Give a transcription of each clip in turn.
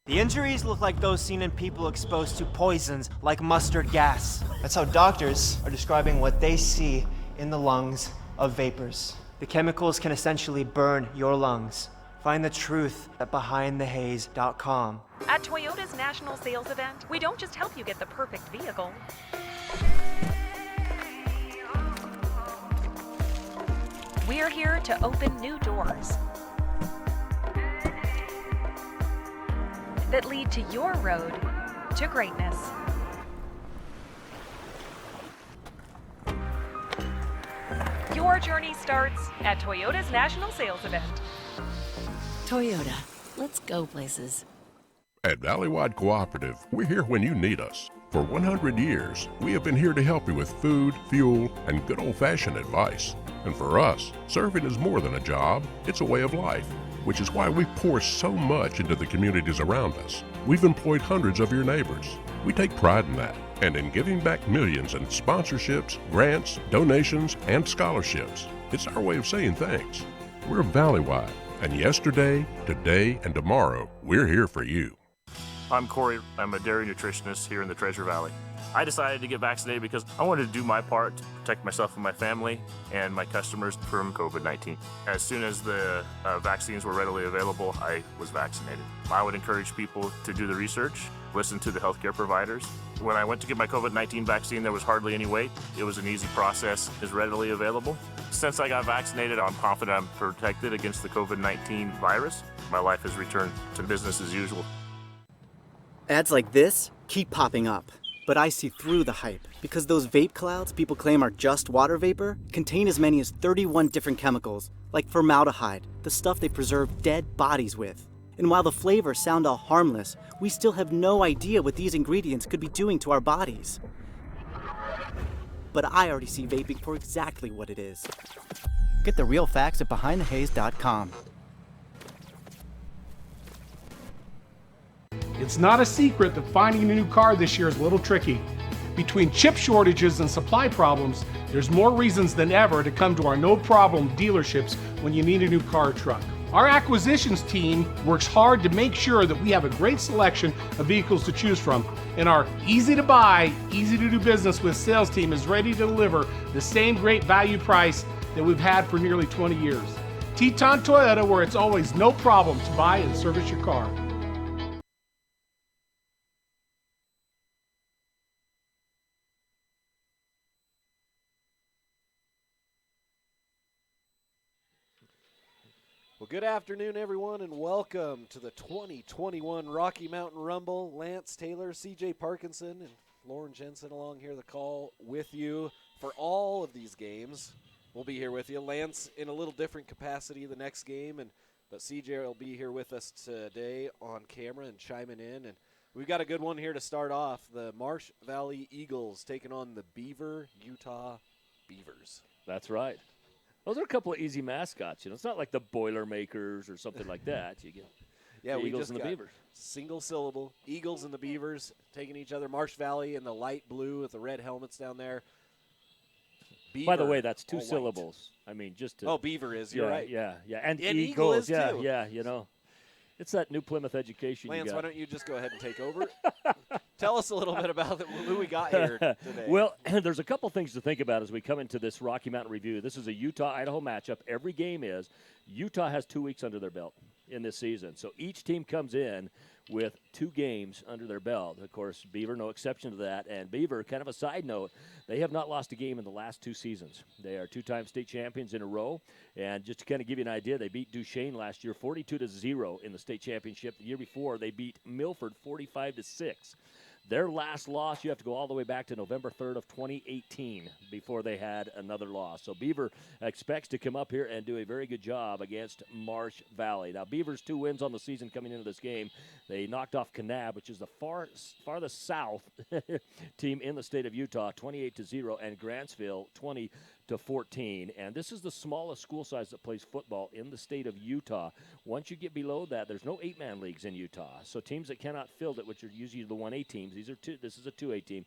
The injuries look like those seen in people exposed to poisons like mustard gas. That's how doctors are describing what they see in the lungs of vapors. The chemicals can essentially burn your lungs. Find the truth at BehindTheHaze.com. At Toyota's national sales event, we don't just help you get the perfect vehicle. We're here to open new doors that lead to your road to greatness. Your journey starts at Toyota's national sales event. Toyota, let's go places. At Valleywide Cooperative, we're here when you need us. For 100 years, we have been here to help you with food, fuel, and good old-fashioned advice. And for us, serving is more than a job, it's a way of life, which is why we pour so much into the communities around us. We've employed hundreds of your neighbors. We take pride in that, and in giving back millions in sponsorships, grants, donations, and scholarships. It's our way of saying thanks. We're Valleywide, and yesterday, today, and tomorrow, we're here for you. I'm Corey. I'm a dairy nutritionist here in the Treasure Valley. I decided to get vaccinated because I wanted to do my part to protect myself and my family and my customers from COVID-19. As soon as the vaccines were readily available, I was vaccinated. I would encourage people to do the research, listen to the healthcare providers. When I went to get my COVID-19 vaccine, there was hardly any wait. It was an easy process, is readily available. Since I got vaccinated, I'm confident I'm protected against the COVID-19 virus. My life has returned to business as usual. Ads like this keep popping up, but I see through the hype because those vape clouds people claim are just water vapor contain as many as 31 different chemicals, like formaldehyde, the stuff they preserve dead bodies with. And while the flavors sound all harmless, we still have no idea what these ingredients could be doing to our bodies. But I already see vaping for exactly what it is. Get the real facts at BehindTheHaze.com. It's not a secret that finding a new car this year is a little tricky. Between chip shortages and supply problems, there's more reasons than ever to come to our no-problem dealerships when you need a new car or truck. Our acquisitions team works hard to make sure that we have a great selection of vehicles to choose from, and our easy-to-buy, easy-to-do business with sales team is ready to deliver the same great value price that we've had for nearly 20 years. Teton Toyota, where it's always no problem to buy and service your car. Well, good afternoon, everyone, and welcome to the 2021 Rocky Mountain Rumble. Lance Taylor, C.J. Parkinson, and Lauren Jensen along here the call with you for all of these games. We'll be here with you. Lance in a little different capacity the next game, but C.J. will be here with us today on camera and chiming in. And we've got a good one here to start off. The Marsh Valley Eagles taking on the Beaver, Utah Beavers. That's right. Those are a couple of easy mascots. It's not like the Boilermakers or something like that. You get the Eagles and the Beavers. Single syllable. Eagles and the Beavers taking each other. Marsh Valley in the light blue with the red helmets down there. Beaver, by the way, that's two syllables. I mean, just to. Oh, Beaver is. You're right. Yeah. And Eagle is yeah, too. Yeah. It's that New Plymouth education. Lance, you got. Why don't you just go ahead and take over? Tell us a little bit about who we got here today. Well, there's a couple things to think about as we come into this Rocky Mountain review. This is a Utah-Idaho matchup. Every game is. Utah has 2 weeks under their belt in this season. So each team comes in with 2 games under their belt. Of course, Beaver, no exception to that. And Beaver, kind of a side note, they have not lost a game in the last 2 seasons. They are 2-time state champions in a row. And just to kind of give you an idea, they beat Duchesne last year 42-0 in the state championship. The year before, they beat Milford 45-6. Their last loss, you have to go all the way back to November 3rd of 2018 before they had another loss. So Beaver expects to come up here and do a very good job against Marsh Valley. Now, Beaver's 2 wins on the season coming into this game. They knocked off Kanab, which is the farthest south team in the state of Utah, 28-0, and Grantsville, to 14, and this is the smallest school size that plays football in the state of Utah. Once you get below that, there's no 8-man leagues in Utah, so teams that cannot field it, which are usually the 1A teams, this is a 2A team,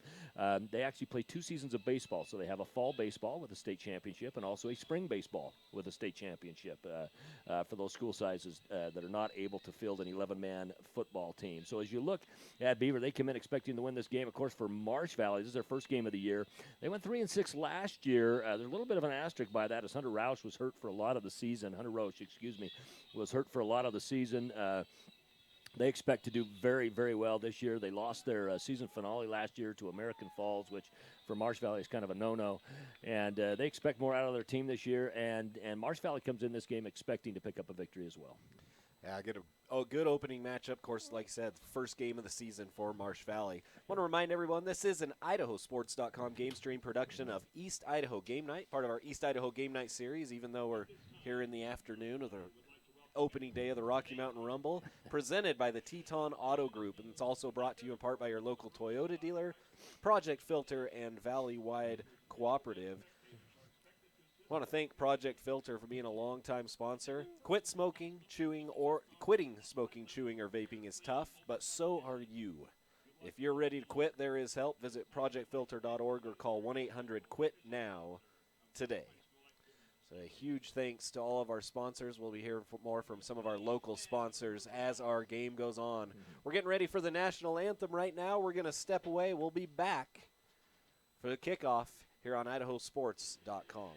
they actually play 2 seasons of baseball. So they have a fall baseball with a state championship and also a spring baseball with a state championship for those school sizes that are not able to field an 11-man football team. So as you look at Beaver, they come in expecting to win this game. Of course, for Marsh Valley, this is their first game of the year. They went 3-6 last year. There's a little bit of an asterisk by that as Hunter Roche was hurt for a lot of the season. Was hurt for a lot of the season. They expect to do very, very well this year. They lost their season finale last year to American Falls, which for Marsh Valley is kind of a no-no. And they expect more out of their team this year. And Marsh Valley comes in this game expecting to pick up a victory as well. Yeah, get a good opening matchup. Of course, like I said, first game of the season for Marsh Valley. I want to remind everyone this is an IdahoSports.com game stream production of East Idaho Game Night, part of our East Idaho Game Night series, even though we're here in the afternoon of the opening day of the Rocky Mountain Rumble, presented by the Teton Auto Group, and it's also brought to you in part by your local Toyota dealer, Project Filter, and Valley-Wide Cooperative. I want to thank Project Filter for being a longtime sponsor. Quitting smoking, chewing, or vaping is tough, but so are you. If you're ready to quit, there is help. Visit projectfilter.org or call 1-800-QUIT-NOW today. So a huge thanks to all of our sponsors. We'll be hearing more from some of our local sponsors as our game goes on. We're getting ready for the national anthem right now. We're going to step away. We'll be back for the kickoff here on IdahoSports.com.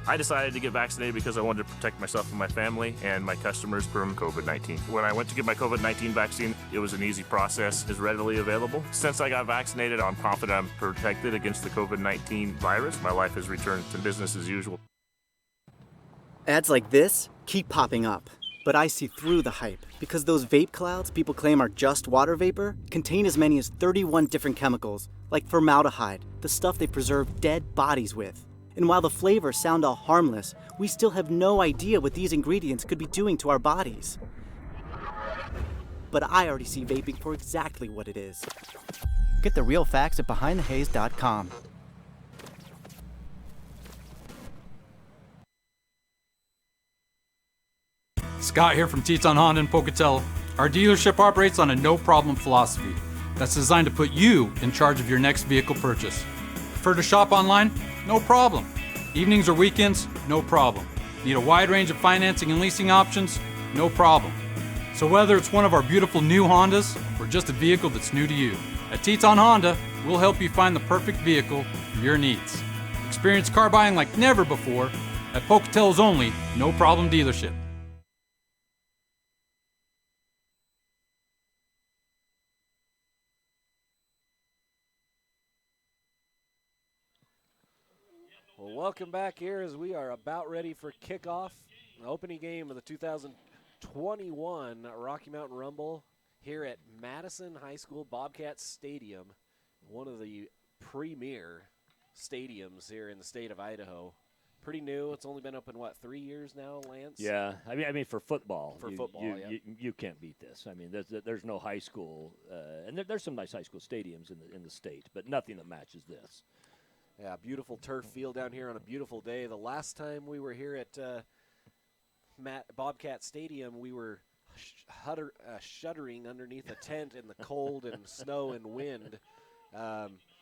I decided to get vaccinated because I wanted to protect myself and my family and my customers from COVID-19. When I went to get my COVID-19 vaccine, it was an easy process, is readily available. Since I got vaccinated, I'm confident I'm protected against the COVID-19 virus. My life has returned to business as usual. Ads like this keep popping up, but I see through the hype because those vape clouds people claim are just water vapor contain as many as 31 different chemicals, like formaldehyde, the stuff they preserve dead bodies with. And while the flavors sound all harmless, we still have no idea what these ingredients could be doing to our bodies. But I already see vaping for exactly what it is. Get the real facts at BehindTheHaze.com. Scott here from Teton Honda in Pocatello. Our dealership operates on a no-problem philosophy that's designed to put you in charge of your next vehicle purchase. Prefer to shop online? No problem. Evenings or weekends? No problem. Need a wide range of financing and leasing options? No problem. So whether it's one of our beautiful new Hondas or just a vehicle that's new to you, at Teton Honda, we'll help you find the perfect vehicle for your needs. Experience car buying like never before at Pocatello's only No Problem dealership. Well, welcome back here as we are about ready for kickoff, the opening game of the 2021 Rocky Mountain Rumble here at Madison High School Bobcat Stadium, one of the premier stadiums here in the state of Idaho. Pretty new. It's only been open, 3 years now, Lance? Yeah, I mean for football. Yeah. You can't beat this. I mean, there's no high school, and there's some nice high school stadiums in the state, but nothing that matches this. Yeah, beautiful turf field down here on a beautiful day. The last time we were here at Bobcat Stadium, we were shuddering underneath a tent in the cold and snow and wind.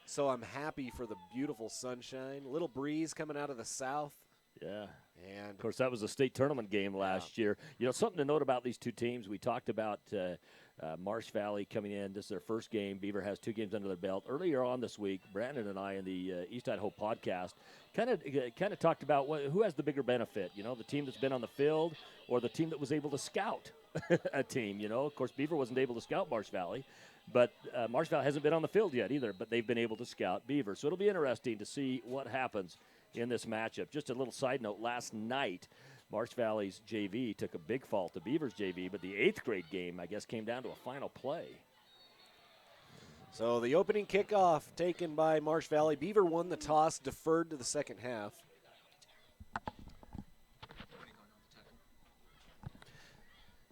So I'm happy for the beautiful sunshine. A little breeze coming out of the south. Yeah. And of course, that was a state tournament game last year. You know, something to note about these two teams, we talked about Marsh Valley coming in. This is their first game. Beaver has 2 games under their belt. Earlier on this week, Brandon and I in the East Idaho podcast kind of talked about who has the bigger benefit, you know, the team that's been on the field or the team that was able to scout a team, you know. Of course, Beaver wasn't able to scout Marsh Valley, but Marsh Valley hasn't been on the field yet either, but they've been able to scout Beaver. So it'll be interesting to see what happens in this matchup. Just a little side note, last night, Marsh Valley's JV took a big fall to Beaver's JV, but the 8th grade game, I guess, came down to a final play. So the opening kickoff taken by Marsh Valley. Beaver won the toss, deferred to the second half.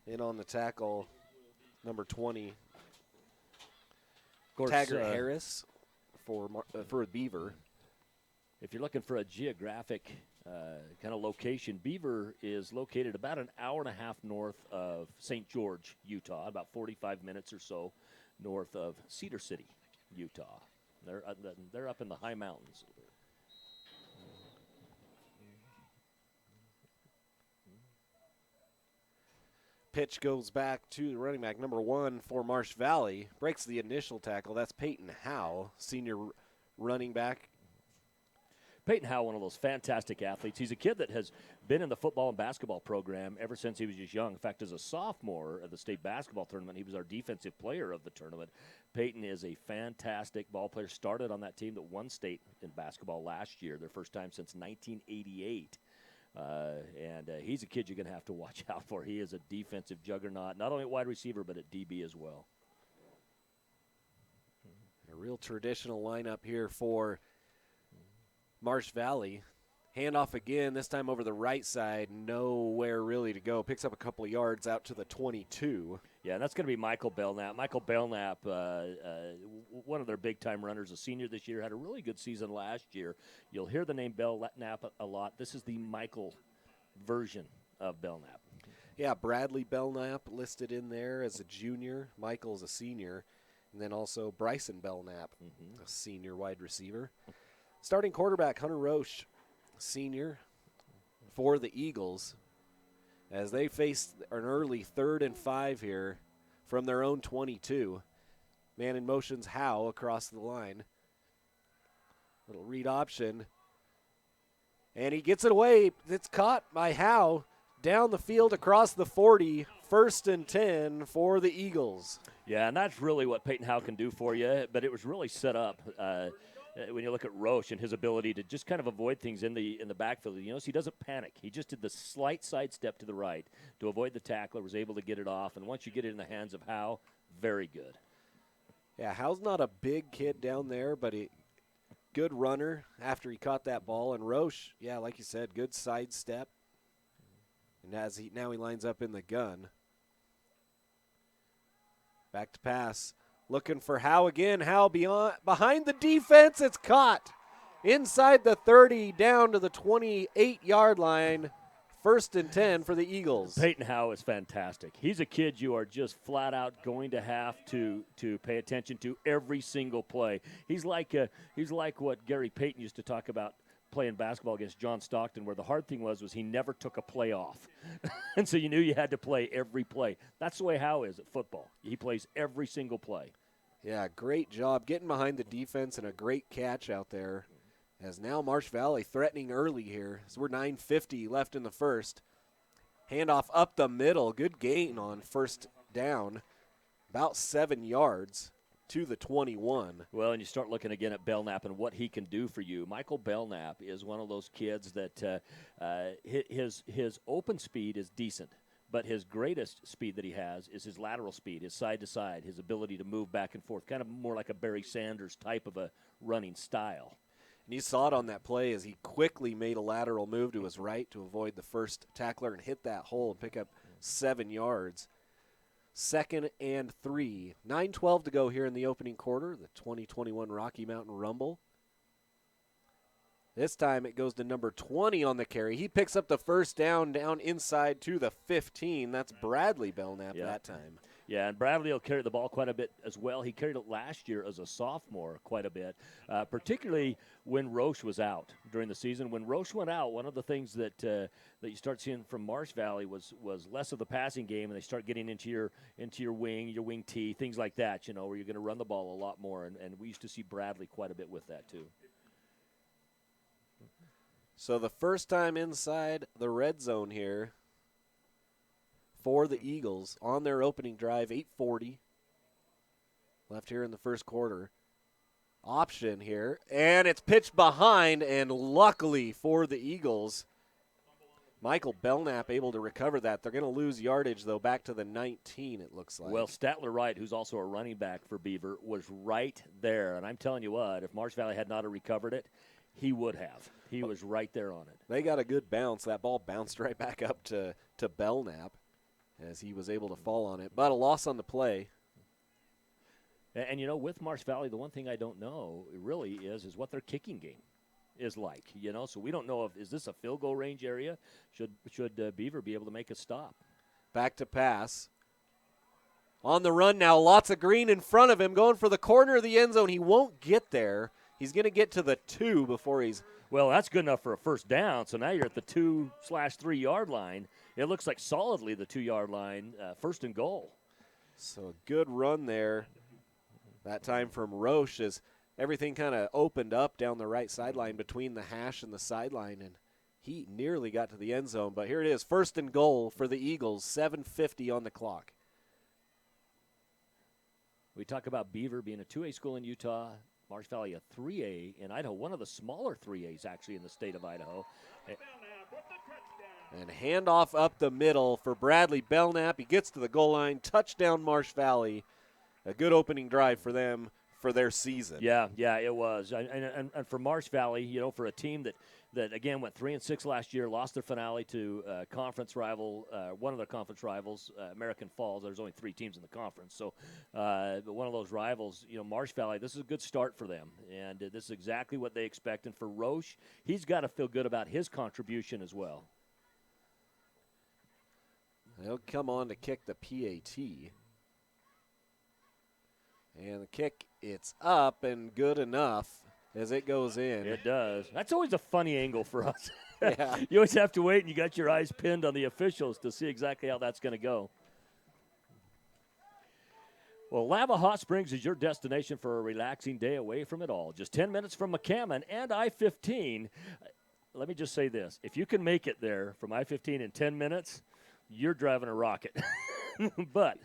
In on the tackle, number 20, Of course, Taggart Harris for Beaver. If you're looking for a geographic kind of location, Beaver is located about an hour and a half north of St. George, Utah, about 45 minutes or so north of Cedar City, Utah. They're up in the high mountains. Pitch goes back to the running back, number 1 for Marsh Valley. Breaks the initial tackle. That's Peyton Howe, senior running back. Peyton Howe, one of those fantastic athletes. He's a kid that has been in the football and basketball program ever since he was just young. In fact, as a sophomore at the state basketball tournament, he was our defensive player of the tournament. Peyton is a fantastic ball player. Started on that team that won state in basketball last year, their first time since 1988. And he's a kid you're going to have to watch out for. He is a defensive juggernaut, not only at wide receiver, but at DB as well. A real traditional lineup here for Marsh Valley. Handoff again, this time over the right side. Nowhere really to go. Picks up a couple of yards out to the 22. Yeah, and that's going to be Michael Belknap. Michael Belknap, one of their big-time runners, a senior this year, had a really good season last year. You'll hear the name Belknap a lot. This is the Michael version of Belknap. Yeah, Bradley Belknap listed in there as a junior. Michael's a senior. And then also Bryson Belknap, a senior wide receiver. Starting quarterback, Hunter Roche, senior for the Eagles, as they face an early 3rd and 5 here from their own 22. Man in motion's Howe across the line. Little read option. And he gets it away. It's caught by Howe down the field across the 40. 1st and 10 for the Eagles. Yeah, and that's really what Peyton Howe can do for you, but it was really set up. When you look at Roche and his ability to just kind of avoid things in the backfield, you notice he doesn't panic. He just did the slight sidestep to the right to avoid the tackler, was able to get it off, and once you get it in the hands of Howe, very good. Yeah, Howe's not a big kid down there, but he good runner after he caught that ball. And Roche, yeah, like you said, good sidestep. And now he lines up in the gun. Back to pass. Looking for Howe again. Howe behind the defense. It's caught inside the 30 down to the 28-yard line. 1st and 10 for the Eagles. Peyton Howe is fantastic. He's a kid you are just flat out going to have to pay attention to every single play. He's like what Gary Payton used to talk about playing basketball against John Stockton, where the hard thing was he never took a play off. And so you knew you had to play every play. That's the way Howe is at football. He plays every single play. Yeah, great job getting behind the defense and a great catch out there. As now Marsh Valley threatening early here. So we're 9:50 left in the first. Handoff up the middle. Good gain on 1st down. About 7 yards to the 21. Well, and you start looking again at Belknap and what he can do for you. Michael Belknap is one of those kids that his open speed is decent, but his greatest speed that he has is his lateral speed, his side-to-side, his ability to move back and forth, kind of more like a Barry Sanders type of a running style. And you saw it on that play as he quickly made a lateral move to his right to avoid the first tackler and hit that hole and pick up 7 yards. 2nd and 3. 9:12 to go here in the opening quarter, the 2021 Rocky Mountain Rumble. This time it goes to number 20 on the carry. He picks up the 1st down inside to the 15. That's Bradley Belknap that time. Yeah, and Bradley will carry the ball quite a bit as well. He carried it last year as a sophomore quite a bit, particularly when Roche was out during the season. When Roche went out, one of the things that you start seeing from Marsh Valley was less of the passing game, and they start getting into your wing tee, things like that, where you're going to run the ball a lot more. And we used to see Bradley quite a bit with that too. So the first time inside the red zone here for the Eagles on their opening drive, 8:40 left here in the first quarter. Option here, and it's pitched behind, and luckily for the Eagles, Michael Belknap able to recover that. They're going to lose yardage, though, back to the 19, it looks like. Well, Statler Wright, who's also a running back for Beaver, was right there. And I'm telling you what, if Marsh Valley had not recovered it, he would have. He was right there on it. They got a good bounce. That ball bounced right back up to Belknap as he was able to fall on it. But a loss on the play. And you know, with Marsh Valley, the one thing I don't know really is what their kicking game is like. You know, so we don't know is this a field goal range area? Should Beaver be able to make a stop? Back to pass. On the run now, lots of green in front of him, going for the corner of the end zone. He won't get there. He's going to get to the 2 before he's... Well, that's good enough for a first down, so now you're at the 2/3 yard line. It looks like solidly the 2 yard line, first and goal. So a good run there. That time from Roche as everything kind of opened up down the right sideline between the hash and the sideline, and he nearly got to the end zone. But here it is, first and goal for the Eagles, 7:50 on the clock. We talk about Beaver being a 2A school in Utah, Marsh Valley a 3A in Idaho, one of the smaller 3As actually in the state of Idaho. And handoff up the middle for Bradley Belknap. He gets to the goal line, touchdown Marsh Valley. A good opening drive for them for their season. Yeah, it was. And for Marsh Valley, you know, for a team that again went 3-6 last year, lost their finale to conference rival, one of their conference rivals, American Falls. There's only 3 teams in the conference, so but one of those rivals, you know, Marsh Valley. This is a good start for them, and this is exactly what they expect. And for Roche, he's got to feel good about his contribution as well. He'll come on to kick the PAT. And the kick, it's up and good enough as it goes in. It does. That's always a funny angle for us. Yeah. You always have to wait, and you got your eyes pinned on the officials to see exactly how that's going to go. Well, Lava Hot Springs is your destination for a relaxing day away from it all. Just 10 minutes from McCammon and I-15. Let me just say this. If you can make it there from I-15 in 10 minutes, you're driving a rocket. But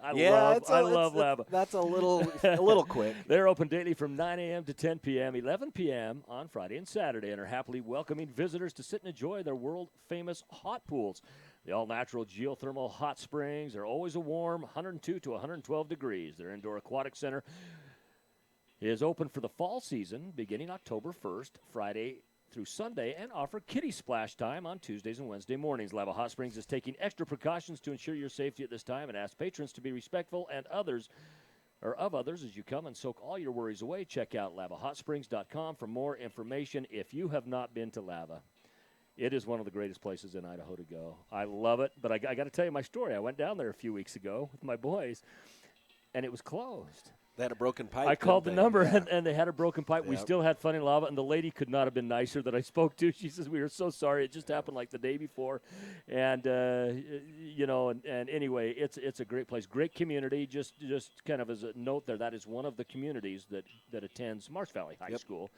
I love Lava. That's a little quick. They're open daily from 9 a.m. to 10 p.m., 11 p.m. on Friday and Saturday, and are happily welcoming visitors to sit and enjoy their world-famous hot pools. The all-natural geothermal hot springs are always a warm 102 to 112 degrees. Their indoor aquatic center is open for the fall season beginning October 1st, Friday through Sunday, and offer kiddie splash time on Tuesdays and Wednesday mornings. Lava Hot Springs is taking extra precautions to ensure your safety at this time and asks patrons to be respectful of others as you come and soak all your worries away. Check out LavaHotSprings.com for more information if you have not been to Lava. It is one of the greatest places in Idaho to go. I love it, but I got to tell you my story. I went down there a few weeks ago with my boys, and it was closed. They had a broken pipe. I called the number, yeah. and they had a broken pipe. Yep. We still had fun in Lava, and the lady could not have been nicer that I spoke to. She says, we are so sorry. It just happened like the day before. And, you know, and anyway, it's a great place. Great community. Just kind of as a note there, that is one of the communities that attends Marsh Valley High School.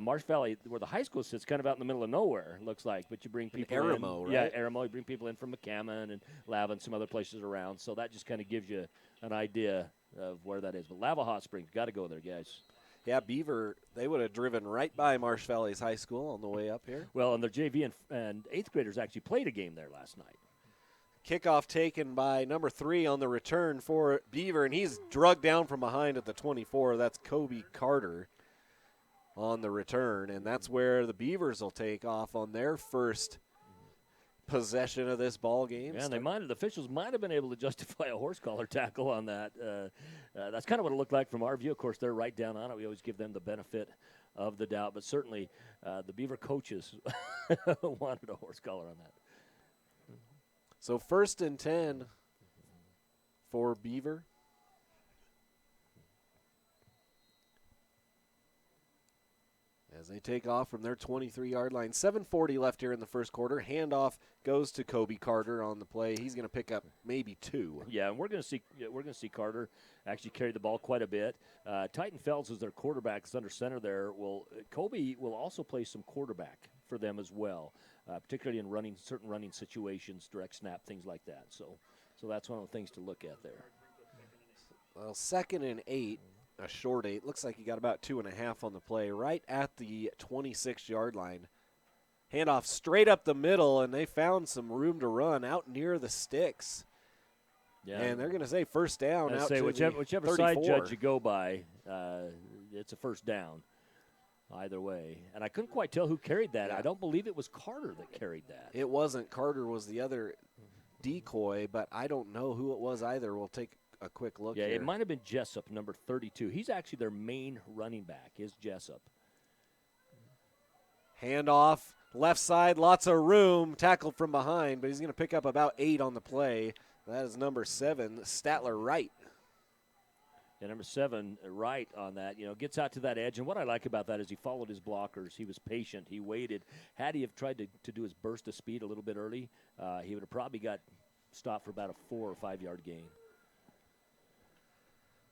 Marsh Valley, where the high school sits, kind of out in the middle of nowhere, it looks like. But you bring people in. Aramo, right? Yeah, Aramo. You bring people in from McCammon and Lava and some other places around. So that just kind of gives you an idea of where that is. But Lava Hot Springs, got to go there, guys. Yeah, Beaver, they would have driven right by Marsh Valley's high school on the way up here. Well, and their JV and 8th graders actually played a game there last night. Kickoff taken by number 3 on the return for Beaver, and he's drugged down from behind at the 24. That's Kobe Carter on the return, and that's where the Beavers will take off on their first possession of this ball game. Yeah, and the officials might have been able to justify a horse collar tackle on that. That's kind of what it looked like from our view. Of course, they're right down on it. We always give them the benefit of the doubt, but certainly the Beaver coaches wanted a horse collar on that. So 1st and 10 for Beaver. As they take off from their 23-yard line. 7:40 left here in the first quarter. Handoff goes to Kobe Carter on the play. He's going to pick up maybe 2. Yeah, and we're going to see Carter actually carry the ball quite a bit. Titan Fells is their quarterback. Is under center there. Kobe will also play some quarterback for them as well, particularly in certain running situations, direct snap, things like that. So that's one of the things to look at there. Well, 2nd and 8. A short 8. Looks like he got about 2.5 on the play, right at the 26-yard line. Handoff straight up the middle, and they found some room to run out near the sticks. Yeah. And they're going to say first down. Whichever side judge you go by, it's a first down either way. And I couldn't quite tell who carried that. Yeah. I don't believe it was Carter that carried that. It wasn't. Carter was the other decoy, but I don't know who it was either. We'll take a quick look Yeah, here. it might have been Jessup, number 32. He's actually their main running back, is Jessup. Handoff, left side, lots of room, tackled from behind, but he's going to pick up about 8 on the play. That is number 7, Statler Wright. Yeah, number 7, Wright on that, gets out to that edge. And what I like about that is he followed his blockers. He was patient. He waited. Had he have tried to do his burst of speed a little bit early, he would have probably got stopped for about a 4 or 5 yard gain.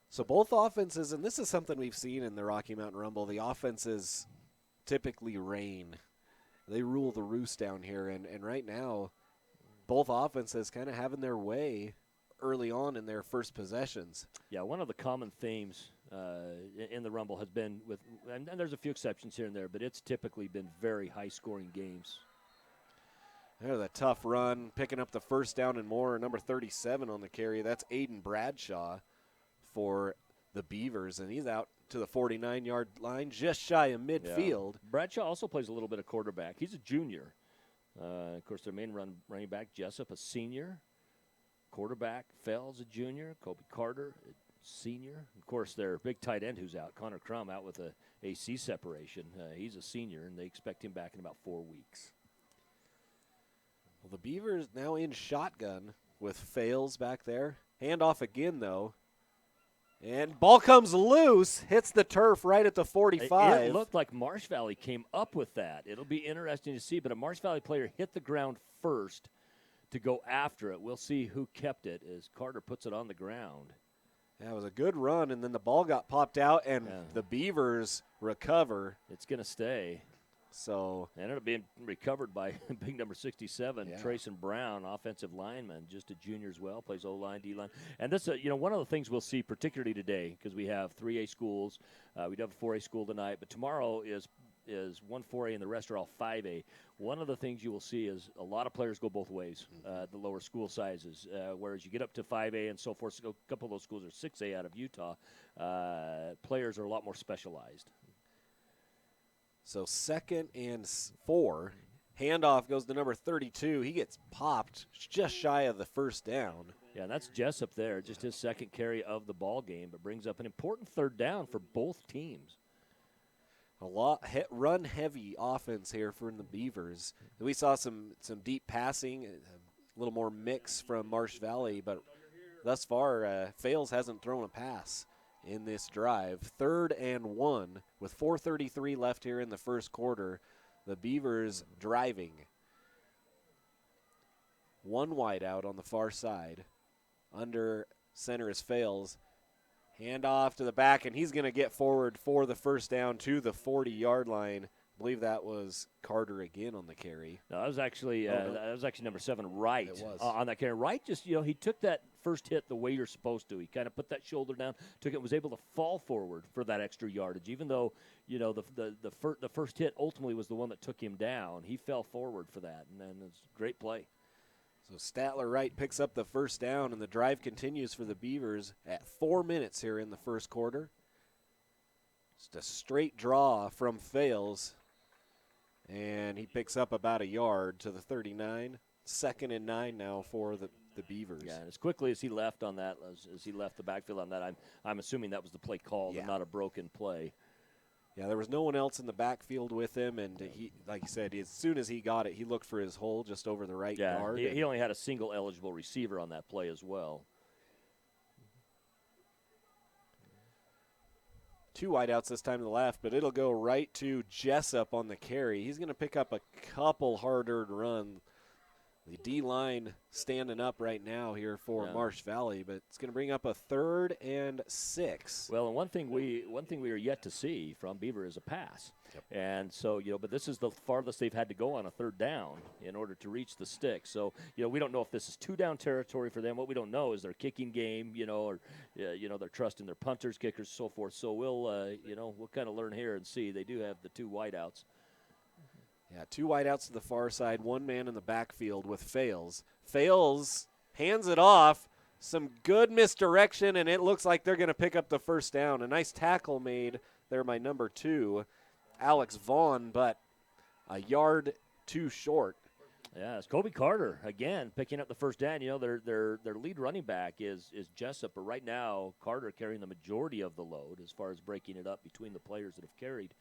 So both offenses, and this is something we've seen in the Rocky Mountain Rumble, the offenses typically reign. They rule the roost down here, and right now both offenses kind of having their way early on in their first possessions. Yeah, one of the common themes in the Rumble has been with, and there's a few exceptions here and there, but it's typically been very high-scoring games. There's a tough run, picking up the first down and more. Number 37 on the carry, that's Aiden Bradshaw for the Beavers, and he's out to the 49-yard line, just shy of midfield. Yeah. Bradshaw also plays a little bit of quarterback. He's a junior. Of course, their main running back, Jessup, a senior. Quarterback, Fells, a junior. Kobe Carter, a senior. Of course, their big tight end who's out, Connor Crum, out with a AC separation. He's a senior, and they expect him back in about 4 weeks. Well, the Beavers now in shotgun with Fales back there. Handoff again, though. And ball comes loose, hits the turf right at the 45. It looked like Marsh Valley came up with that. It'll be interesting to see, but a Marsh Valley player hit the ground first to go after it. We'll see who kept it as Carter puts it on the ground. That was a good run, and then the ball got popped out, and the Beavers recover. It's going to stay. So it ended up being recovered by big number 67, Trayson Brown, offensive lineman, just a junior as well, plays O-line, D-line. And this, one of the things we'll see particularly today, because we have 3A schools, we do have a 4A school tonight, but tomorrow is one 4A and the rest are all 5A. One of the things you will see is a lot of players go both ways, the lower school sizes, whereas you get up to 5A and so forth. A couple of those schools are 6A out of Utah. Players are a lot more specialized. So 2nd and 4. Handoff goes to number 32. He gets popped just shy of the first down. Yeah, and that's Jessup there, just his second carry of the ball game, but brings up an important 3rd down for both teams. A lot run-heavy offense here for the Beavers. We saw some deep passing, a little more mix from Marsh Valley, but thus far, Fales hasn't thrown a pass in this drive. 3rd and 1 with 4:33 left here in the first quarter. The Beavers driving. One wide out on the far side. Under center is Fales. Hand off to the back, and he's going to get forward for the first down to the 40-yard line. I believe that was Carter again on the carry. No, that was actually number 7, Wright. It was. On that carry. Wright just, he took that first hit the way you're supposed to. He kind of put that shoulder down, was able to fall forward for that extra yardage, even though, the first hit ultimately was the one that took him down. He fell forward for that, and then it's a great play. So Statler Wright picks up the first down, and the drive continues for the Beavers at 4 minutes here in the first quarter. Just a straight draw from Fales. And he picks up about a yard to the 39. 2nd and 9 now for the Beavers. Yeah, and as quickly as he left on that, as he left the backfield on that, I'm assuming that was the play called and not a broken play. Yeah, there was no one else in the backfield with him, and he, like you said, as soon as he got it, he looked for his hole just over the right guard. He only had a single eligible receiver on that play as well. 2 wideouts this time to the left, but it'll go right to Jessup on the carry. He's going to pick up a couple hard-earned runs. The D-line standing up right now here for Marsh Valley, but it's going to bring up a 3rd and 6. Well, and one thing we are yet to see from Beaver is a pass. Yep. And so, but this is the farthest they've had to go on a 3rd down in order to reach the stick. So, we don't know if this is 2-down territory for them. What we don't know is their kicking game, or their trust in their punters, kickers, so forth. So we'll kind of learn here and see. They do have the 2 wideouts. Yeah, 2 wideouts to the far side, 1 man in the backfield with Fales. Fales hands it off. Some good misdirection, and it looks like they're going to pick up the first down. A nice tackle made there by number 2, Alex Vaughn, but a yard too short. Yeah, it's Kobe Carter again picking up the first down. You know, their lead running back is Jessup, but right now Carter carrying the majority of the load as far as breaking it up between the players that have carried.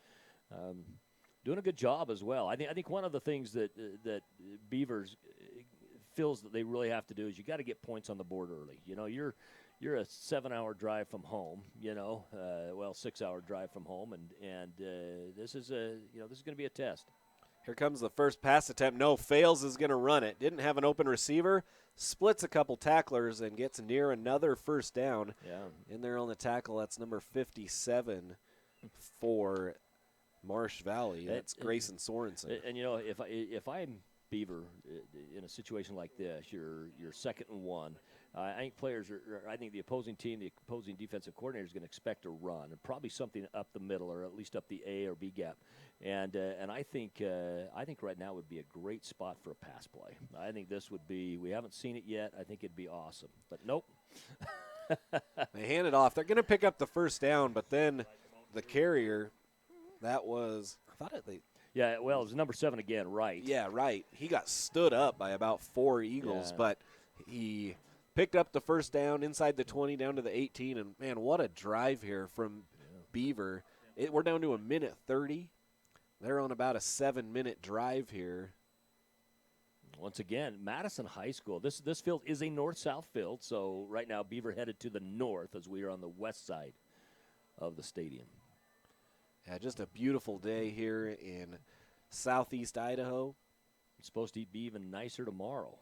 Doing a good job as well. I think one of the things that Beavers feels that they really have to do is you got to get points on the board early. You know, you're a 7-hour drive from home. You know, 6-hour drive from home, and this is going to be a test. Here comes the first pass attempt. No, Fales is going to run it. Didn't have an open receiver. Splits a couple tacklers and gets near another first down. Yeah. In there on the tackle, that's number 57 for Marsh Valley. That's Grayson Sorensen. And you know, if I'm Beaver in a situation like this, you're 2nd and 1. I think the opposing team, the opposing defensive coordinator is going to expect a run and probably something up the middle or at least up the A or B gap. And I think right now would be a great spot for a pass play. I think this would be. We haven't seen it yet. I think it'd be awesome, but nope. They hand it off. They're going to pick up the first down, but then the carrier, that was. I thought it. Yeah, well, it was number 7 again, right? Yeah, right. He got stood up by about 4 Eagles, but he picked up the first down inside the 20 down to the 18, and, man, what a drive here from Beaver. We're down to 1:30. They're on about a 7-minute drive here. Once again, Madison High School. This field is a north-south field, so right now Beaver headed to the north as we are on the west side of the stadium. Yeah, just a beautiful day here in southeast Idaho. It's supposed to be even nicer tomorrow.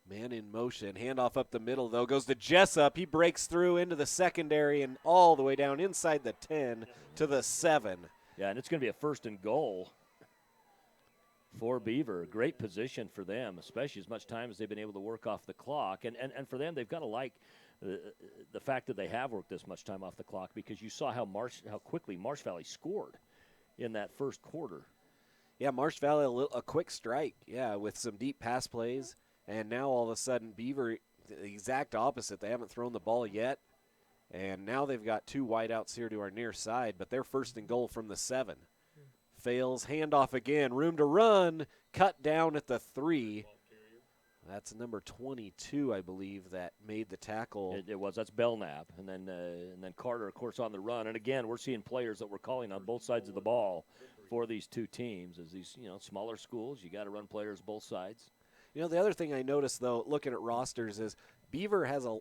Man in motion. Handoff up the middle, though. Goes to Jessup. He breaks through into the secondary and all the way down inside the 10 to the 7. Yeah, and it's going to be a 1st and goal for Beaver. Great position for them, especially as much time as they've been able to work off the clock. And for them, they've got to like the fact that they have worked this much time off the clock, because you saw how quickly Marsh Valley scored in that first quarter. Yeah, Marsh Valley a quick strike, with some deep pass plays. And now all of a sudden Beaver, the exact opposite. They haven't thrown the ball yet. And now they've got 2 wideouts here to our near side, but they're 1st and goal from the 7. Fails, handoff again, room to run, cut down at the 3. That's number 22, I believe, that made the tackle. It was. That's Belknap. And then Carter, of course, on the run. And, again, we're seeing players that we're calling on both sides of the ball for these 2 teams. As these, smaller schools, you got to run players both sides. The other thing I noticed, though, looking at rosters, is Beaver has a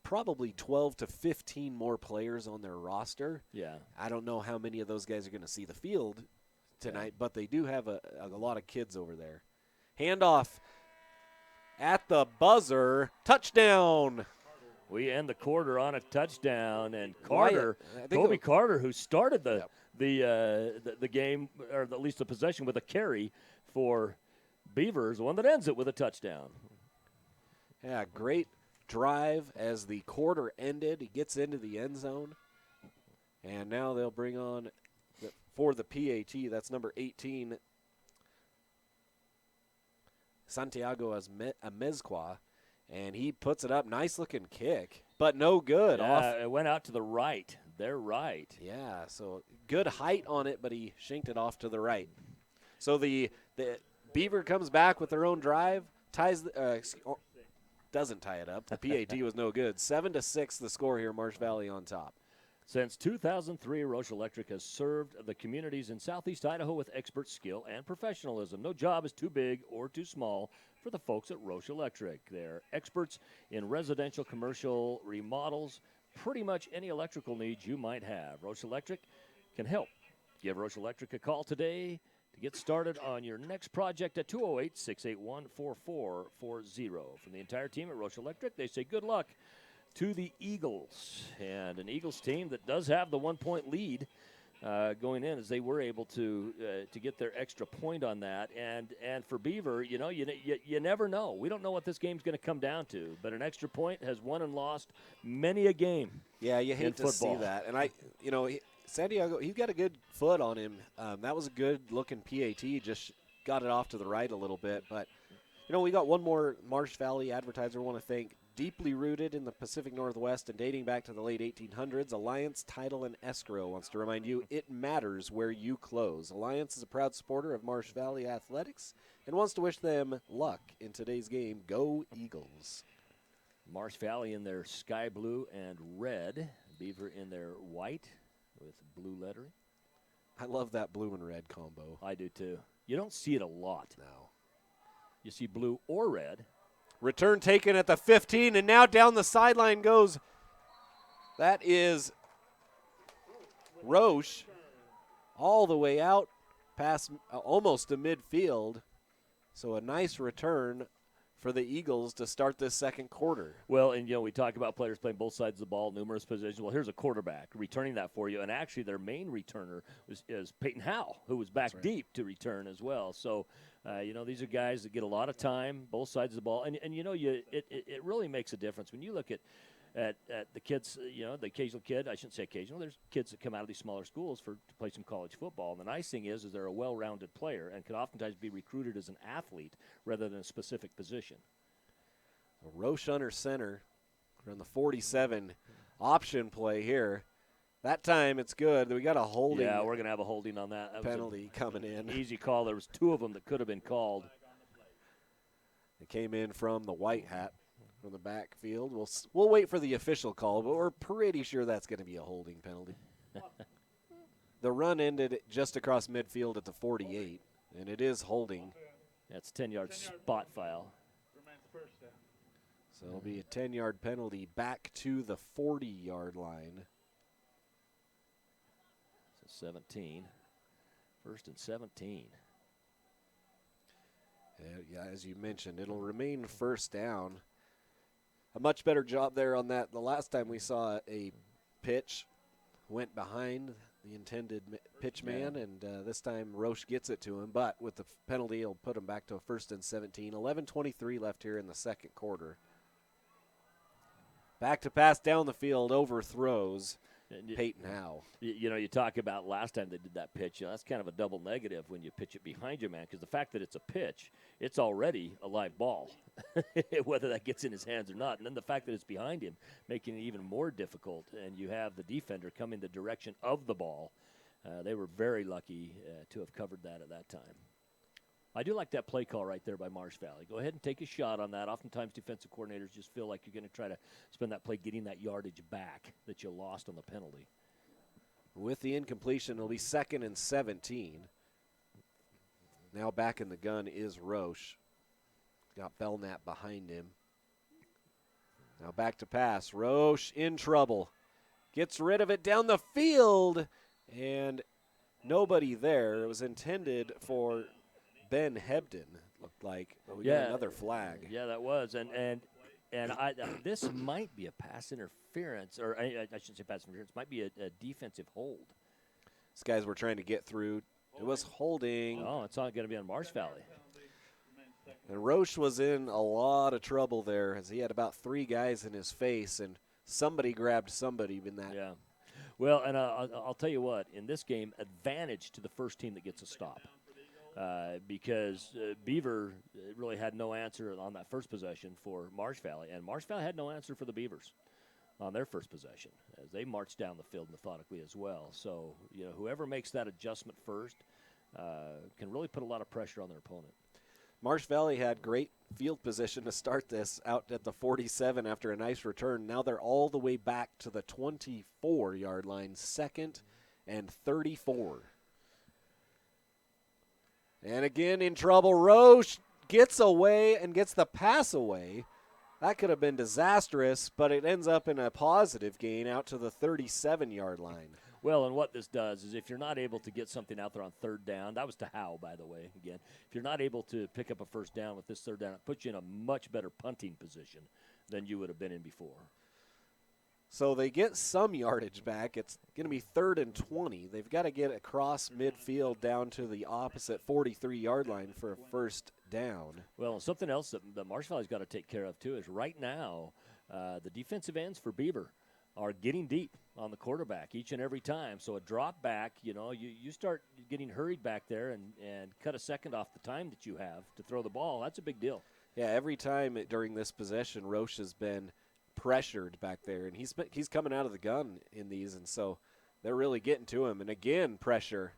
probably 12 to 15 more players on their roster. Yeah. I don't know how many of those guys are going to see the field tonight, but they do have a lot of kids over there. Handoff at the buzzer. Touchdown. We end the quarter on a touchdown, and Carter, Kobe Carter, who started the game, or at least the possession with a carry for Beaver, is the one that ends it with a touchdown. Yeah, great drive as the quarter ended. He gets into the end zone, and now they'll bring on for the PAT. That's number 18, Santiago Amezcua, and he puts it up. Nice looking kick, but no good. It went out to the right. They're right. Yeah, so good height on it, but he shanked it off to the right. So the Beaver comes back with their own drive, doesn't tie it up. The PAT was no good. 7-6 the score here, Marsh Valley on top. Since 2003, Roche Electric has served the communities in southeast Idaho with expert skill and professionalism. No job is too big or too small for the folks at Roche Electric. They're experts in residential, commercial remodels, pretty much any electrical needs you might have. Roche Electric can help. Give Roche Electric a call today to get started on your next project at 208-681-4440. From the entire team at Roche Electric, they say good luck to the Eagles. And an Eagles team that does have the 1-point lead going in, as they were able to get their extra point on that. And for Beaver, you never know. We don't know what this game's going to come down to, but an extra point has won and lost many a game. Yeah, you hate to see that. And Santiago, he's got a good foot on him. That was a good-looking PAT. Just got it off to the right a little bit. But, we got one more Marsh Valley advertiser I want to thank. Deeply rooted in the Pacific Northwest and dating back to the late 1800s, Alliance Title and Escrow wants to remind you it matters where you close. Alliance is a proud supporter of Marsh Valley Athletics and wants to wish them luck in today's game. Go Eagles. Marsh Valley in their sky blue and red. Beaver in their white with blue lettering. I love that blue and red combo. I do too. You don't see it a lot. No. You see blue or red. Return taken at the 15, and now down the sideline goes. That is Roche all the way out past almost to midfield. So a nice return for the Eagles to start this second quarter. Well, and, we talk about players playing both sides of the ball, numerous positions. Well, here's a quarterback returning that for you. And actually their main returner is Peyton Howe, who was back deep to return as well. So, these are guys that get a lot of time, both sides of the ball. And it really makes a difference. When you look at the kids, the occasional kid, I shouldn't say occasional, there's kids that come out of these smaller schools to play some college football. And the nice thing is they're a well-rounded player and can oftentimes be recruited as an athlete rather than a specific position. Roche under center on the 47 option play here. That time it's good. We got a holding. Yeah, we're going to have a holding on that. That penalty coming in. Easy call. There was two of them that could have been called. It came in from the white hat. From the backfield. We'll wait for the official call, but we're pretty sure that's going to be a holding penalty. The run ended just across midfield at the 48, and it is holding. That's 10-yard spot foul. So it'll be a 10-yard penalty back to the 40-yard line. So 17. First and 17. Yeah, as you mentioned, it'll remain first down. A much better job there on that. The last time we saw a pitch went behind the intended pitch man, and this time Roche gets it to him. But with the penalty, it'll put him back to a first and 17. 11:23 left here in the second quarter. Back to pass down the field, overthrows Peyton Howe. You talk about last time they did that pitch. That's kind of a double negative when you pitch it behind your man, because the fact that it's a pitch, it's already a live ball, whether that gets in his hands or not. And then the fact that it's behind him, making it even more difficult. And you have the defender coming the direction of the ball. They were very lucky to have covered that at that time. I do like that play call right there by Marsh Valley. Go ahead and take a shot on that. Oftentimes defensive coordinators just feel like you're going to try to spend that play getting that yardage back that you lost on the penalty. With the incompletion, it'll be 2nd and 17. Now back in the gun is Roche. Got Belknap behind him. Now back to pass. Roche in trouble. Gets rid of it down the field. And nobody there. It was intended for Ben Hebden, looked like. We got another flag. Yeah, that was. And this might be a pass interference, or I shouldn't say pass interference. Might be a defensive hold. These guys were trying to get through. It was holding. Oh, it's not going to be on Marsh Valley. And Roche was in a lot of trouble there, as he had about 3 guys in his face, and somebody grabbed somebody in that. Yeah. Well, and I'll tell you what, in this game, advantage to the first team that gets a stop. Because Beaver really had no answer on that first possession for Marsh Valley, and Marsh Valley had no answer for the Beavers on their first possession, as they marched down the field methodically as well. So, whoever makes that adjustment first can really put a lot of pressure on their opponent. Marsh Valley had great field position to start this out at the 47 after a nice return. Now they're all the way back to the 24-yard line, 2nd and 34. And again in trouble. Roche gets away and gets the pass away. That could have been disastrous, but it ends up in a positive gain out to the 37-yard line. Well, and what this does is if you're not able to get something out there on third down, that was to Howe, by the way, again. If you're not able to pick up a first down with this third down, it puts you in a much better punting position than you would have been in before. So they get some yardage back. It's going to be 3rd and 20. They've got to get across midfield down to the opposite 43-yard line for a first down. Well, and something else that Marsh Valley's got to take care of, too, is right now the defensive ends for Beaver are getting deep on the quarterback each and every time. So a drop back, you start getting hurried back there and cut a second off the time that you have to throw the ball. That's a big deal. Yeah, every time during this possession, Roche has been pressured back there, and he's coming out of the gun in these, and so they're really getting to him. And again, pressure.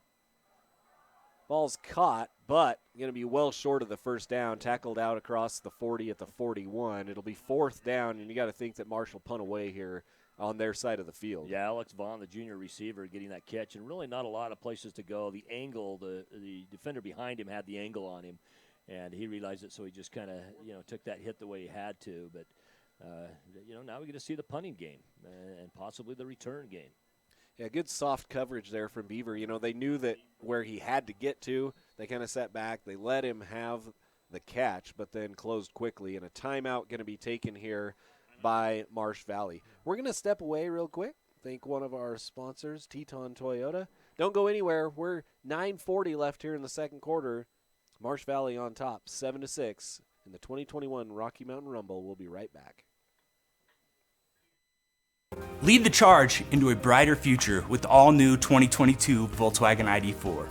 Ball's caught, but going to be well short of the first down, tackled out across the 40 at the 41. It'll be 4th down, and you got to think that Marsh will punt away here on their side of the field. Yeah, Alex Vaughn, the junior receiver, getting that catch, and really not a lot of places to go. The angle, the defender behind him had the angle on him, and he realized it, so he just kind of, took that hit the way he had to. But, now we get to see the punting game and possibly the return game. Yeah, good soft coverage there from Beaver. They knew that where he had to get to, they kind of sat back. They let him have the catch, but then closed quickly. And a timeout going to be taken here by Marsh Valley. We're going to step away real quick. Thank one of our sponsors, Teton Toyota. Don't go anywhere. We're 9:40 left here in the second quarter. Marsh Valley on top, 7-6 in the 2021 Rocky Mountain Rumble. We'll be right back. Lead the charge into a brighter future with the all-new 2022 Volkswagen ID4.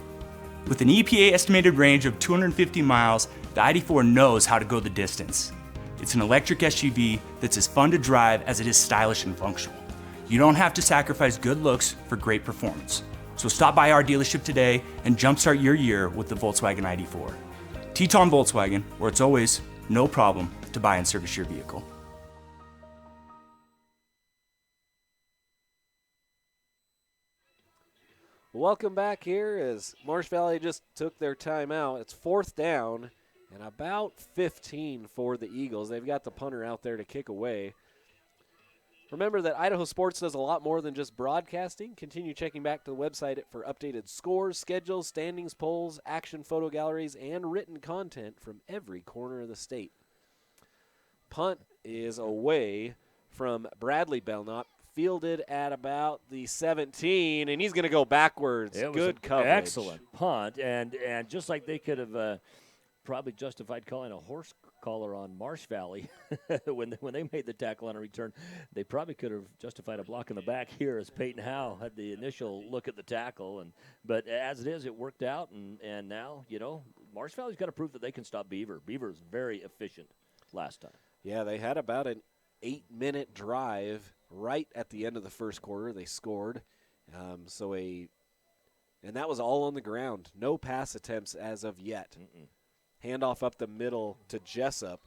With an EPA estimated range of 250 miles, the ID4 knows how to go the distance. It's an electric SUV that's as fun to drive as it is stylish and functional. You don't have to sacrifice good looks for great performance. So stop by our dealership today and jumpstart your year with the Volkswagen ID4. Teton Volkswagen, where it's always no problem to buy and service your vehicle. Welcome back here as Marsh Valley just took their timeout. It's 4th down and about 15 for the Eagles. They've got the punter out there to kick away. Remember that Idaho Sports does a lot more than just broadcasting. Continue checking back to the website for updated scores, schedules, standings, polls, action photo galleries, and written content from every corner of the state. Punt is away from Bradley Belknap. Fielded at about the 17, and he's going to go backwards. It was Good coverage. Excellent punt, and just like they could have probably justified calling a horse collar on Marsh Valley when they made the tackle on a return, they probably could have justified a block in the back here as Peyton Howe had the initial look at the tackle. But as it is, it worked out, and now, Marsh Valley's got to prove that they can stop Beaver. Beaver is very efficient last time. Yeah, they had about an 8-minute drive right at the end of the first quarter. They scored. And that was all on the ground. No pass attempts as of yet. Handoff up the middle to Jessup,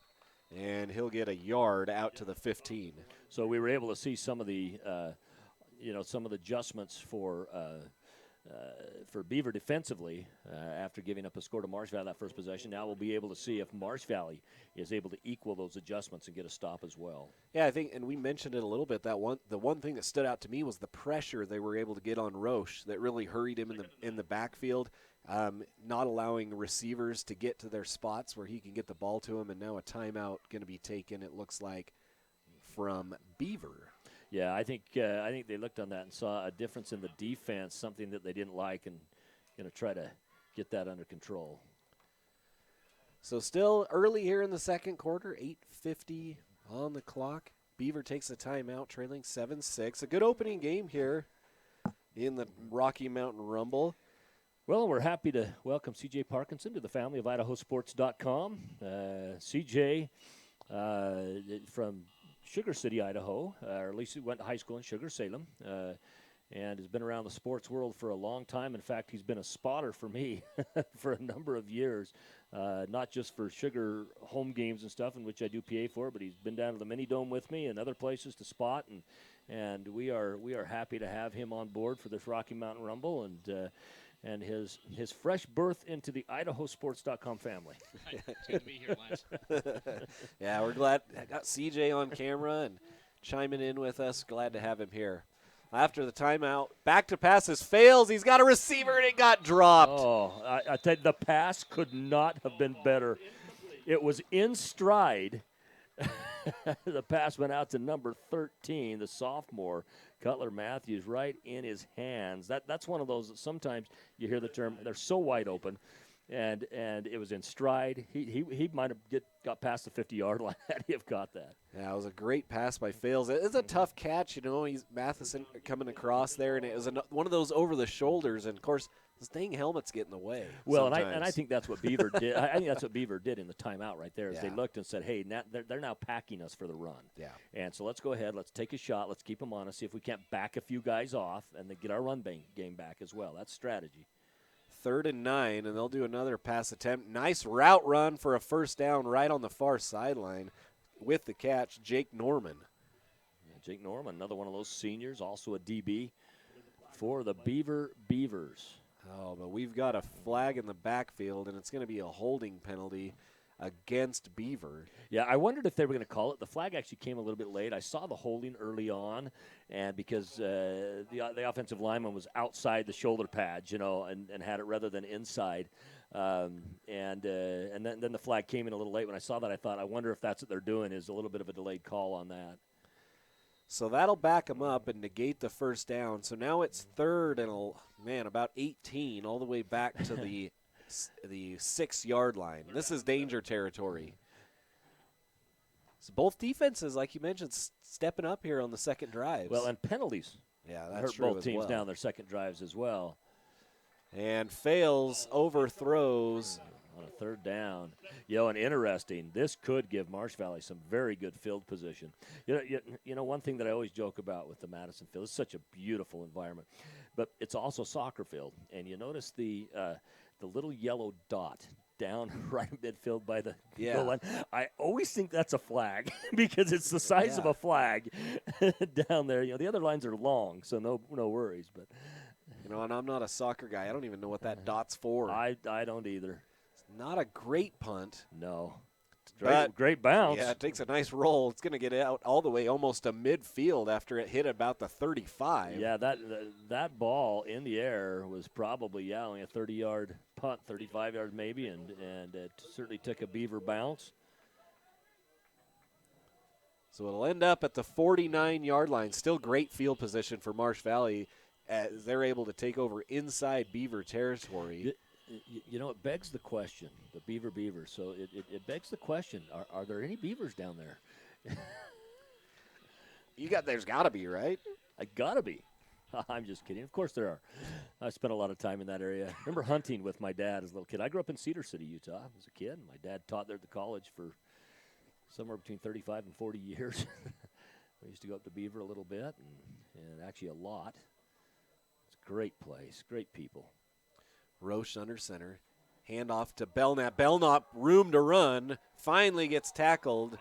and he'll get a yard out to the 15. So we were able to see some of the, some of the adjustments for Beaver defensively after giving up a score to Marsh Valley that first possession. Now we'll be able to see if Marsh Valley is able to equal those adjustments and get a stop as well. Yeah, I think, and we mentioned it a little bit, the one thing that stood out to me was the pressure they were able to get on Roche that really hurried him in the backfield, not allowing receivers to get to their spots where he can get the ball to him, and now a timeout going to be taken, it looks like, from Beaver. Yeah, I think they looked on that and saw a difference in the defense, something that they didn't like, and going to try to get that under control. So still early here in the second quarter, 8:50 on the clock. Beaver takes a timeout, trailing 7-6. A good opening game here in the Rocky Mountain Rumble. Well, we're happy to welcome C.J. Parkinson to the family of IdahoSports.com. C.J. From Sugar City, Idaho, or at least he went to high school in Sugar, Salem, and has been around the sports world for a long time. In fact, he's been a spotter for me for a number of years, not just for Sugar home games and stuff, in which I do PA for, but he's been down to the Mini Dome with me and other places to spot, and we are happy to have him on board for this Rocky Mountain Rumble, and his fresh birth into the IdahoSports.com family. It's good to be here, Lance. Yeah, we're glad. I got CJ on camera and chiming in with us. Glad to have him here. After the timeout, back to passes, fails. He's got a receiver, and it got dropped. Oh, I tell you, the pass could not have been better. It was in stride. The pass went out to number 13, the sophomore, Cutler Matthews, right in his hands. That's one of those that sometimes you hear the term, they're so wide open, and it was in stride. He might have got past the 50-yard line had he have got that. Yeah, it was a great pass by Fales. It was a tough catch, He's Matheson coming across there, and it was one of those over the shoulders, and of course, this dang helmet's getting in the way. Well, and I think that's what Beaver did. I think that's what Beaver did in the timeout right there. Is they looked and said, "Hey, they're now packing us for the run." Yeah. And so let's go ahead. Let's take a shot. Let's keep them honest. See if we can't back a few guys off and then get our run game back as well. That's strategy. 3rd and 9, and they'll do another pass attempt. Nice route run for a first down right on the far sideline with the catch, Jake Norman. Jake Norman, another one of those seniors, also a DB for the Beavers. Oh, but we've got a flag in the backfield, and it's going to be a holding penalty against Beaver. Yeah, I wondered if they were going to call it. The flag actually came a little bit late. I saw the holding early on, and because the offensive lineman was outside the shoulder pads, and had it rather than inside. And then the flag came in a little late. When I saw that, I thought, I wonder if that's what they're doing, is a little bit of a delayed call on that. So that'll back them up and negate the first down. So now it's 3rd and, about 18, all the way back to the 6-yard line. This is danger territory. So both defenses, like you mentioned, stepping up here on the second drives. Well, and penalties. Yeah, that's hurt true both teams well. down their second drives as well. And fails, overthrows. On a 3rd down. And interesting, this could give Marsh Valley some very good field position. One thing that I always joke about with the Madison field, it's such a beautiful environment, but it's also soccer field. And you notice the little yellow dot down right in midfield by the goal line. I always think that's a flag because it's the size of a flag down there. The other lines are long, so no worries. But and I'm not a soccer guy. I don't even know what that dot's for. I don't either. Not a great punt. No. Great bounce. Yeah, it takes a nice roll. It's going to get out all the way almost to midfield after it hit about the 35. Yeah, that ball in the air was probably, only a 30-yard punt, 35 yards maybe, and it certainly took a Beaver bounce. So it'll end up at the 49-yard line. Still great field position for Marsh Valley as they're able to take over inside Beaver territory. It begs the question, the Beaver. So it begs the question, are there any Beavers down there? There's got to be, right? Got to be. I'm just kidding. Of course there are. I spent a lot of time in that area. I remember hunting with my dad as a little kid. I grew up in Cedar City, Utah as a kid. My dad taught there at the college for somewhere between 35 and 40 years. We used to go up to Beaver a little bit and actually a lot. It's a great place, great people. Roche under center. Handoff to Belknap. Belknap, room to run. Finally gets tackled.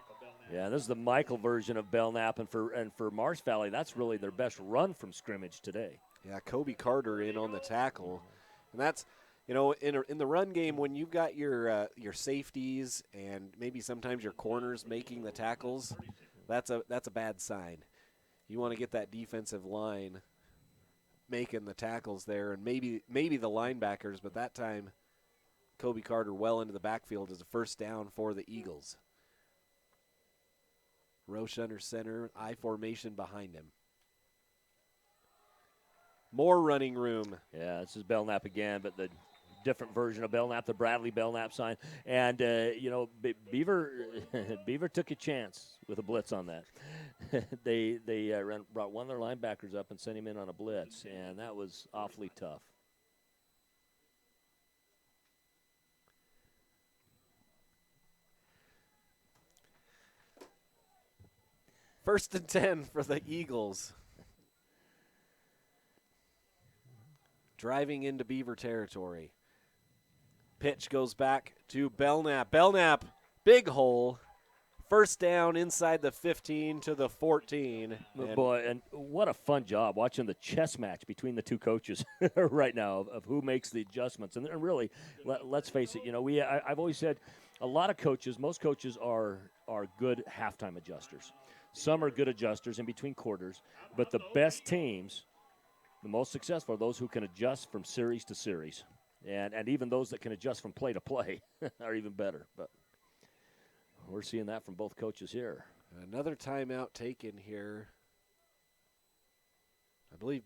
Yeah, this is the Michael version of Belknap, and for Marsh Valley, that's really their best run from scrimmage today. Yeah, Kobe Carter in on the tackle. And that's, in the run game, when you've got your safeties and maybe sometimes your corners making the tackles, that's a bad sign. You want to get that defensive line making the tackles there, and maybe the linebackers, but that time Kobe Carter well into the backfield as a first down for the Eagles. Roche under center, I formation behind him. More running room. Yeah, this is Belknap again, but the different version of Belknap, the Bradley Belknap sign. And, Beaver took a chance with a blitz on that. They brought one of their linebackers up and sent him in on a blitz, and that was awfully tough. First and 10 for the Eagles. Driving into Beaver territory. Pitch goes back to Belknap. Belknap, big hole. First down inside the 15 to the 14. Boy, and what a fun job watching the chess match between the two coaches right now of who makes the adjustments. And really, let's face it, I've always said a lot of coaches, most coaches are good halftime adjusters. Some are good adjusters in between quarters, but the best teams, the most successful, are those who can adjust from series to series. And even those that can adjust from play to play are even better. But we're seeing that from both coaches here. Another timeout taken here. I believe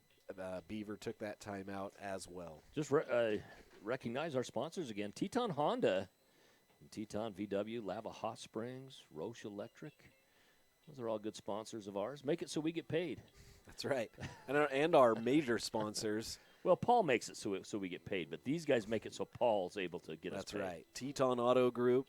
Beaver took that timeout as well. Just recognize our sponsors again. Teton Honda, Teton VW, Lava Hot Springs, Roche Electric. Those are all good sponsors of ours. Make it so we get paid. That's right. And our major sponsors. Well, Paul makes it so we get paid, but these guys make it so Paul's able to get us paid. That's right. Teton Auto Group,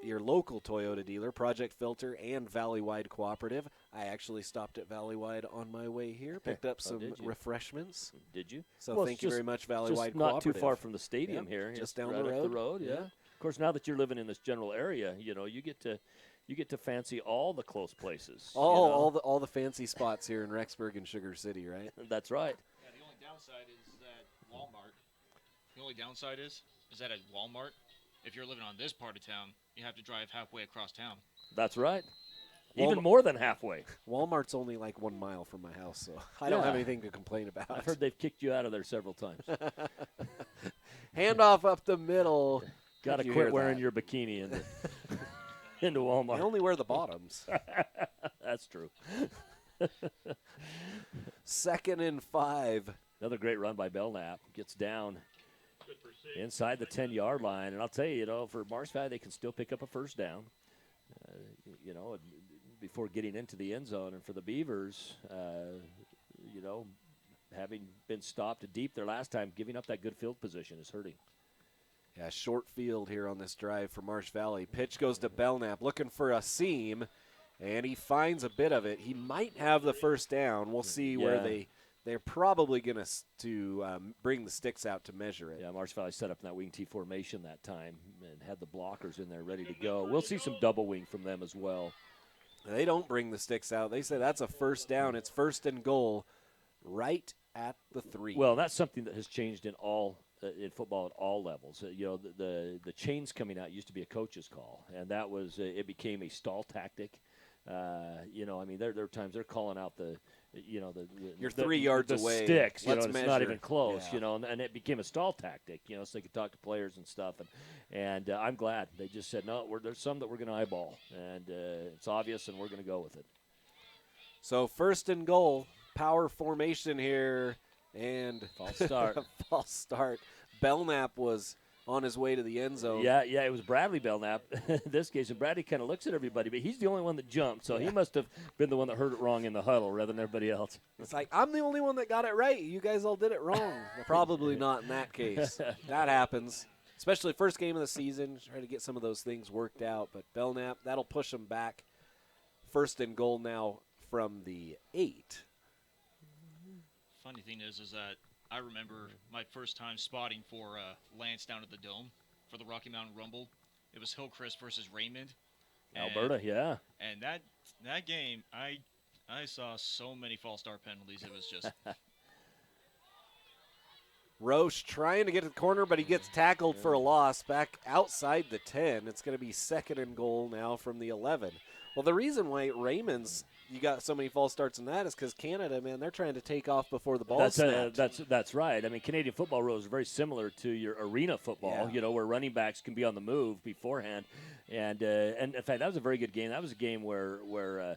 your local Toyota dealer, Project Filter, and Valley-Wide Cooperative. I actually stopped at Valley-Wide on my way here, picked up some refreshments. Did you? So well, thank you very much, Valley-Wide Just not Cooperative. too far from the stadium here. Just It's down right the up road. the road, yeah. Of course, now that you're living in this general area, you get to fancy all the close places. All the fancy spots here in Rexburg and Sugar City, right? That's right. Yeah, the only downside is that Walmart. The only downside is that at Walmart, if you're living on this part of town, you have to drive halfway across town. That's right. Even more than halfway. Walmart's only like 1 mile from my house, so I don't have anything to complain about. I've heard they've kicked you out of there several times. Handoff up the middle. Got to quit wearing your bikini into Walmart. I only wear the bottoms. That's true. 2nd and 5. Another great run by Belknap. Gets down inside the 10-yard line. And I'll tell you, for Marsh Valley, they can still pick up a first down, before getting into the end zone. And for the Beavers, having been stopped deep their last time, giving up that good field position is hurting. Yeah, short field here on this drive for Marsh Valley. Pitch goes to Belknap, looking for a seam, and he finds a bit of it. He might have the first down. We'll see where they're probably going to bring the sticks out to measure it. Yeah, Marsh Valley set up in that wing T formation that time and had the blockers in there ready to go. We'll see some double wing from them as well. They don't bring the sticks out. They say that's a first down. It's 1st and goal right at the 3. Well, that's something that has changed in football at all levels. The chains coming out used to be a coach's call, and that was it became a stall tactic. There are times they're calling out you're 3 yards away. Sticks, it's not even close. And it became a stall tactic. So they could talk to players and stuff. And I'm glad they just said no. There's some that we're going to eyeball, and it's obvious, and we're going to go with it. So 1st and goal, power formation here, and false start. False start. Belknap was on his way to the end zone. Yeah, it was Bradley Belknap in this case. And Bradley kind of looks at everybody, but he's the only one that jumped, so he must have been the one that heard it wrong in the huddle rather than everybody else. It's like, I'm the only one that got it right. You guys all did it wrong. Probably not in that case. That happens, especially first game of the season. Try to get some of those things worked out. But Belknap, that'll push them back. 1st and goal now from the 8. Funny thing is that I remember my first time spotting for Lance down at the Dome for the Rocky Mountain Rumble. It was Hillcrest versus Raymond. Alberta, yeah. And that game, I saw so many false start penalties. It was just Roche trying to get to the corner, but he gets tackled for a loss back outside the 10. It's going to be 2nd and goal now from the 11. Well, the reason why Raymond's you got so many false starts in that is because Canada, man, they're trying to take off before the ball snapped. That's right. I mean, Canadian football rules are very similar to your arena football, where running backs can be on the move beforehand. And in fact, that was a very good game. That was a game where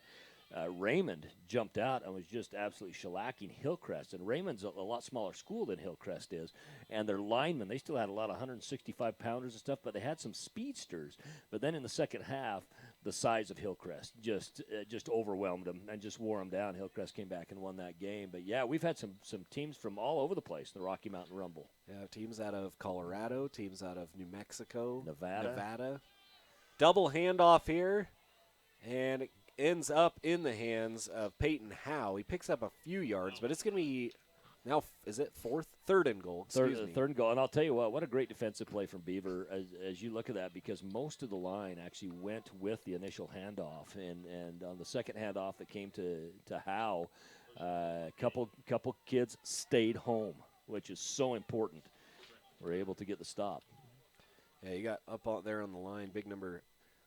Raymond jumped out and was just absolutely shellacking Hillcrest. And Raymond's a lot smaller school than Hillcrest is. And their linemen, they still had a lot of 165-pounders and stuff, but they had some speedsters. But then in the second half, the size of Hillcrest just overwhelmed them and just wore them down. Hillcrest came back and won that game. But, yeah, we've had some teams from all over the place in the Rocky Mountain Rumble. Yeah, teams out of Colorado, teams out of New Mexico, Nevada. Double handoff here, and it ends up in the hands of Peyton Howe. He picks up a few yards, but it's going to be now, is it 3rd and goal? Third and goal. And I'll tell you what a great defensive play from Beaver as you look at that, because most of the line actually went with the initial handoff. And on the second handoff that came to Howe, a couple kids stayed home, which is so important. We're able to get the stop. Yeah, you got up on there on the line, big number.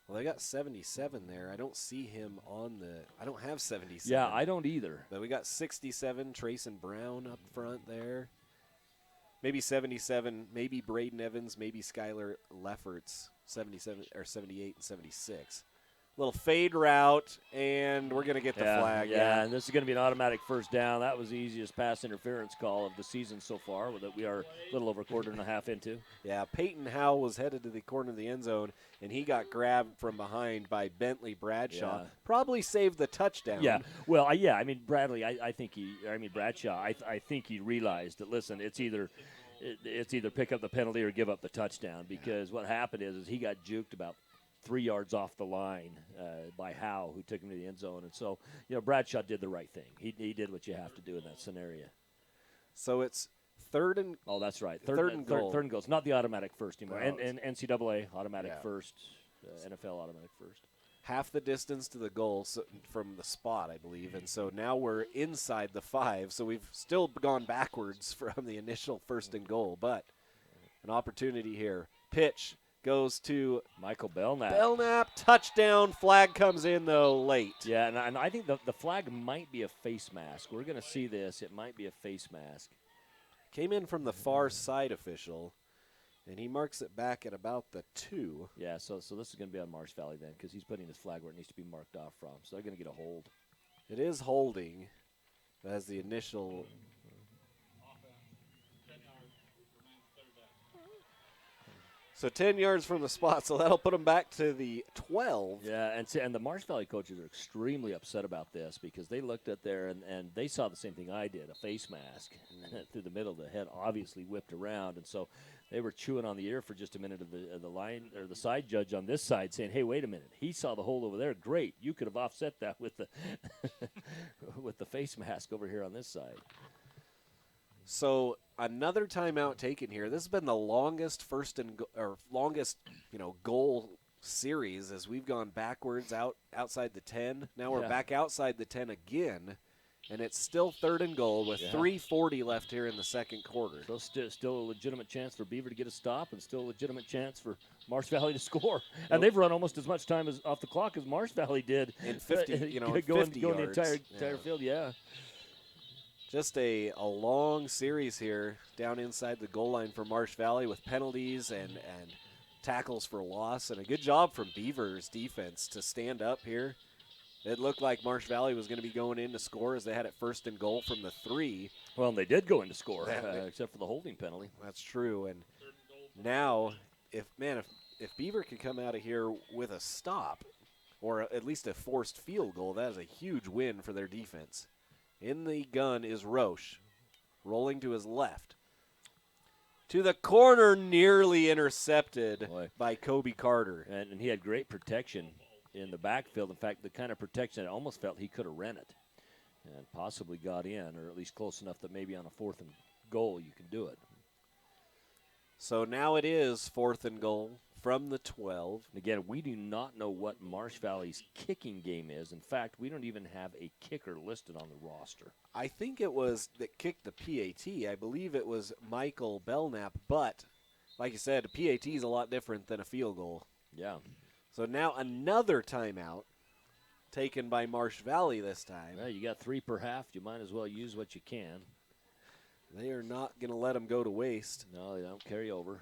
Well, they got 77 there. I don't see him on the – I don't have 77. Yeah, I don't either. But we got 67, Trayson Brown up front there. Maybe 77, maybe Braden Evans, maybe Skylar Lefferts, 77 or 78 and 76. Little fade route, and we're going to get the flag. Yeah, and this is going to be an automatic first down. That was the easiest pass interference call of the season so far, that we are a little over a quarter and a half into. Yeah, Peyton Howe was headed to the corner of the end zone, and he got grabbed from behind by Bentley Bradshaw. Yeah. Probably saved the touchdown. Yeah, well, I mean, Bradley, Bradshaw, I think he realized that, listen, it's either pick up the penalty or give up the touchdown, because what happened is he got juked about 3 yards off the line by Howe, who took him to the end zone. And so, Bradshaw did the right thing. He did what you have to do in that scenario. So it's third and oh, that's right. Third and goal. Third and goal. It's not the automatic first anymore. No, and NCAA automatic first, NFL automatic first. Half the distance to the goal from the spot, I believe. And so now we're inside the 5. So we've still gone backwards from the initial first and goal. But an opportunity here. Pitch goes to Michael Belknap. Belknap, touchdown. Flag comes in, though, late. Yeah, and I think the flag might be a face mask. We're going to see this. It might be a face mask. Came in from the far side official. And he marks it back at about the 2. Yeah, so this is going to be on Marsh Valley then, because he's putting his flag where it needs to be marked off from. So they're going to get a hold. It is holding as the initial. So 10 yards from the spot, so that'll put them back to the 12. Yeah, and the Marsh Valley coaches are extremely upset about this because they looked at there and they saw the same thing I did, a face mask through the middle of the head, obviously whipped around, and so they were chewing on the ear for just a minute of the line or the side judge on this side saying, "Hey, wait a minute, he saw the hole over there. Great, you could have offset that with the with the face mask over here on this side." So another timeout taken here. This has been the longest goal series as we've gone backwards outside the 10. Now we're back outside the 10 again, and it's still 3rd and goal with 3:40 left here in the second quarter. So still a legitimate chance for Beaver to get a stop, and still a legitimate chance for Marsh Valley to score. And they've run almost as much time off the clock as Marsh Valley did. In 50, going 50 the yards. entire field. Yeah. Just a long series here down inside the goal line for Marsh Valley with penalties and tackles for loss. And a good job from Beaver's defense to stand up here. It looked like Marsh Valley was going to be going in to score as they had it 1st and goal from the 3. Well, and they did go in to score, except for the holding penalty. That's true. And now, if Beaver could come out of here with a stop or at least a forced field goal, that is a huge win for their defense. In the gun is Roche, rolling to his left. To the corner, nearly intercepted by Kobe Carter. And he had great protection in the backfield. In fact, the kind of protection I almost felt he could have ran it and possibly got in, or at least close enough that maybe on a 4th and goal you can do it. So now it is 4th and goal from the 12. Again, we do not know what Marsh Valley's kicking game is. In fact, we don't even have a kicker listed on the roster. I think it was that kicked the PAT. I believe it was Michael Belknap, but like you said, a PAT is a lot different than a field goal. Yeah. So now another timeout taken by Marsh Valley this time. Well, you got 3 per half. You might as well use what you can. They are not going to let them go to waste. No, they don't carry over.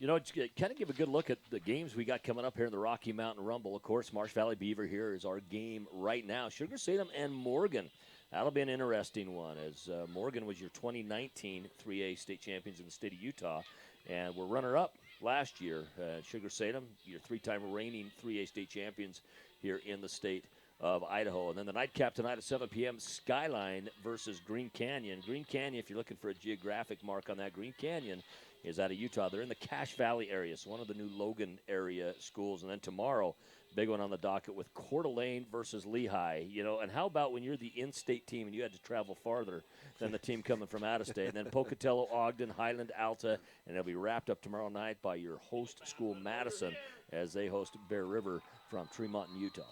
Kind of give a good look at the games we got coming up here in the Rocky Mountain Rumble. Of course, Marsh Valley Beaver here is our game right now. Sugar Salem and Morgan. That'll be an interesting one as Morgan was your 2019 3A state champions in the state of Utah and were runner-up last year. Sugar Salem, your 3-time reigning 3A state champions here in the state of Idaho. And then the nightcap tonight at 7 p.m., Skyline versus Green Canyon. Green Canyon, if you're looking for a geographic mark on that, Green Canyon is out of Utah. They're in the Cache Valley area, so one of the new Logan area schools. And then tomorrow, big one on the docket with Coeur d'Alene versus Lehigh. And how about when you're the in-state team and you had to travel farther than the team coming from out of state? And then Pocatello, Ogden, Highland, Alta, and it'll be wrapped up tomorrow night by your host school, Madison, as they host Bear River from Tremont, Utah.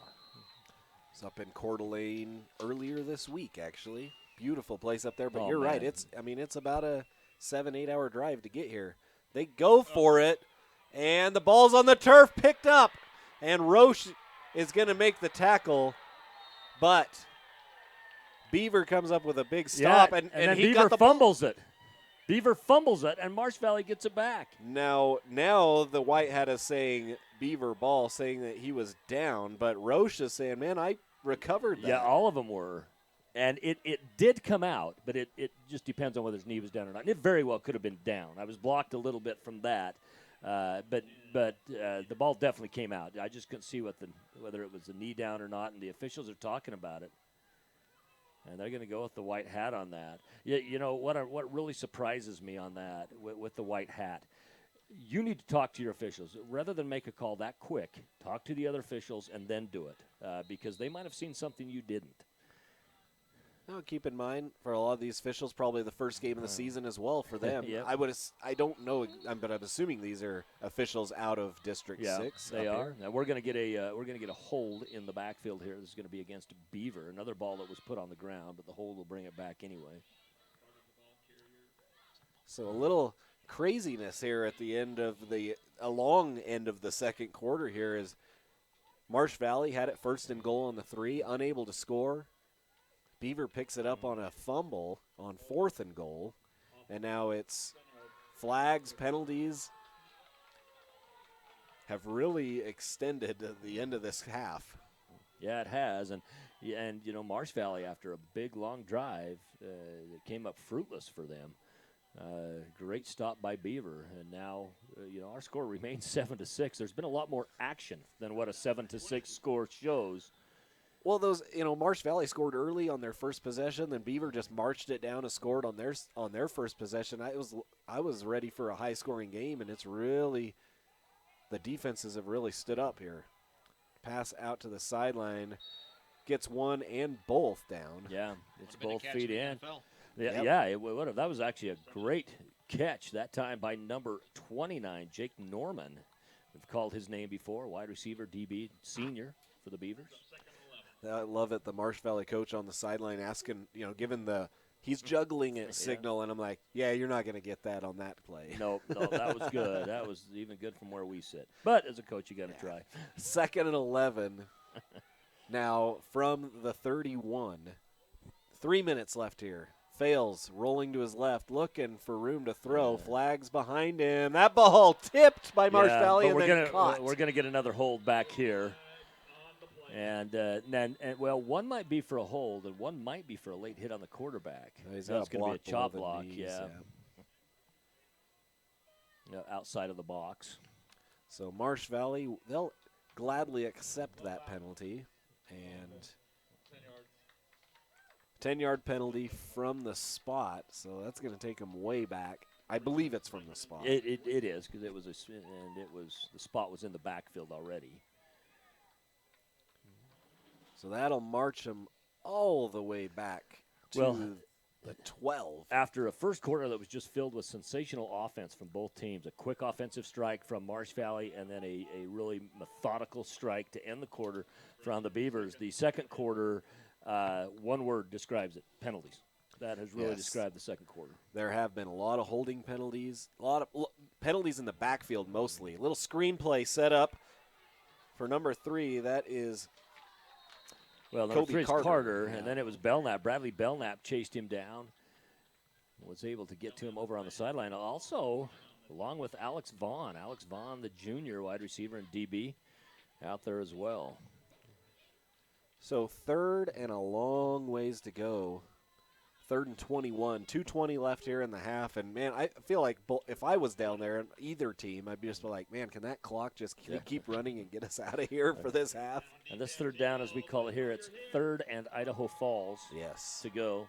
It's up in Coeur d'Alene earlier this week, actually. Beautiful place up there, but you're right. It's about a 7-8 hour drive to get here. They go for it, and the ball's on the turf, picked up, and Roche is going to make the tackle, but Beaver comes up with a big stop, and he Beaver got the fumbles it. Beaver fumbles it, and Marsh Valley gets it back. Now the White Hat is saying Beaver ball, saying that he was down, but Roche is saying, man, I recovered that. Yeah, all of them were. And it did come out, but it just depends on whether his knee was down or not. And it very well could have been down. I was blocked a little bit from that, but the ball definitely came out. I just couldn't see whether it was the knee down or not, and the officials are talking about it. And they're going to go with the White Hat on that. Yeah, what really surprises me on that with the White Hat, You need to talk to your officials. Rather than make a call that quick, talk to the other officials and then do it because they might have seen something you didn't. Now, keep in mind, for a lot of these officials, probably the first game of the season as well for them. Yep. I don't know, but I'm assuming these are officials out of District 6. They are. Now we're going to get a hold in the backfield here. This is going to be against Beaver, another ball that was put on the ground, but the hold will bring it back anyway. So a little craziness here at the end of a long end of the second quarter here is Marsh Valley had it 1st and goal on the 3, unable to score. Beaver picks it up on a fumble on 4th and goal, and now it's flags, penalties have really extended the end of this half. Yeah, it has, and Marsh Valley, after a big long drive, it came up fruitless for them. Great stop by Beaver, and now our score remains 7-6. There's been a lot more action than what a 7-6 score shows. Well, Marsh Valley scored early on their first possession, then Beaver just marched it down and scored on their first possession. I was ready for a high-scoring game, and it's really the defenses have really stood up here. Pass out to the sideline, gets one and both down. Yeah, it's both feet in. Yep. Yeah, it would have. That was actually a great catch that time by number 29, Jake Norman. We've called his name before, wide receiver, DB, senior for the Beavers. I love it. The Marsh Valley coach on the sideline asking, he's juggling it signal, and I'm like, yeah, you're not going to get that on that play. No, that was good. That was even good from where we sit. But as a coach, you got to try. 2nd and 11. Now from the 31. 3 minutes left here. Fails, rolling to his left, looking for room to throw. Flags behind him. That ball tipped by Marsh Valley and then caught. We're going to get another hold back here. And one might be for a hold, and one might be for a late hit on the quarterback. That's going to be a chop block, outside of the box. So Marsh Valley, they'll gladly accept that penalty. And 10-yard penalty from the spot, so that's going to take them way back. I believe it's from the spot. It is, because the spot was in the backfield already. So that'll march them all the way back to the 12. After a first quarter that was just filled with sensational offense from both teams, a quick offensive strike from Marsh Valley and then a really methodical strike to end the quarter from the Beavers. The second quarter, one word describes it, penalties. That has really described the second quarter. There have been a lot of holding penalties, a lot of penalties in the backfield mostly. A little screenplay set up for number 3. That is number 3 is Carter, and then it was Belknap. Bradley Belknap chased him down, was able to get to him over on the sideline. Also, along with Alex Vaughn. Alex Vaughn, the junior wide receiver and DB, out there as well. So 3rd and a long ways to go. 3rd and 21. 2:20 left here in the half. And, man, I feel like if I was down there on either team, I'd just be like, man, can that clock just keep running and get us out of here for this half? And this 3rd down, as we call it here, it's 3rd and Idaho Falls to go.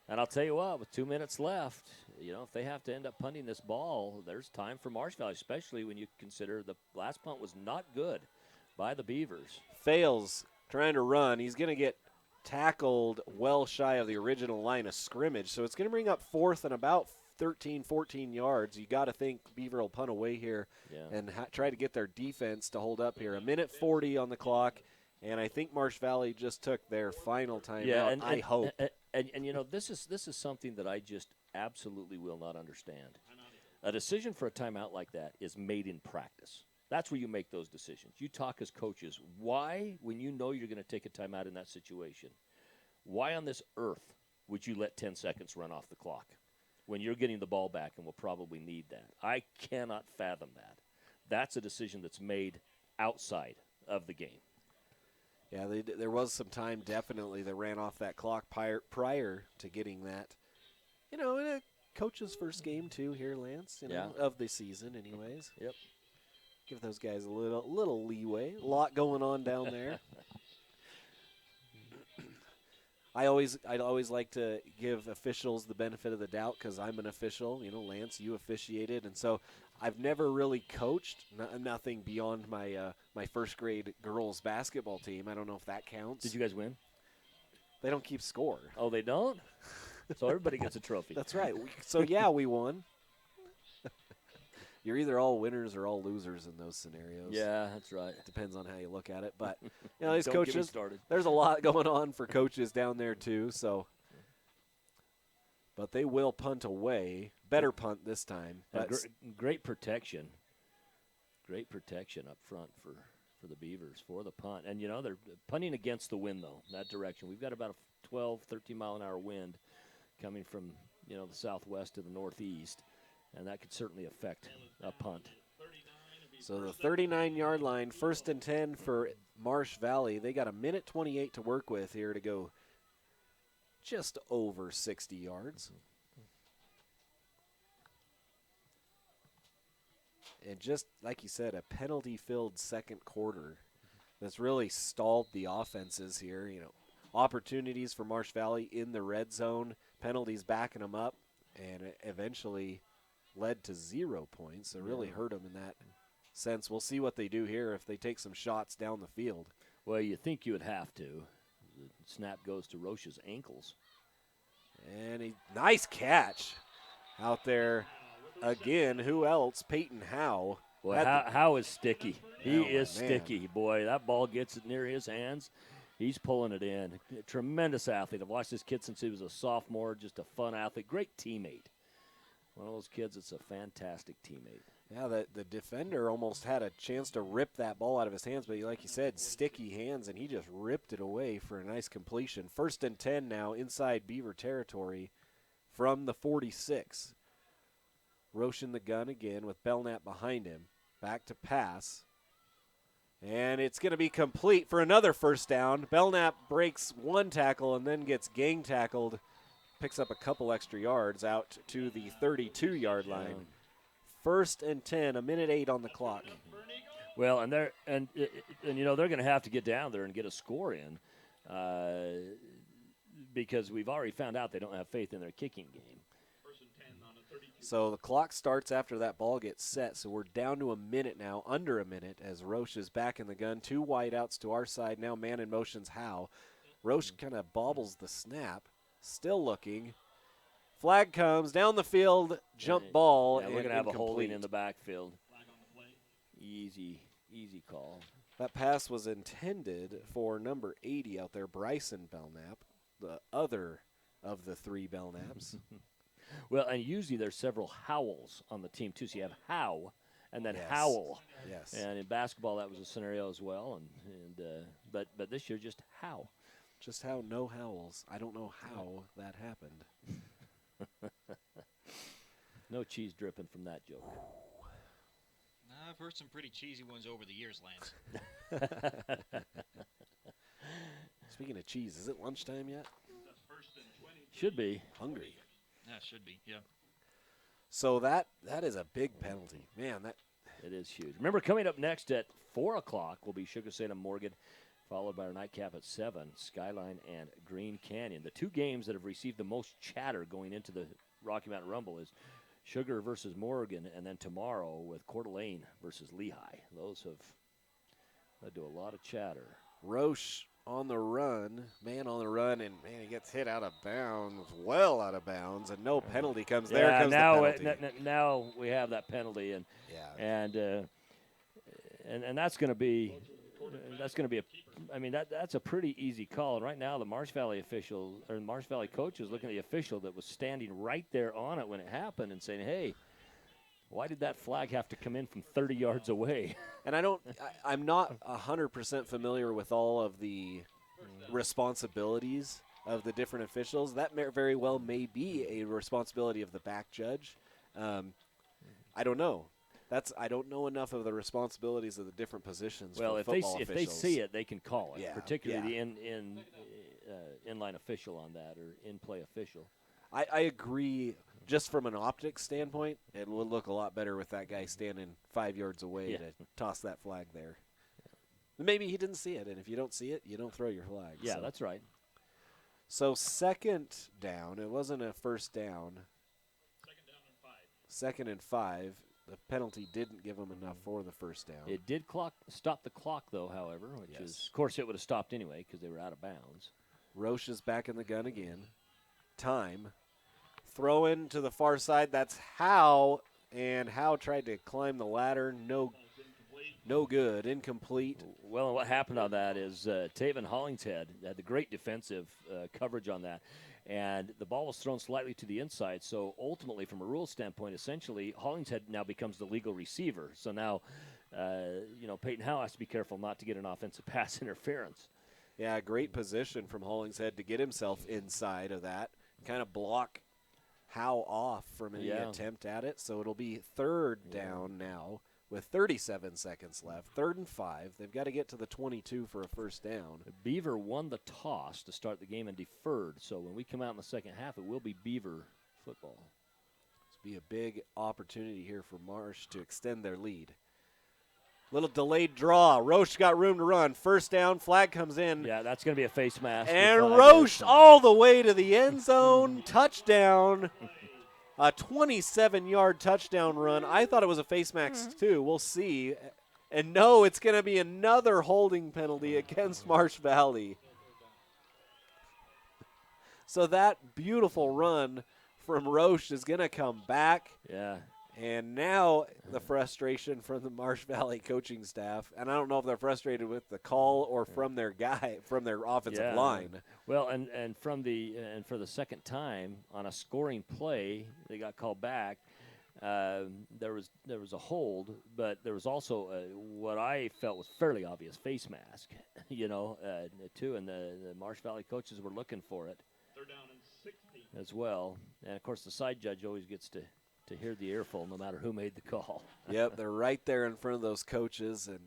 And I'll tell you what, with 2 minutes left, if they have to end up punting this ball, there's time for Marsh Valley, especially when you consider the last punt was not good by the Beavers. Fails trying to run. He's going to get tackled well shy of the original line of scrimmage. So it's going to bring up 4th and about 13, 14 yards. You got to think Beaver will punt away here and try to get their defense to hold up here. 1:40 on the clock, and I think Marsh Valley just took their final timeout. I hope. And this is something that I just absolutely will not understand. A decision for a timeout like that is made in practice. That's where you make those decisions. You talk as coaches. Why, when you know you're going to take a timeout in that situation, why on this earth would you let 10 seconds run off the clock when you're getting the ball back and will probably need that? I cannot fathom that. That's a decision that's made outside of the game. Yeah, there was some time definitely that ran off that clock prior to getting that. In a coach's first game, too, here, Lance, of the season anyways. Yep. Give those guys a little leeway. A lot going on down there. I'd always like to give officials the benefit of the doubt because I'm an official. You know, Lance, you officiated, and so I've never really coached. Nothing beyond my first grade girls basketball team. I don't know if that counts. Did you guys win? They don't keep score. Oh, they don't? So everybody gets a trophy. That's right. So yeah, we won. You're either all winners or all losers in those scenarios. Yeah, that's right. Depends on how you look at it. But you know, these Don't get me coaches, started. there's a lot going on for coaches down there too. So, but they will punt away. Better punt this time. But Great protection. Great protection up front for the Beavers for the punt. And, you know, they're punting against the wind, though, that direction. We've got about a 12, 13-mile-an-hour wind coming from, you know, the southwest to the northeast, and that could certainly affect a punt. So the 39-yard line, 1st and 10 for Marsh Valley. They got a minute 28 to work with here to go just over 60 yards. And just like you said, a penalty-filled second quarter that's really stalled the offenses here. You know, opportunities for Marsh Valley in the red zone, penalties backing them up, and it eventually led to 0 points. It really hurt them in that sense. We'll see what they do here if they take some shots down the field. Well, you think you would have to. The snap goes to Roche's ankles. And nice catch out there. Again, who else? Peyton Howe. Boy, Howe is sticky. He is sticky, boy. That ball gets it near his hands. He's pulling it in. Tremendous athlete. I've watched this kid since he was a sophomore. Just a fun athlete. Great teammate. One of those kids that's a fantastic teammate. Yeah, the defender almost had a chance to rip that ball out of his hands, but like you said, sticky hands, and he just ripped it away for a nice completion. 1st and 10 now inside Beaver territory from the 46. Roche in the gun again with Belknap behind him. Back to pass. And it's going to be complete for another first down. Belknap breaks one tackle and then gets gang tackled. Picks up a couple extra yards out to the 32-yard line. 1st and 10, a minute 8 on the clock. Well, and you know they're going to have to get down there and get a score in because we've already found out they don't have faith in their kicking game. So the clock starts after that ball gets set. So we're down to a minute now, under a minute, as Roche is back in the gun. 2 wideouts to our side. Now man in motion's Howe. Roche kind of bobbles the snap. Still looking. Flag comes down the field. Jump ball. Yeah, we're going to have a holding in the backfield. Easy call. That pass was intended for number 80 out there, Bryson Belknap, the other of the 3 Belknaps. Well, and usually there's several Howells on the team, too. So you have Howe and then Howell. Yes. And in basketball, that was a scenario as well. But this year, just Howe. Just how no Howells. I don't know how that happened. No cheese dripping from that joke. I've heard some pretty cheesy ones over the years, Lance. Speaking of cheese, is it lunchtime yet? Should be. Hungry. Yeah, should be, yeah. So that is a big penalty. Man, it is huge. Remember, coming up next at 4 o'clock will be Sugar St. Morgan, followed by our nightcap at 7, Skyline and Green Canyon. The 2 games that have received the most chatter going into the Rocky Mountain Rumble is Sugar versus Morgan, and then tomorrow with Coeur d'Alene versus Lehigh. Those have led to a lot of chatter. Roche on the run, man on the run, and man, he gets hit out of bounds, well out of bounds, and no penalty comes. Yeah, there comes the penalty. Now we have that penalty, and that's going to be that's a pretty easy call. And right now the Marsh Valley official or Marsh Valley coach is looking at the official that was standing right there on it when it happened and saying, "Hey, why did that flag have to come in from 30 yards away?" And I'm not 100% familiar with all of the responsibilities of the different officials. That very well may be a responsibility of the back judge. I don't know. I don't know enough of the responsibilities of the different positions. Well, for if they see it, they can call it. Yeah, particularly the inline official on that or in-play official. I agree. Just from an optics standpoint, it would look a lot better with that guy standing 5 yards away to toss that flag there. Maybe he didn't see it, and if you don't see it, you don't throw your flag. Yeah, that's right. So second down. It wasn't a first down. Second and 5. The penalty didn't give them enough for the first down. It did stop the clock, though, however, which is, of course, it would have stopped anyway because they were out of bounds. Roche is back in the gun again. Time. Throw in to the far side. That's Howe. And Howe tried to climb the ladder. No good. Incomplete. Well, what happened on that is Taven Hollingshead had the great defensive coverage on that. And the ball was thrown slightly to the inside. So ultimately, from a rule standpoint, essentially, Hollingshead now becomes the legal receiver. So now, Peyton Howe has to be careful not to get an offensive pass interference. Yeah, great position from Hollingshead to get himself inside of that. Kind of block Howe off from any attempt at it. So it'll be third down now with 37 seconds left. 3rd and 5. They've got to get to the 22 for a first down. Beaver won the toss to start the game and deferred. So when we come out in the second half, it will be Beaver football. This will be a big opportunity here for Marsh to extend their lead. Little delayed draw. Roche got room to run. First down, flag comes in. Yeah, that's going to be a face mask. And Roche all the way to the end zone. Touchdown. A 27-yard touchdown run. I thought it was a face mask too. We'll see. And no, it's going to be another holding penalty against Marsh Valley. So that beautiful run from Roche is going to come back. Yeah. And now the frustration from the Marsh Valley coaching staff, and I don't know if they're frustrated with the call or from their offensive line. Well, and for the second time on a scoring play, they got called back. There was a hold, but there was also what I felt was fairly obvious face mask, too, and the Marsh Valley coaches were looking for it. 3rd down and 16 as well, and of course the side judge always gets to hear the earful no matter who made the call. Yep, they're right there in front of those coaches, and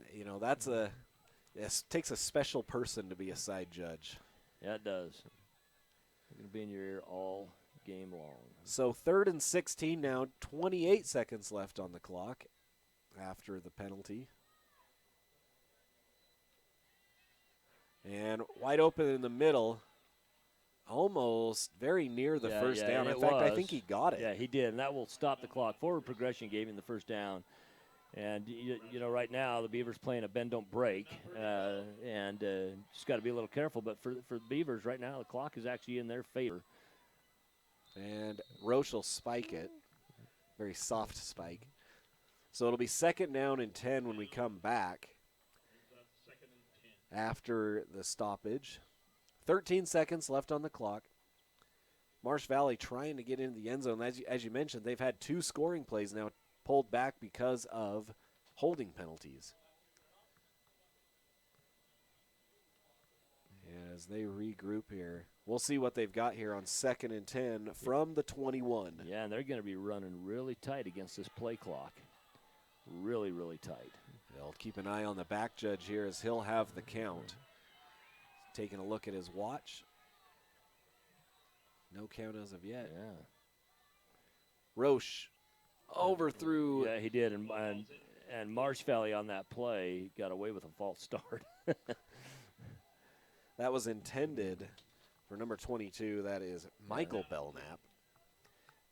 it takes a special person to be a side judge. Yeah, it does. They're going to be in your ear all game long. So 3rd and 16 now, 28 seconds left on the clock after the penalty. And wide open in the middle. Almost very near the first down. In fact, I think he got it. Yeah, he did, and that will stop the clock. Forward progression gave him the first down. And, right now the Beavers playing a bend, don't break, and just got to be a little careful. But for the Beavers right now, the clock is actually in their favor. And Roche will spike it. Very soft spike. So it'll be 2nd down and 10 when we come back after the stoppage. 13 seconds left on the clock. Marsh Valley trying to get into the end zone. As you mentioned, they've had 2 scoring plays now pulled back because of holding penalties. And as they regroup here, we'll see what they've got here on 2nd and 10 from the 21. Yeah, and they're going to be running really tight against this play clock. Really, really tight. They'll keep an eye on the back judge here as he'll have the count. Taking a look at his watch. No count as of yet. Yeah. Roche overthrew. Yeah, he did. And Marsh Valley on that play got away with a false start. That was intended for number 22. That is Michael Belknap.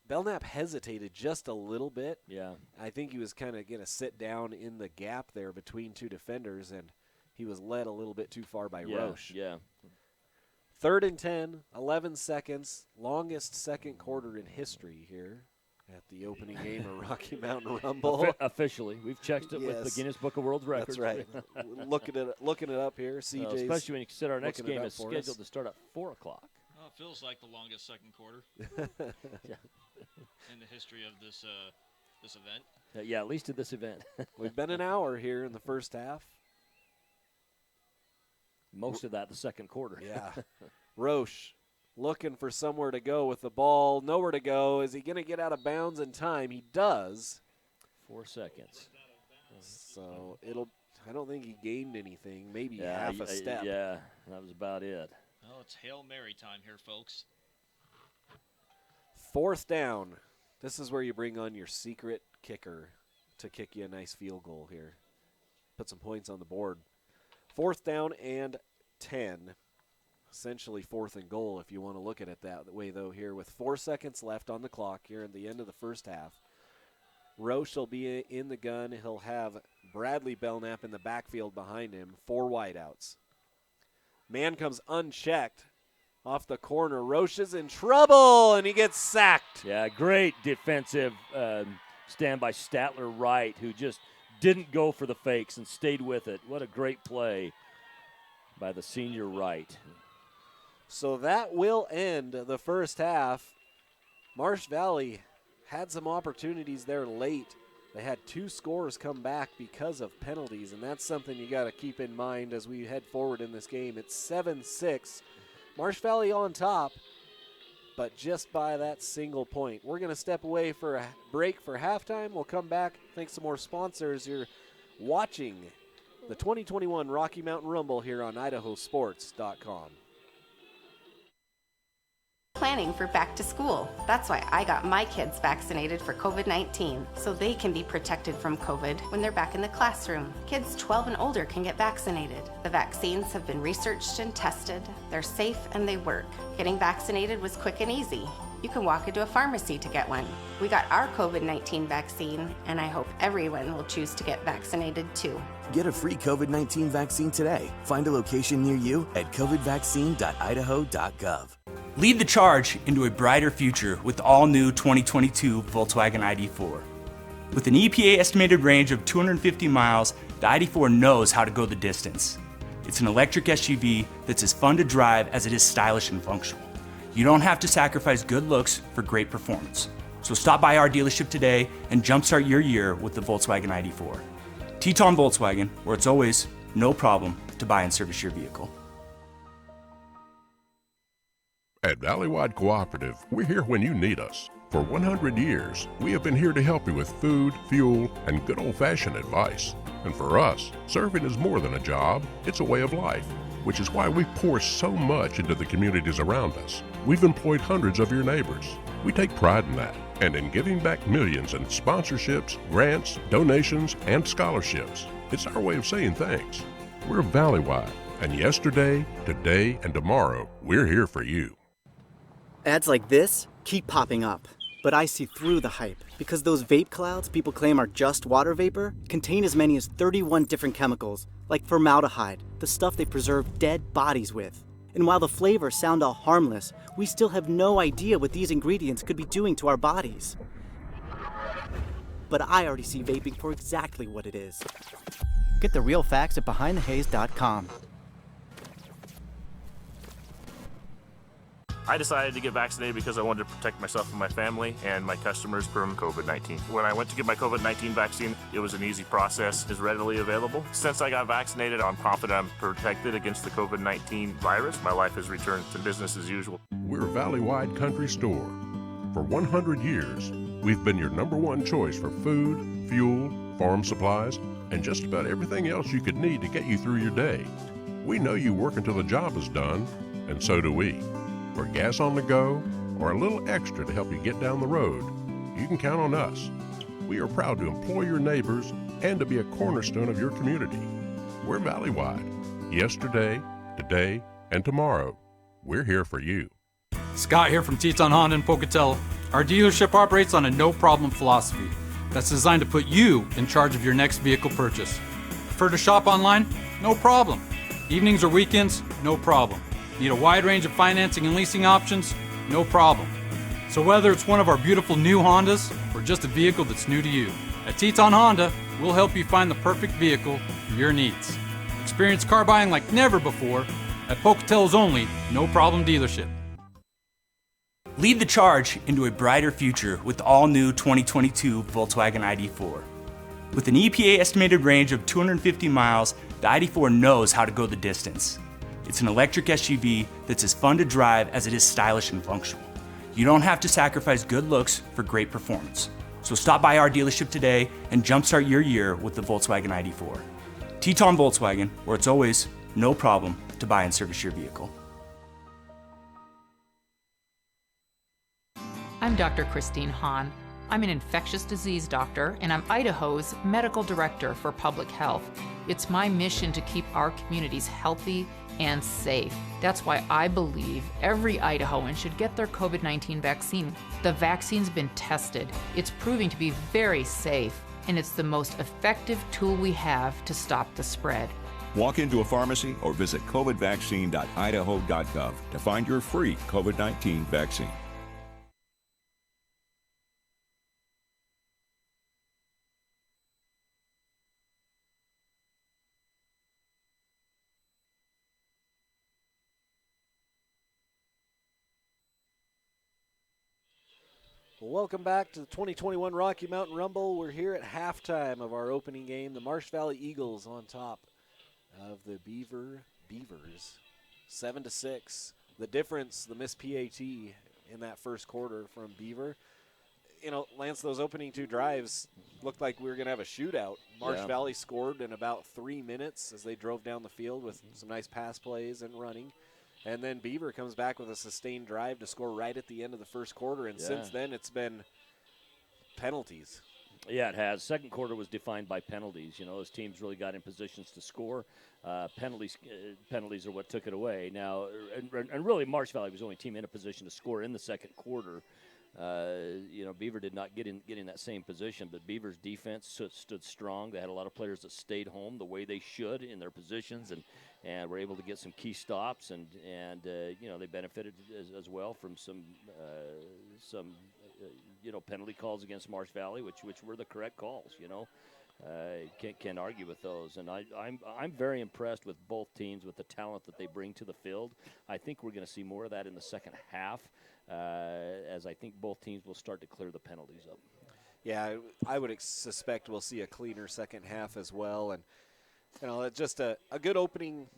Belknap hesitated just a little bit. Yeah. I think he was kind of going to sit down in the gap there between 2 defenders, and he was led a little bit too far by Roche. Yeah. 3rd and 10, 11 seconds, longest second quarter in history here at the opening game of Rocky Mountain Rumble. Officially. We've checked it with the Guinness Book of World Records. That's right. looking it up here. CJ's especially when you consider our next game is scheduled to start at 4 o'clock. Well, it feels like the longest second quarter in the history of this event. Yeah, at least at this event. We've been an hour here in the first half. Most of that the second quarter. Yeah. Roche looking for somewhere to go with the ball. Nowhere to go. Is he going to get out of bounds in time? He does. 4 seconds. So I don't think he gained anything. Maybe half a step. Yeah, that was about it. Well, it's Hail Mary time here, folks. 4th down. This is where you bring on your secret kicker to kick you a nice field goal here. Put some points on the board. 4th down and 10. essentially 4th and goal if you want to look at it that way, though, here with 4 seconds left on the clock here at the end of the first half. Roche will be in the gun. He'll have Bradley Belknap in the backfield behind him, 4 wideouts. Man comes unchecked off the corner. Roche is in trouble, and he gets sacked. Yeah, great defensive stand by Statler Wright, who just didn't go for the fakes and stayed with it. What a great play by the senior Wright. So that will end the first half. Marsh Valley had some opportunities there late. They had 2 scores come back because of penalties, and that's something you got to keep in mind as we head forward in this game. It's 7-6. Marsh Valley on top, but just by that single point. We're going to step away for a break for halftime. We'll come back. Thanks to more sponsors. You're watching the 2021 Rocky Mountain Rumble here on IdahoSports.com. Planning for back to school. That's why I got my kids vaccinated for COVID-19, so they can be protected from COVID when they're back in the classroom. Kids 12 and older can get vaccinated. The vaccines have been researched and tested. They're safe and they work. Getting vaccinated was quick and easy. You can walk into a pharmacy to get one. We got our COVID-19 vaccine, and I hope everyone will choose to get vaccinated too. Get a free COVID-19 vaccine today. Find a location near you at covidvaccine.idaho.gov. Lead the charge into a brighter future with the all-new 2022 Volkswagen ID4. With an EPA estimated range of 250 miles, the ID4 knows how to go the distance. It's an electric SUV that's as fun to drive as it is stylish and functional. You don't have to sacrifice good looks for great performance. So stop by our dealership today and jumpstart your year with the Volkswagen ID4. Teton Volkswagen, where it's always no problem to buy and service your vehicle. At Valleywide Cooperative, we're here when you need us. For 100 years, we have been here to help you with food, fuel, and good old-fashioned advice. And for us, serving is more than a job, it's a way of life, which is why we pour so much into the communities around us. We've employed hundreds of your neighbors. We take pride in that, and in giving back millions in sponsorships, grants, donations, and scholarships. It's our way of saying thanks. We're Valleywide, and yesterday, today, and tomorrow, we're here for you. Ads like this keep popping up, but I see through the hype because those vape clouds people claim are just water vapor contain as many as 31 different chemicals, like formaldehyde, the stuff they preserve dead bodies with. And while the flavors sound all harmless, we still have no idea what these ingredients could be doing to our bodies. But I already see vaping for exactly what it is. Get the real facts at BehindTheHaze.com. I decided to get vaccinated because I wanted to protect myself and my family and my customers from COVID-19. When I went to get my COVID-19 vaccine, it was an easy process. It's readily available. Since I got vaccinated, I'm confident I'm protected against the COVID-19 virus. My life has returned to business as usual. We're a Valleywide Country Store. For 100 years, we've been your #1 choice for food, fuel, farm supplies, and just about everything else you could need to get you through your day. We know you work until the job is done, and so do we. For gas on the go, or a little extra to help you get down the road, you can count on us. We are proud to employ your neighbors and to be a cornerstone of your community. We're Valleywide. Yesterday, today, and tomorrow, we're here for you. Scott here from Teton Honda in Pocatello. Our dealership operates on a no-problem philosophy that's designed to put you in charge of your next vehicle purchase. Prefer to shop online? No problem. Evenings or weekends? No problem. Need a wide range of financing and leasing options? No problem. So whether it's one of our beautiful new Hondas or just a vehicle that's new to you, at Teton Honda, we'll help you find the perfect vehicle for your needs. Experience car buying like never before at Pocatello's only No Problem dealership. Lead the charge into a brighter future with the all-new 2022 Volkswagen ID4. With an EPA estimated range of 250 miles, the ID4 knows how to go the distance. It's an electric SUV that's as fun to drive as it is stylish and functional. You don't have to sacrifice good looks for great performance. So stop by our dealership today and jumpstart your year with the Volkswagen ID4. Teton Volkswagen, where it's always no problem to buy and service your vehicle. I'm Dr. Christine Hahn. I'm an infectious disease doctor, and I'm Idaho's medical director for public health. It's my mission to keep our communities healthy and safe. That's why I believe every Idahoan should get their COVID-19 vaccine. The vaccine's been tested. It's proving to be very safe, and it's the most effective tool we have to stop the spread. Walk into a pharmacy or visit covidvaccine.idaho.gov to find your free COVID-19 vaccine. Well, welcome back to the 2021 Rocky Mountain Rumble. We're here at halftime of our opening game. The Marsh Valley Eagles on top of the Beavers, 7-6. The difference, the missed PAT in that first quarter from Beaver. You know, Lance, those opening two drives looked like we were going to have a shootout. Marsh Valley scored in about 3 minutes as they drove down the field with some nice pass plays and running. And then Beaver comes back with a sustained drive to score right at the end of the first quarter. And since then, it's been penalties. Yeah, it has. Second quarter was defined by penalties. You know, those teams really got in positions to score. Penalties are what took it away. Now, and really, Marsh Valley was the only team in a position to score in the second quarter. You know, Beaver did not get in that same position, but Beaver's defense stood strong. They had a lot of players that stayed home the way they should in their positions, and were able to get some key stops, and you know, they benefited as well from some you know, penalty calls against Marsh Valley, which were the correct calls. You know, can't argue with those. And I'm very impressed with both teams with the talent that they bring to the field. I think we're going to see more of that in the second half, as I think both teams will start to clear the penalties up. Yeah, I would suspect we'll see a cleaner second half as well. And you know, it's just a good opening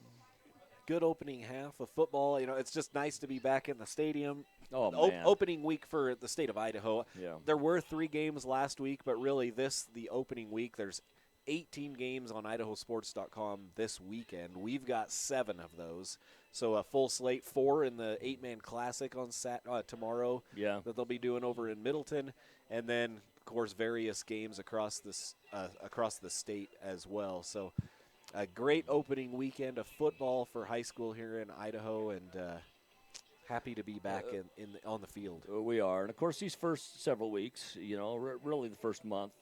half of football. You know, it's just nice to be back in the stadium. Oh, man. Opening week for the state of Idaho. Yeah. There were 3 games last week, but really the opening week, there's 18 games on IdahoSports.com this weekend. We've got 7 of those. So a full slate, 4 in the 8-man classic on tomorrow that they'll be doing over in Middleton. And then, of course, various games across the state as well. So a great opening weekend of football for high school here in Idaho, and happy to be back on the field. We are. And, of course, these first several weeks, you know, really the first month,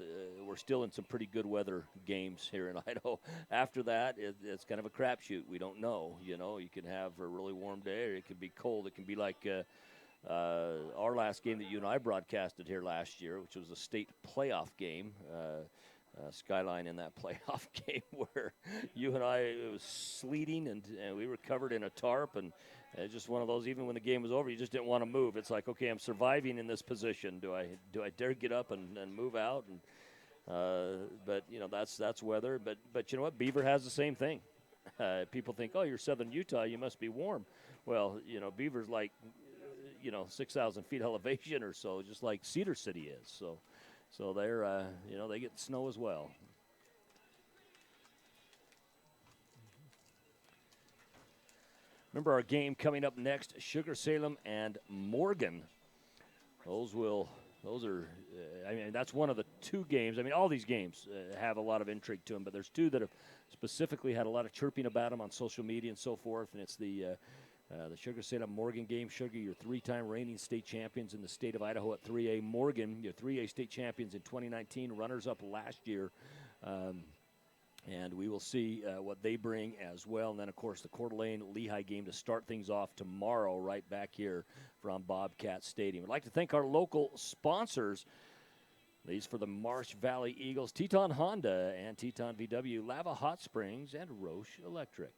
we're still in some pretty good weather games here in Idaho. After that, it's kind of a crapshoot. We don't know. You know, you can have a really warm day, or it can be cold. It can be like our last game that you and I broadcasted here last year, which was a state playoff game. Skyline in that playoff game where you and I, it was sleeting and we were covered in a tarp, and just one of those, even when the game was over, you just didn't want to move. It's like, okay, I'm surviving in this position. Do I dare get up and move out? And but you know, that's weather. But you know what? Beaver has the same thing. People think, oh, you're Southern Utah, you must be warm. Well, you know, Beaver's like, you know, 6,000 feet elevation or so, just like Cedar City is. So they're, you know, they get snow as well. Remember our game coming up next, Sugar Salem and Morgan. Those are, I mean, that's one of the 2 games. I mean, all these games have a lot of intrigue to them, but there's 2 that have specifically had a lot of chirping about them on social media and so forth, and it's the Sugar Salem Morgan game. Sugar, your 3-time reigning state champions in the state of Idaho at 3A. Morgan, your 3A state champions in 2019, runners-up last year. And we will see what they bring as well. And then, of course, the Coeur d'Alene Lehigh game to start things off tomorrow right back here from Bobcat Stadium. I'd like to thank our local sponsors. These for the Marsh Valley Eagles, Teton Honda and Teton VW, Lava Hot Springs, and Roche Electric.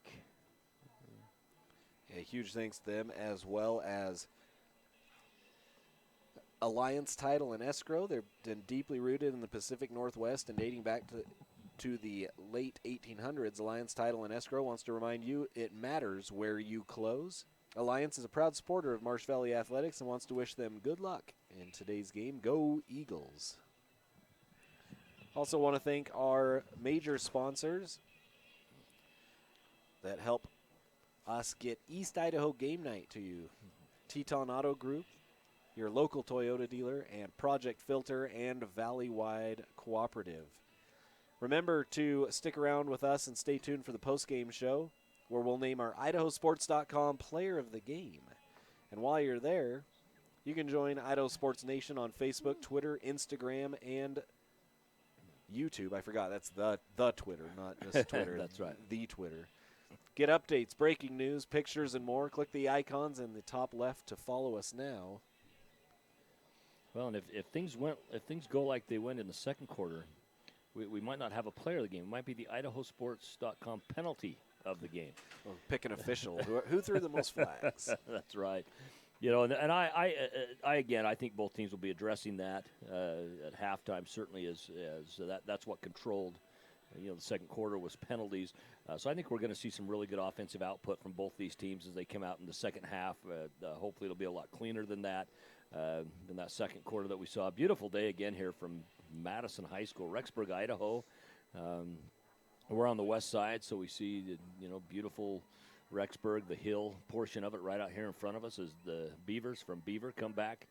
Yeah, huge thanks to them, as well as Alliance Title and Escrow. They've been deeply rooted in the Pacific Northwest and dating back to the late 1800s. Alliance Title and Escrow wants to remind you it matters where you close. Alliance is a proud supporter of Marsh Valley Athletics and wants to wish them good luck in today's game. Go Eagles. Also want to thank our major sponsors that help us get East Idaho game night to you. Teton Auto Group, your local Toyota dealer, and Project Filter and Valley-Wide Cooperative. Remember to stick around with us and stay tuned for the post-game show, where we'll name our IdahoSports.com Player of the Game. And while you're there, you can join Idaho Sports Nation on Facebook, Twitter, Instagram, and YouTube. I forgot, that's the Twitter, not just Twitter. That's right. The Twitter. Get updates, breaking news, pictures, and more. Click the icons in the top left to follow us now. Well, and if things go like they went in the second quarter, we might not have a player of the game. It might be the IdahoSports.com penalty of the game. Well, pick an official. Who threw the most flags? That's right. You know, and I again, I think both teams will be addressing that at halftime. Certainly, as that's what controlled. The second quarter was penalties. So I think we're going to see some really good offensive output from both these teams as they come out in the second half. Hopefully, it'll be a lot cleaner than that second quarter that we saw. A beautiful day again here from Madison High School, Rexburg, Idaho. We're on the west side, so we see beautiful Rexburg, the hill portion of it right out here in front of us as the Beavers from Beaver come back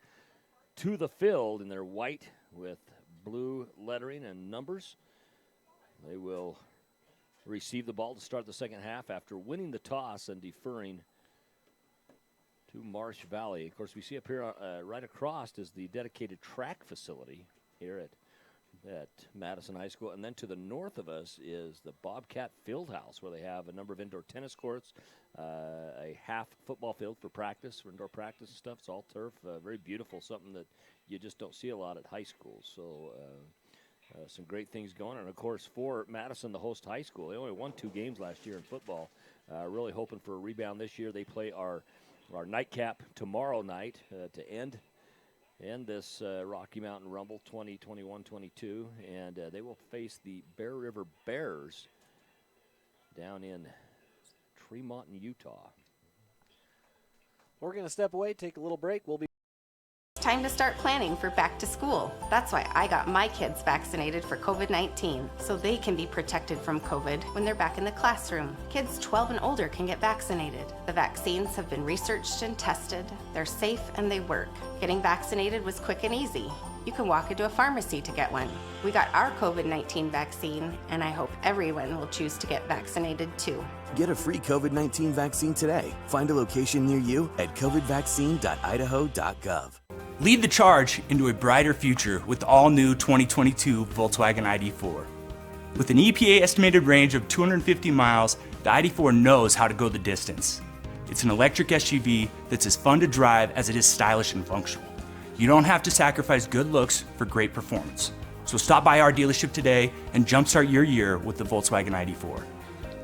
to the field in their white with blue lettering and numbers. They will receive the ball to start the second half after winning the toss and deferring to Marsh Valley. Of course, we see up here right across is the dedicated track facility here at Madison High School. And then to the north of us is the Bobcat Fieldhouse, where they have a number of indoor tennis courts, a half football field for indoor practice and stuff. It's all turf, very beautiful, something that you just don't see a lot at high schools. So some great things going on. And, of course, for Madison, the host high school, they only won 2 games last year in football. Really hoping for a rebound this year. They play our nightcap tomorrow night to end this Rocky Mountain Rumble 2021-22, and they will face the Bear River Bears down in Tremont, Utah. We're going to step away, take a little break. We'll be Time to start planning for back to school. That's why I got my kids vaccinated for COVID-19, so they can be protected from COVID when they're back in the classroom. Kids 12 and older can get vaccinated. The vaccines have been researched and tested. They're safe and they work. Getting vaccinated was quick and easy. You can walk into a pharmacy to get one. We got our COVID-19 vaccine, and I hope everyone will choose to get vaccinated too. Get a free COVID-19 vaccine today. Find a location near you at covidvaccine.idaho.gov. Lead the charge into a brighter future with the all-new 2022 Volkswagen ID4. With an EPA estimated range of 250 miles, the ID4 knows how to go the distance. It's an electric SUV that's as fun to drive as it is stylish and functional. You don't have to sacrifice good looks for great performance. So stop by our dealership today and jumpstart your year with the Volkswagen ID4.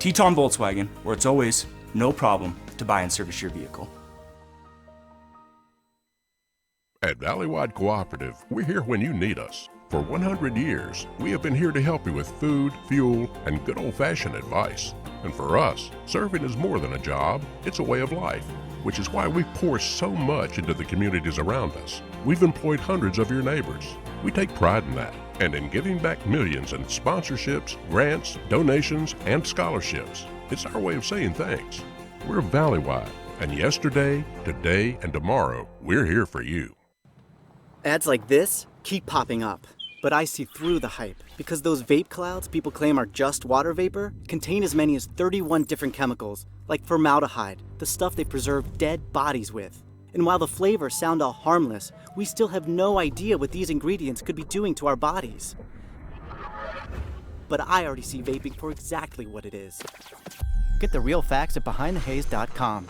Teton Volkswagen, where it's always no problem to buy and service your vehicle. At Valley-Wide Cooperative, we're here when you need us. For 100 years, we have been here to help you with food, fuel, and good old-fashioned advice. And for us, serving is more than a job, it's a way of life, which is why we pour so much into the communities around us. We've employed hundreds of your neighbors. We take pride in that, and in giving back millions in sponsorships, grants, donations, and scholarships. It's our way of saying thanks. We're Valley-Wide, and yesterday, today, and tomorrow, we're here for you. Ads like this keep popping up, but I see through the hype because those vape clouds people claim are just water vapor contain as many as 31 different chemicals, like formaldehyde, the stuff they preserve dead bodies with. And while the flavors sound all harmless, we still have no idea what these ingredients could be doing to our bodies. But I already see vaping for exactly what it is. Get the real facts at BehindTheHaze.com.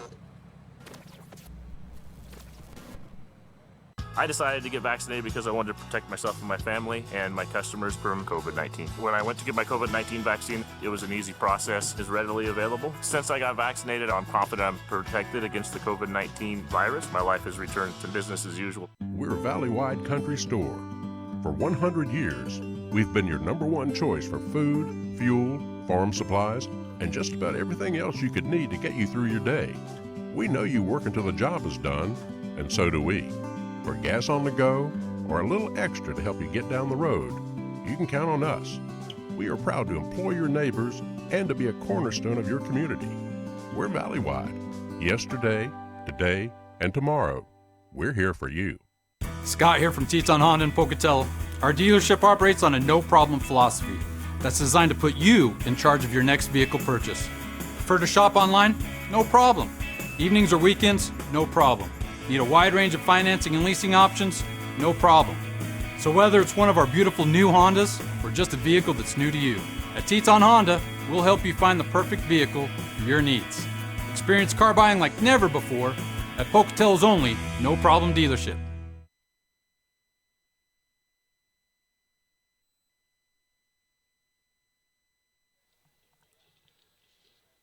I decided to get vaccinated because I wanted to protect myself and my family and my customers from COVID-19. When I went to get my COVID-19 vaccine, it was an easy process. It's readily available. Since I got vaccinated, I'm confident I'm protected against the COVID-19 virus. My life has returned to business as usual. We're a Valley-Wide country store. For 100 years, we've been your #1 choice for food, fuel, farm supplies, and just about everything else you could need to get you through your day. We know you work until the job is done, and so do we. For gas on the go, or a little extra to help you get down the road, you can count on us. We are proud to employ your neighbors and to be a cornerstone of your community. We're Valley-Wide. Yesterday, today, and tomorrow, we're here for you. Scott here from Teton Honda in Pocatello. Our dealership operates on a no-problem philosophy that's designed to put you in charge of your next vehicle purchase. Prefer to shop online? No problem. Evenings or weekends? No problem. Need a wide range of financing and leasing options? No problem. So whether it's one of our beautiful new Hondas or just a vehicle that's new to you, at Teton Honda, we'll help you find the perfect vehicle for your needs. Experience car buying like never before at Pocatello's only no-problem dealership.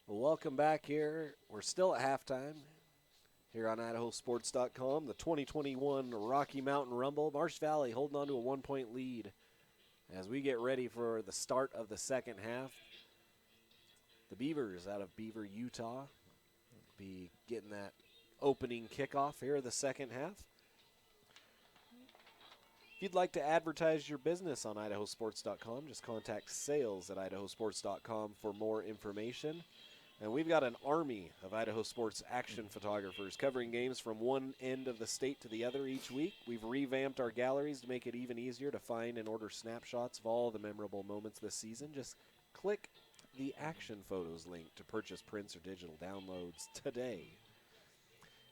Welcome back here. We're still at halftime here on IdahoSports.com. The 2021 Rocky Mountain Rumble. Marsh Valley holding on to a 1-point lead as we get ready for the start of the second half. The Beavers out of Beaver, Utah, will be getting that opening kickoff here of the second half. If you'd like to advertise your business on IdahoSports.com, just contact sales at IdahoSports.com for more information. And we've got an army of Idaho sports action photographers covering games from one end of the state to the other each week. We've revamped our galleries to make it even easier to find and order snapshots of all the memorable moments this season. Just click the Action Photos link to purchase prints or digital downloads today.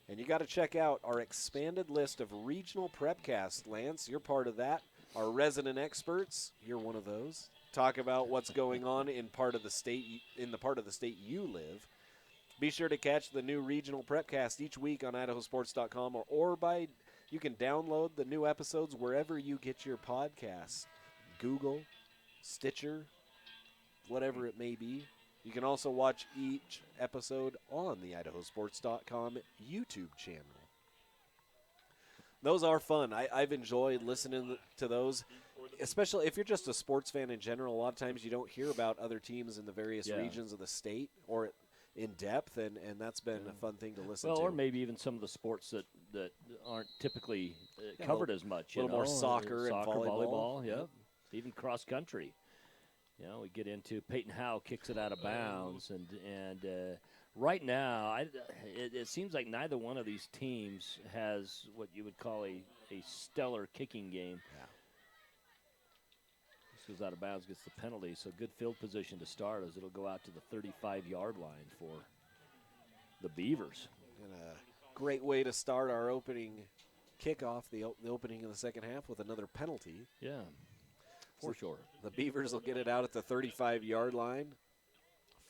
And you got to check out our expanded list of regional prepcasts. Lance, you're part of that. Our resident experts, you're one of those. Talk about what's going on in the part of the state you live. Be sure to catch the new regional prepcast each week on IdahoSports.com you can download the new episodes wherever you get your podcasts. Google, Stitcher, whatever it may be. You can also watch each episode on the IdahoSports.com YouTube channel. Those are fun. I've enjoyed listening to those, especially if you're just a sports fan in general. A lot of times you don't hear about other teams in the various regions of the state or in depth, and that's been a fun thing to listen to. Or maybe even some of the sports that aren't typically covered as much. A little more soccer and volleyball. Yeah, even cross country. You know, we get into Peyton Howe kicks it out of bounds, and right now it seems like neither one of these teams has what you would call a stellar kicking game. Yeah. This goes out of bounds, gets the penalty, so good field position to start as it'll go out to the 35-yard line for the Beavers. And a great way to start our opening kickoff, the opening of the second half, with another penalty. Yeah. For sure. The Beavers will get it out at the 35-yard line.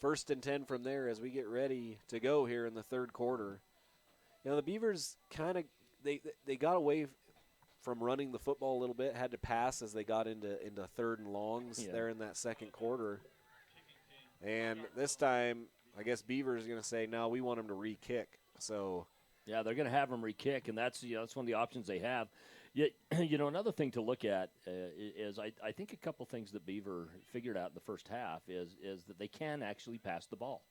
1st and 10 from there as we get ready to go here in the third quarter. You know, the Beavers kind of they got away from running the football a little bit, had to pass as they got into third and longs there in that second quarter. And this time, I guess Beavers is going to say, no, we want them to re-kick. So yeah, they're going to have them re-kick, and that's that's one of the options they have. You know, another thing to look at is I think a couple things that Beaver figured out in the first half is that they can actually pass the ball.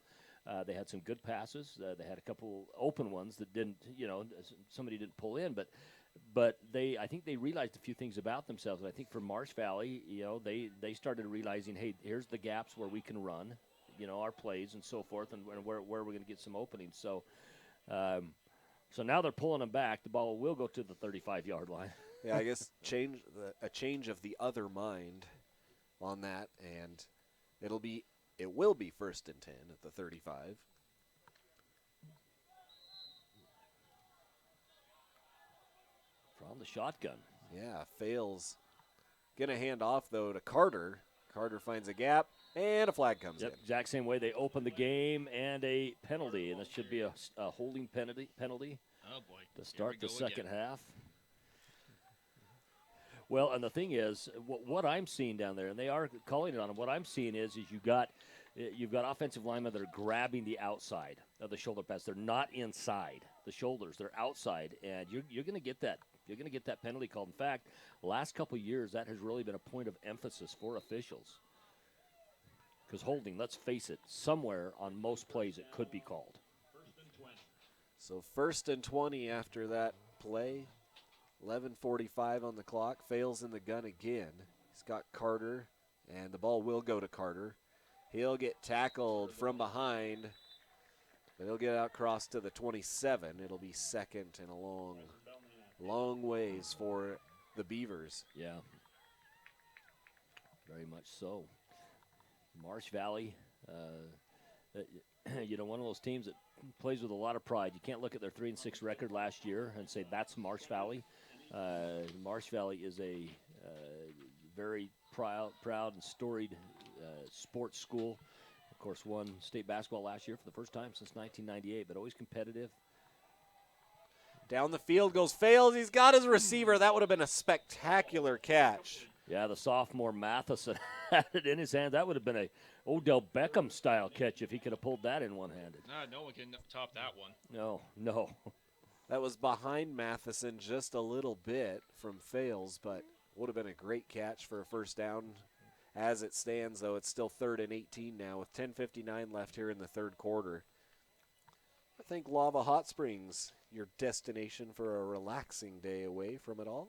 They had some good passes. They had a couple open ones that didn't, somebody didn't pull in, but I think they realized a few things about themselves. And I think for Marsh Valley, they started realizing, hey, here's the gaps where we can run, our plays and so forth, and where we're going to get some openings. So. So now they're pulling them back. The ball will go to the 35-yard line. Yeah, I guess a change of the other mind on that, and it will be 1st and 10 at the 35. From the shotgun. Yeah, fails. Gonna hand off though to Carter. Carter finds a gap. And a flag comes in. Exact same way they open the game, and a penalty. And this should be a holding penalty oh boy. To start the second half. Well, and the thing is, what I'm seeing down there, and they are calling it on them, what I'm seeing is you've got offensive linemen that are grabbing the outside of the shoulder pads. They're not inside the shoulders. They're outside, and you're going to get that. You're going to get that penalty called. In fact, last couple of years, that has really been a point of emphasis for officials. Because holding, let's face it, somewhere on most plays it could be called. So 1st and 20 after that play. 11:45 on the clock. Fails in the gun again. He's got Carter, and the ball will go to Carter. He'll get tackled from behind, but he'll get out across to the 27. It'll be 2nd and a long long ways for the Beavers. Yeah, very much so. Marsh Valley, one of those teams that plays with a lot of pride. You can't look at their 3-6 record last year and say that's Marsh Valley. Marsh Valley is a very proud and storied sports school. Of course, won state basketball last year for the first time since 1998, but always competitive. Down the field goes Fales. He's got his receiver. That would have been a spectacular catch. Yeah, the sophomore Matheson had it in his hand. That would have been a Odell Beckham-style catch if he could have pulled that in one-handed. No one can top that one. No. That was behind Matheson just a little bit from Fales, but would have been a great catch for a first down. As it stands, though, it's still 3rd and 18 now with 10:59 left here in the third quarter. I think Lava Hot Springs, your destination for a relaxing day away from it all.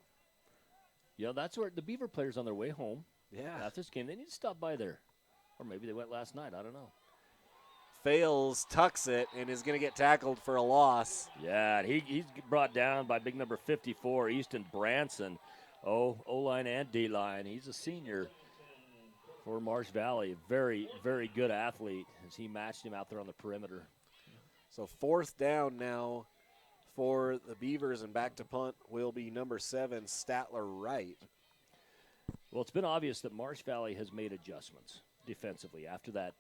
Yeah, that's where the Beaver players on their way home. Yeah. After this game, they need to stop by there. Or maybe they went last night. I don't know. Fales tucks it and is going to get tackled for a loss. Yeah, he's brought down by big number 54, Easton Branson. O-line and D-line. He's a senior for Marsh Valley. Very, very good athlete as he matched him out there on the perimeter. So 4th down now for the Beavers, and back to punt will be number 7, Statler Wright. Well, it's been obvious that Marsh Valley has made adjustments defensively after that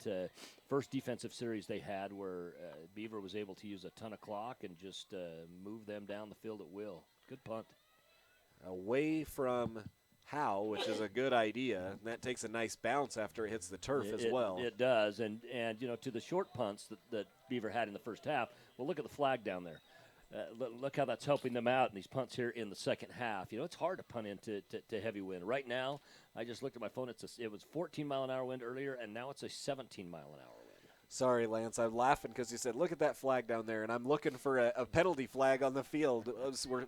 first defensive series they had where Beaver was able to use a ton of clock and just move them down the field at will. Good punt. Away from Howe, which is a good idea. And that takes a nice bounce after it hits the turf as well. It does. And to the short punts that Beaver had in the first half, well, look at the flag down there. Look how that's helping them out in these punts here in the second half. It's hard to punt into heavy wind. Right now, I just looked at my phone. It was 14-mile-an-hour wind earlier, and now it's a 17-mile-an-hour wind. Sorry, Lance. I'm laughing because you said, look at that flag down there, and I'm looking for a penalty flag on the field.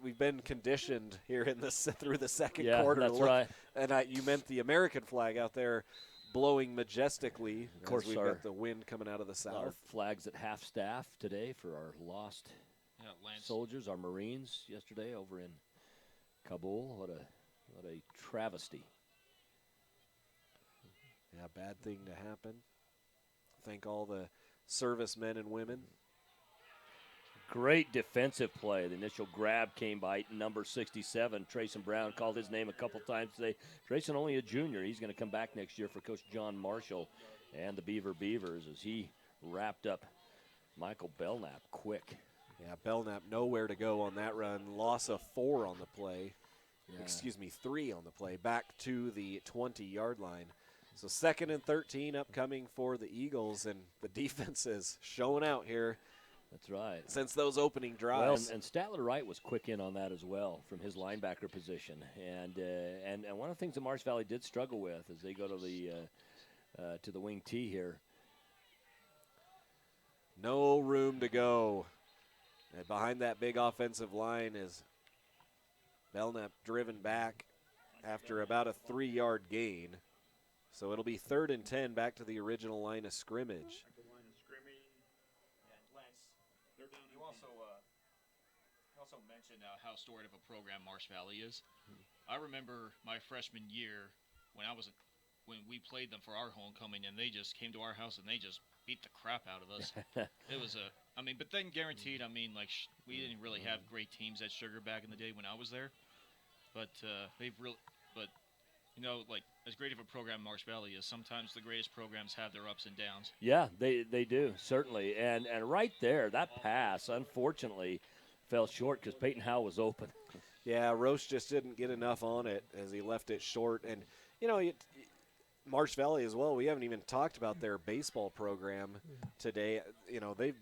We've been conditioned here through the second quarter. That's right. And you meant the American flag out there blowing majestically. Of course, we've got the wind coming out of the south. Our flags at half staff today for our lost soldiers, our Marines yesterday over in Kabul. What a travesty. Yeah, bad thing to happen. Thank all the servicemen and women. Great defensive play. The initial grab came by number 67. Trayson Brown called his name a couple times today. Trayson only a junior. He's going to come back next year for Coach John Marshall and the Beavers as he wrapped up Michael Belknap quick. Yeah, Belknap nowhere to go on that run. Loss of 4 on the play. Yeah. 3 on the play. Back to the 20-yard line. So 2nd and 13 upcoming for the Eagles, and the defense is showing out here. That's right. Since those opening drives. Well, and Statler Wright was quick in on that as well from his linebacker position. And one of the things that Marsh Valley did struggle with as they go to the wing T here. No room to go. And behind that big offensive line is Belknap driven back after about a 3-yard gain. So it'll be 3rd and 10 back to the original line of scrimmage. You also mentioned how storied of a program Marsh Valley is. I remember my freshman year when we played them for our homecoming, and they just came to our house and they just beat the crap out of us. It was but then guaranteed. We didn't really have great teams at Sugar back in the day when I was there, but as great of a program Marsh Valley is, sometimes the greatest programs have their ups and downs. Yeah, they do, certainly. And right there, that pass, unfortunately, fell short because Peyton Howe was open. Yeah, Roche just didn't get enough on it as he left it short. And, Marsh Valley as well, we haven't even talked about their baseball program today. They've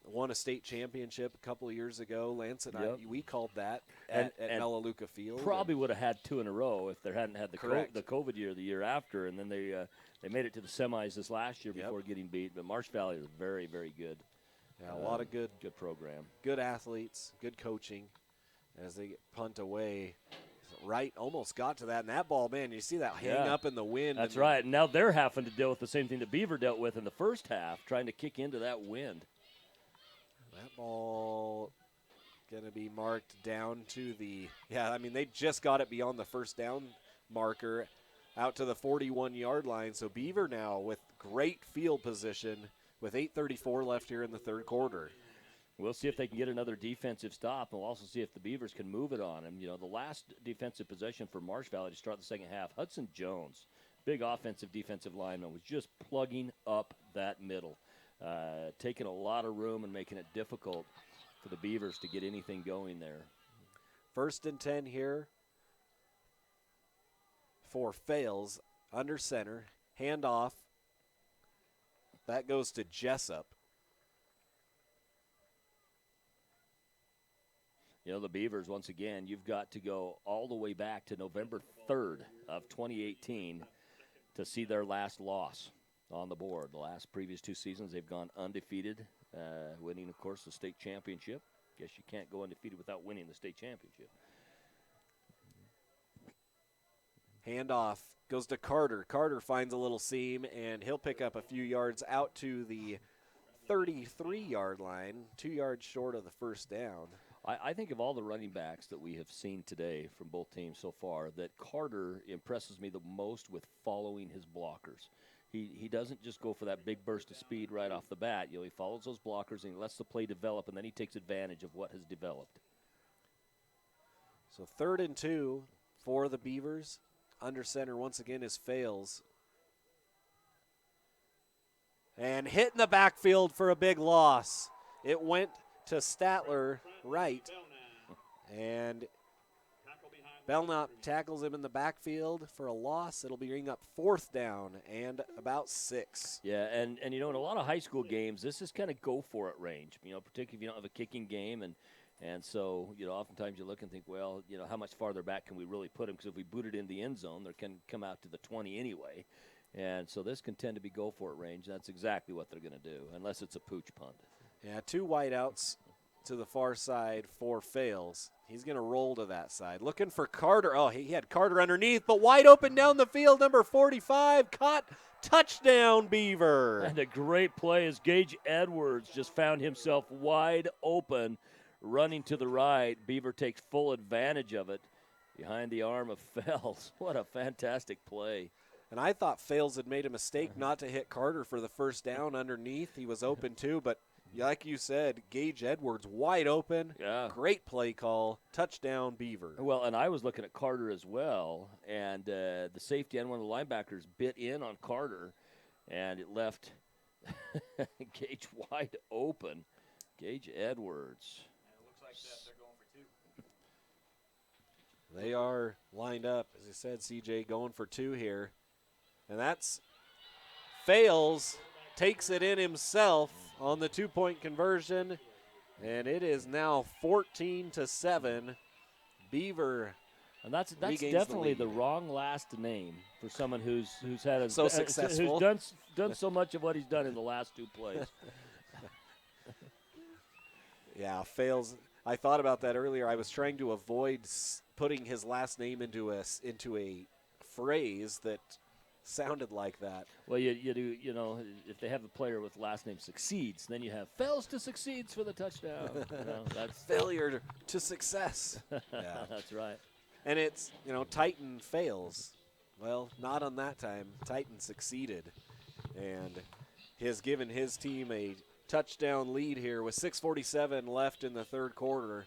won a state championship a couple of years ago. Lance and we called that at Melaleuca Field. Probably would have had 2 in a row if they hadn't had the COVID year the year after, and then they made it to the semis this last year before getting beat. But Marsh Valley is very, very good. Yeah, a lot of good program, good athletes, good coaching. As they get punt away, Wright almost got to that, and that ball, man, you see that hang up in the wind. That's right. And now they're having to deal with the same thing that Beaver dealt with in the first half, trying to kick into that wind. That ball going to be marked down to the, they just got it beyond the first down marker out to the 41-yard line. So Beaver now with great field position with 8:34 left here in the third quarter. We'll see if they can get another defensive stop, and we'll also see if the Beavers can move it on him. The last defensive possession for Marsh Valley to start the second half, Hudson Jones, big offensive defensive lineman, was just plugging up that middle, taking a lot of room and making it difficult for the Beavers to get anything going there. 1st and 10 here for Fales, under center, handoff. That goes to Jessup. The Beavers, once again, you've got to go all the way back to November 3rd of 2018 to see their last loss on the board. The last previous 2 seasons, they've gone undefeated, winning, of course, the state championship. Guess you can't go undefeated without winning the state championship. Handoff goes to Carter. Carter finds a little seam, and he'll pick up a few yards out to the 33-yard line, 2 yards short of the first down. I think of all the running backs that we have seen today from both teams so far, that Carter impresses me the most with following his blockers. He doesn't just go for that big burst of speed right off the bat. He follows those blockers and he lets the play develop, and then he takes advantage of what has developed. So 3rd and 2 for the Beavers. Under center once again is Fales. And hit in the backfield for a big loss. It went to Statler right, and Belknap tackles him in the backfield for a loss. It'll bring up 4th down and about 6. Yeah, and in a lot of high school games, this is kind of go-for-it range, particularly if you don't have a kicking game. And so, oftentimes you look and think, well, how much farther back can we really put him? Because if we boot it in the end zone, they can come out to the 20 anyway. And so this can tend to be go-for-it range. That's exactly what they're going to do, unless it's a pooch punt. Yeah, 2 wideouts to the far side for Fales. He's going to roll to that side. Looking for Carter. Oh, he had Carter underneath, but wide open down the field. Number 45 caught. Touchdown, Beaver. And a great play as Gage Edwards just found himself wide open, running to the right. Beaver takes full advantage of it behind the arm of Fales. What a fantastic play. And I thought Fales had made a mistake not to hit Carter for the first down underneath. He was open too, but like you said, Gage Edwards wide open. Yeah. Great play call. Touchdown, Beaver. Well, and I was looking at Carter as well, and the safety and one of the linebackers bit in on Carter, and it left Gage wide open. Gage Edwards. And it looks like they're going for 2. They are lined up, as I said, CJ going for 2 here. And that's Fales takes it in himself on the 2-point conversion, and it is now 14-7. Beaver, and that's definitely the wrong last name for someone who's had a so successful, who's done so much of what he's done in the last 2 plays. Yeah, Fales. I thought about that earlier. I was trying to avoid putting his last name into a phrase that sounded like that. Well, you do, if they have a player with last name Succeeds, then you have fails to succeeds for the touchdown. That's failure to success. Yeah, that's right. And it's, Titan fails. Well, not on that time. Titan succeeded and has given his team a touchdown lead here with 6:47 left in the third quarter.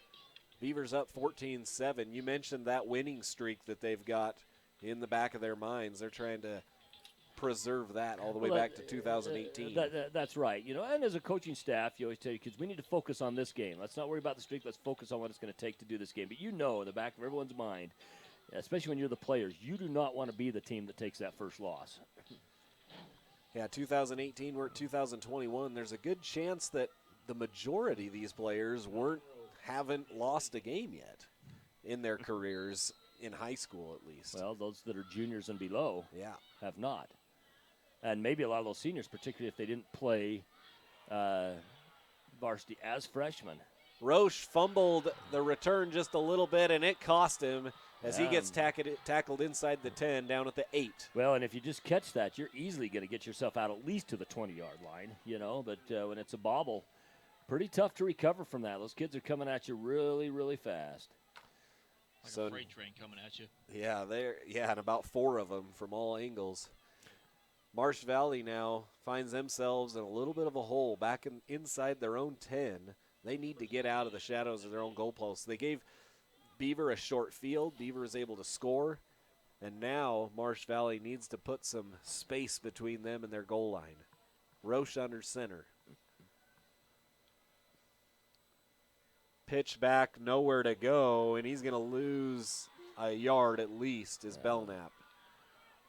Beavers up 14-7. You mentioned that winning streak that they've got in the back of their minds. They're trying to preserve that all the way back to 2018. That's right. And as a coaching staff, you always tell your kids, we need to focus on this game. Let's not worry about the streak. Let's focus on what it's going to take to do this game. But in the back of everyone's mind, especially when you're the players, you do not want to be the team that takes that first loss. Yeah, 2018, we're at 2021. There's a good chance that the majority of these players haven't lost a game yet in their careers, in high school at least. Well, those that are juniors and below have not. And maybe a lot of those seniors, particularly if they didn't play varsity as freshmen. Roche fumbled the return just a little bit, and it cost him as he gets tackled inside the 10 down at the 8. Well, and if you just catch that, you're easily going to get yourself out at least to the 20-yard line, But when it's a bobble, Pretty tough to recover from that. Those kids are coming at you really, really fast. Like a freight train coming at you. Yeah, and about 4 of them from all angles. Marsh Valley now finds themselves in a little bit of a hole back inside their own 10. They need to get out of the shadows of their own goalposts. They gave Beaver a short field. Beaver was able to score. And now Marsh Valley needs to put some space between them and their goal line. Roche under center. Pitch back, nowhere to go, and he's going to lose a yard at least, is Belknap.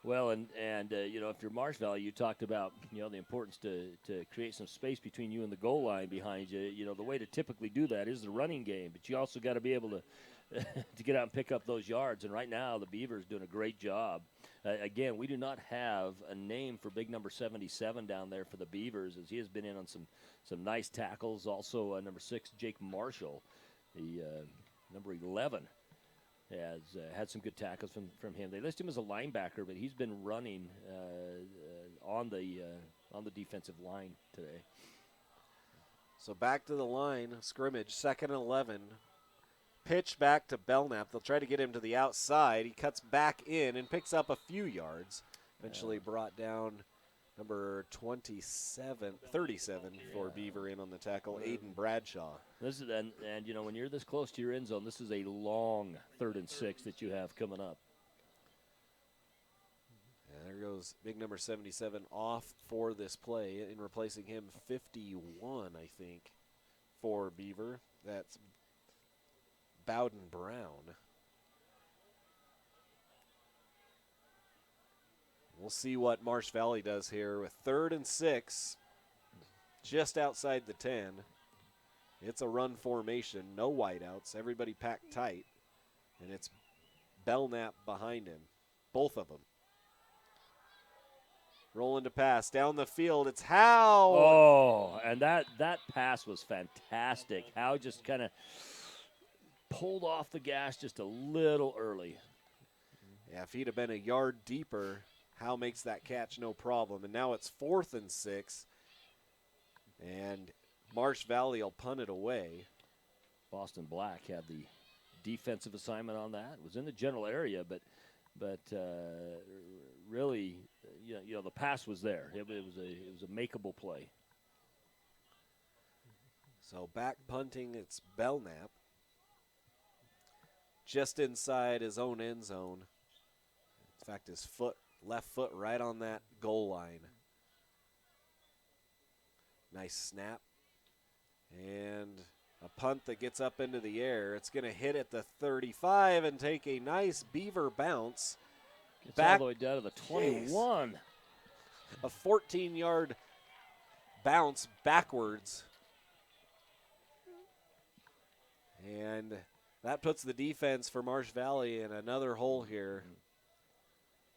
Well, and if you're Marsh Valley, you talked about, the importance to create some space between you and the goal line behind you. The way to typically do that is the running game, but you also got to be able to to get out and pick up those yards. And right now, the Beavers doing a great job. Again, we do not have a name for big number 77 down there for the Beavers, as he has been in on some nice tackles. Also, number 6, Jake Marshall, the number 11. Has had some good tackles from him. They list him as a linebacker, but he's been running on the defensive line today. So back to the line, scrimmage, 2nd and 11. Pitch back to Belknap. They'll try to get him to the outside. He cuts back in and picks up a few yards. Eventually brought down number 37 for Beaver in on the tackle, Aiden Bradshaw. This is and when you're this close to your end zone, this is a long 3rd and 6 that you have coming up. And there goes big number 77 off for this play, in replacing him 51, I think, for Beaver. That's Bowden Brown. We'll see what Marsh Valley does here with 3rd and 6, just outside the 10. It's a run formation, no wideouts, everybody packed tight, and it's Belknap behind him, both of them. Rolling to pass down the field. It's Howe. Oh, and that pass was fantastic. Howe just kind of pulled off the gas just a little early. Yeah, if he'd have been a yard deeper, Howe makes that catch no problem. And now it's 4th and 6. And Marsh Valley will punt it away. Boston Black had the defensive assignment on that. It was in the general area, but really, the pass was there. It was a makeable play. So back punting, it's Belknap. Just inside his own end zone. In fact, his left foot right on that goal line. Nice snap. And a punt that gets up into the air. It's going to hit at the 35 and take a nice Beaver bounce. Gets back all the way down to the 21. A 14-yard bounce backwards. And that puts the defense for Marsh Valley in another hole here.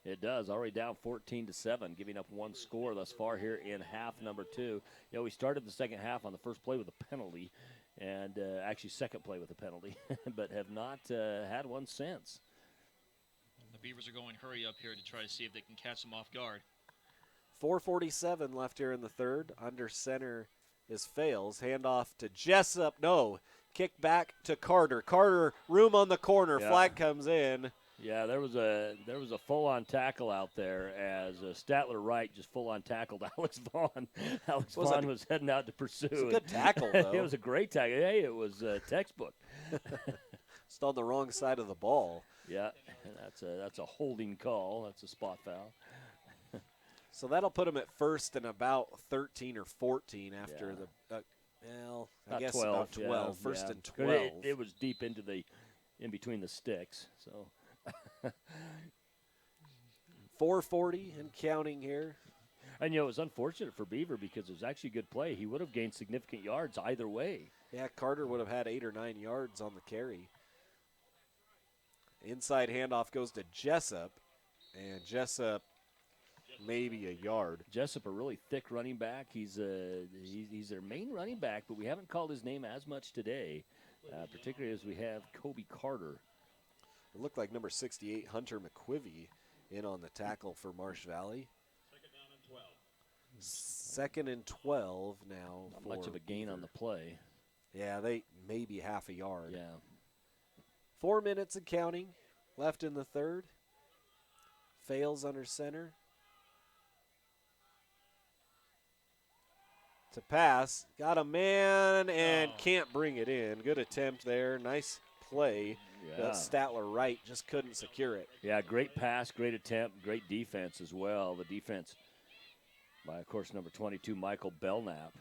It does. Already down 14-7, giving up one score thus far here in half number 2. We started the second half on the first play with a penalty, and actually second play with a penalty, but have not had one since. The Beavers are going hurry up here to try to see if they can catch them off guard. 4:47 left here in the third. Under center is Fales. Handoff to Jessup. No. Kick back to Carter. Carter, room on the corner. Yeah. Flag comes in. Yeah, there was a full-on tackle out there as Statler Wright just full-on tackled Alex Vaughn. Alex Vaughn was heading out to pursue. It was a good tackle, though. It was a great tackle. Hey, it was textbook. Just on the wrong side of the ball. Yeah, that's a holding call. That's a spot foul. So that'll put him at first and about 13 or 14 after I guess 12, about 12. Yeah, First yeah. and 12. It was deep into in between the sticks. So 4:40 and counting here. And, it was unfortunate for Beaver because it was actually a good play. He would have gained significant yards either way. Yeah, Carter would have had 8 or 9 yards on the carry. Inside handoff goes to Jessup, and Jessup maybe a yard. Jessup, a really thick running back. He's their main running back, but we haven't called his name as much today, particularly as we have Kobe Carter. It looked like number 68, Hunter McQuivy, in on the tackle for Marsh Valley. 2nd and 12 now. Not much of a gain on the play. Yeah, they maybe half a yard. Yeah. 4 minutes and counting left in the third. Fails under center. To pass. Got a man and can't bring it in. Good attempt there. Nice play. Yeah. Statler Wright just couldn't secure it. Yeah, great pass, great attempt, great defense as well. The defense by, of course, number 22, Michael Belknap,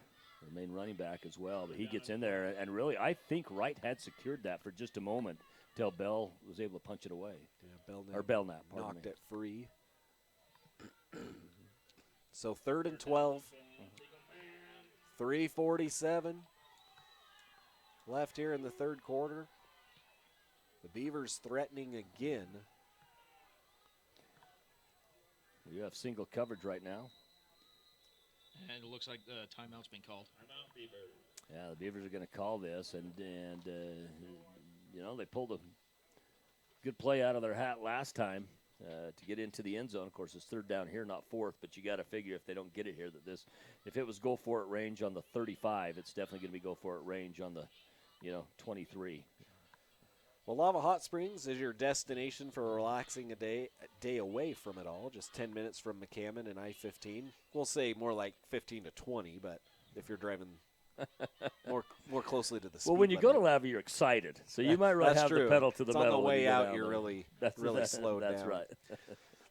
the main running back as well. But he gets in there, and really, I think Wright had secured that for just a moment until Bell was able to punch it away. Yeah, Belknap knocked it free. So 3rd and 12. 3:47 left here in the third quarter. The Beavers threatening again. You have single coverage right now. And it looks like the timeout's been called. Timeout, Beaver. Yeah, the Beavers are going to call this, and you know, they pulled a good play out of their hat last time to get into the end zone. Of course, it's 3rd down here, not 4th, but you got to figure if they don't get it here that this, if it was go for it range on the 35, it's definitely going to be go for it range on the, 23. Well, Lava Hot Springs is your destination for relaxing a day away from it all. Just 10 minutes from McCammon and I-15. We'll say more like 15 to 20, but if you're driving more closely to the speed Well, when you limit. go to Lava, you're excited, so you might That's have true. the pedal to the It's metal. on the when way you go out, down you're there. really slowed down. That's right.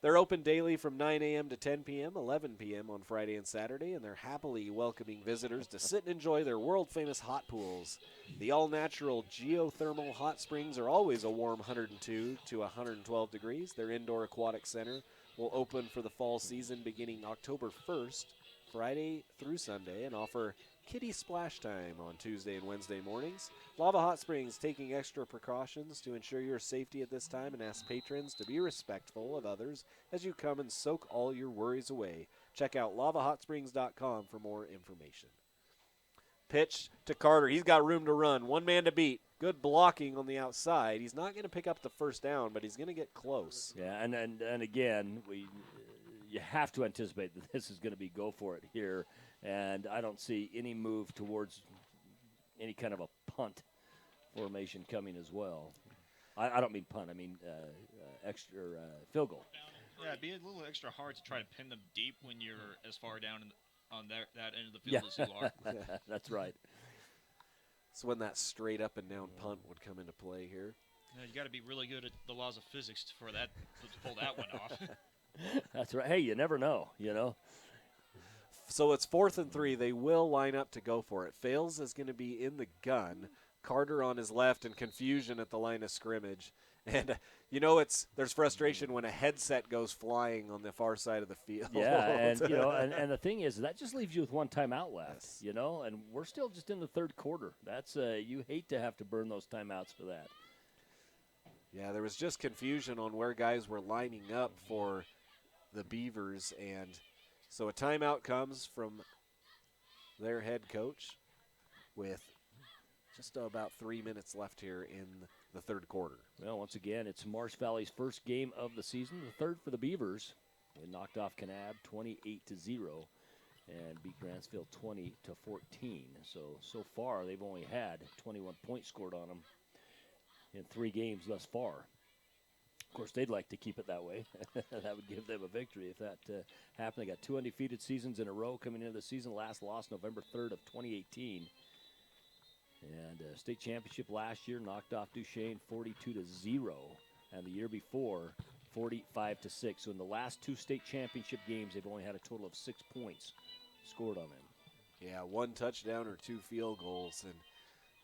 They're open daily from 9 a.m. to 10 p.m., 11 p.m. on Friday and Saturday, and they're happily welcoming visitors to sit and enjoy their world-famous hot pools. The all-natural geothermal hot springs are always a warm 102 to 112 degrees. Their indoor aquatic center will open for the fall season beginning October 1st, Friday through Sunday, and offer kiddie splash time on Tuesday and Wednesday mornings. Lava Hot Springs taking extra precautions to ensure your safety at this time and asks patrons to be respectful of others as you come and soak all your worries away. Check out lavahotSprings.com for more information. Pitch to Carter. He's got room to run. One man to beat. Good blocking on the outside. He's not going to pick up the first down, but he's going to get close. Yeah, and again, you have to anticipate that this is going to be go for it here, and I don't see any move towards any kind of a punt formation coming as well. I don't mean punt. I mean extra field goal. Yeah, it'd be a little extra hard to try to pin them deep when you're as far down on that end of the field as you are. That's right. So when that straight up and down punt would come into play here. Yeah, you got to be really good at the laws of physics for that to pull that one off. That's right. Hey, you never know, So it's 4th and 3. They will line up to go for it. Fales is going to be in the gun. Carter on his left and confusion at the line of scrimmage. And, there's frustration when a headset goes flying on the far side of the field. Yeah, and, and the thing is, that just leaves you with one timeout left, and we're still just in the third quarter. That's you hate to have to burn those timeouts for that. Yeah, there was just confusion on where guys were lining up for the Beavers, and so a timeout comes from their head coach with just about 3 minutes left here in the third quarter. Well, once again, it's Marsh Valley's first game of the season, the third for the Beavers. They knocked off Kanab 28-0 and beat Grantsville 20-14. So far, they've only had 21 points scored on them in 3 games thus far. Of course, they'd like to keep it that way. That would give them a victory if that happened. They got 2 undefeated seasons in a row coming into the season. Last loss November 3rd of 2018. And state championship last year knocked off Duchesne 42-0, and the year before 45-6. So in the last 2 state championship games, they've only had a total of 6 points scored on them. Yeah, 1 touchdown or 2 field goals, and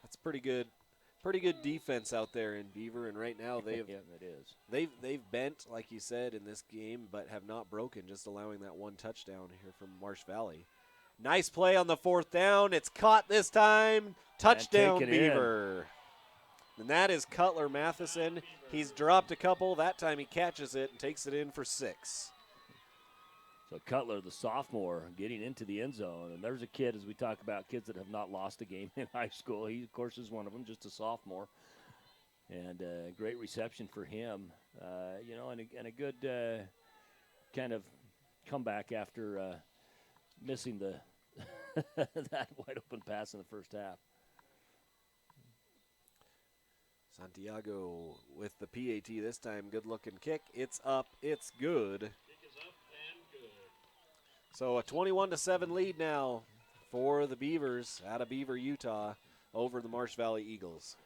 that's pretty good defense out there in Beaver. And right now they've they've bent, like you said, in this game, but have not broken, just allowing that 1 touchdown here from Marsh Valley. Nice play on the 4th down. It's caught this time. Touchdown, Beaver. And that is Cutler Matheson. He's dropped a couple. That time he catches it and takes it in for 6. So Cutler, the sophomore, getting into the end zone. And there's a kid, as we talk about, kids that have not lost a game in high school. He, of course, is one of them, just a sophomore. And great reception for him, and a good kind of comeback after missing the that wide open pass in the first half. Santiago with the PAT this time. Good looking kick. It's up. It's good. So a 21-7 lead now for the Beavers out of Beaver, Utah, over the Marsh Valley Eagles.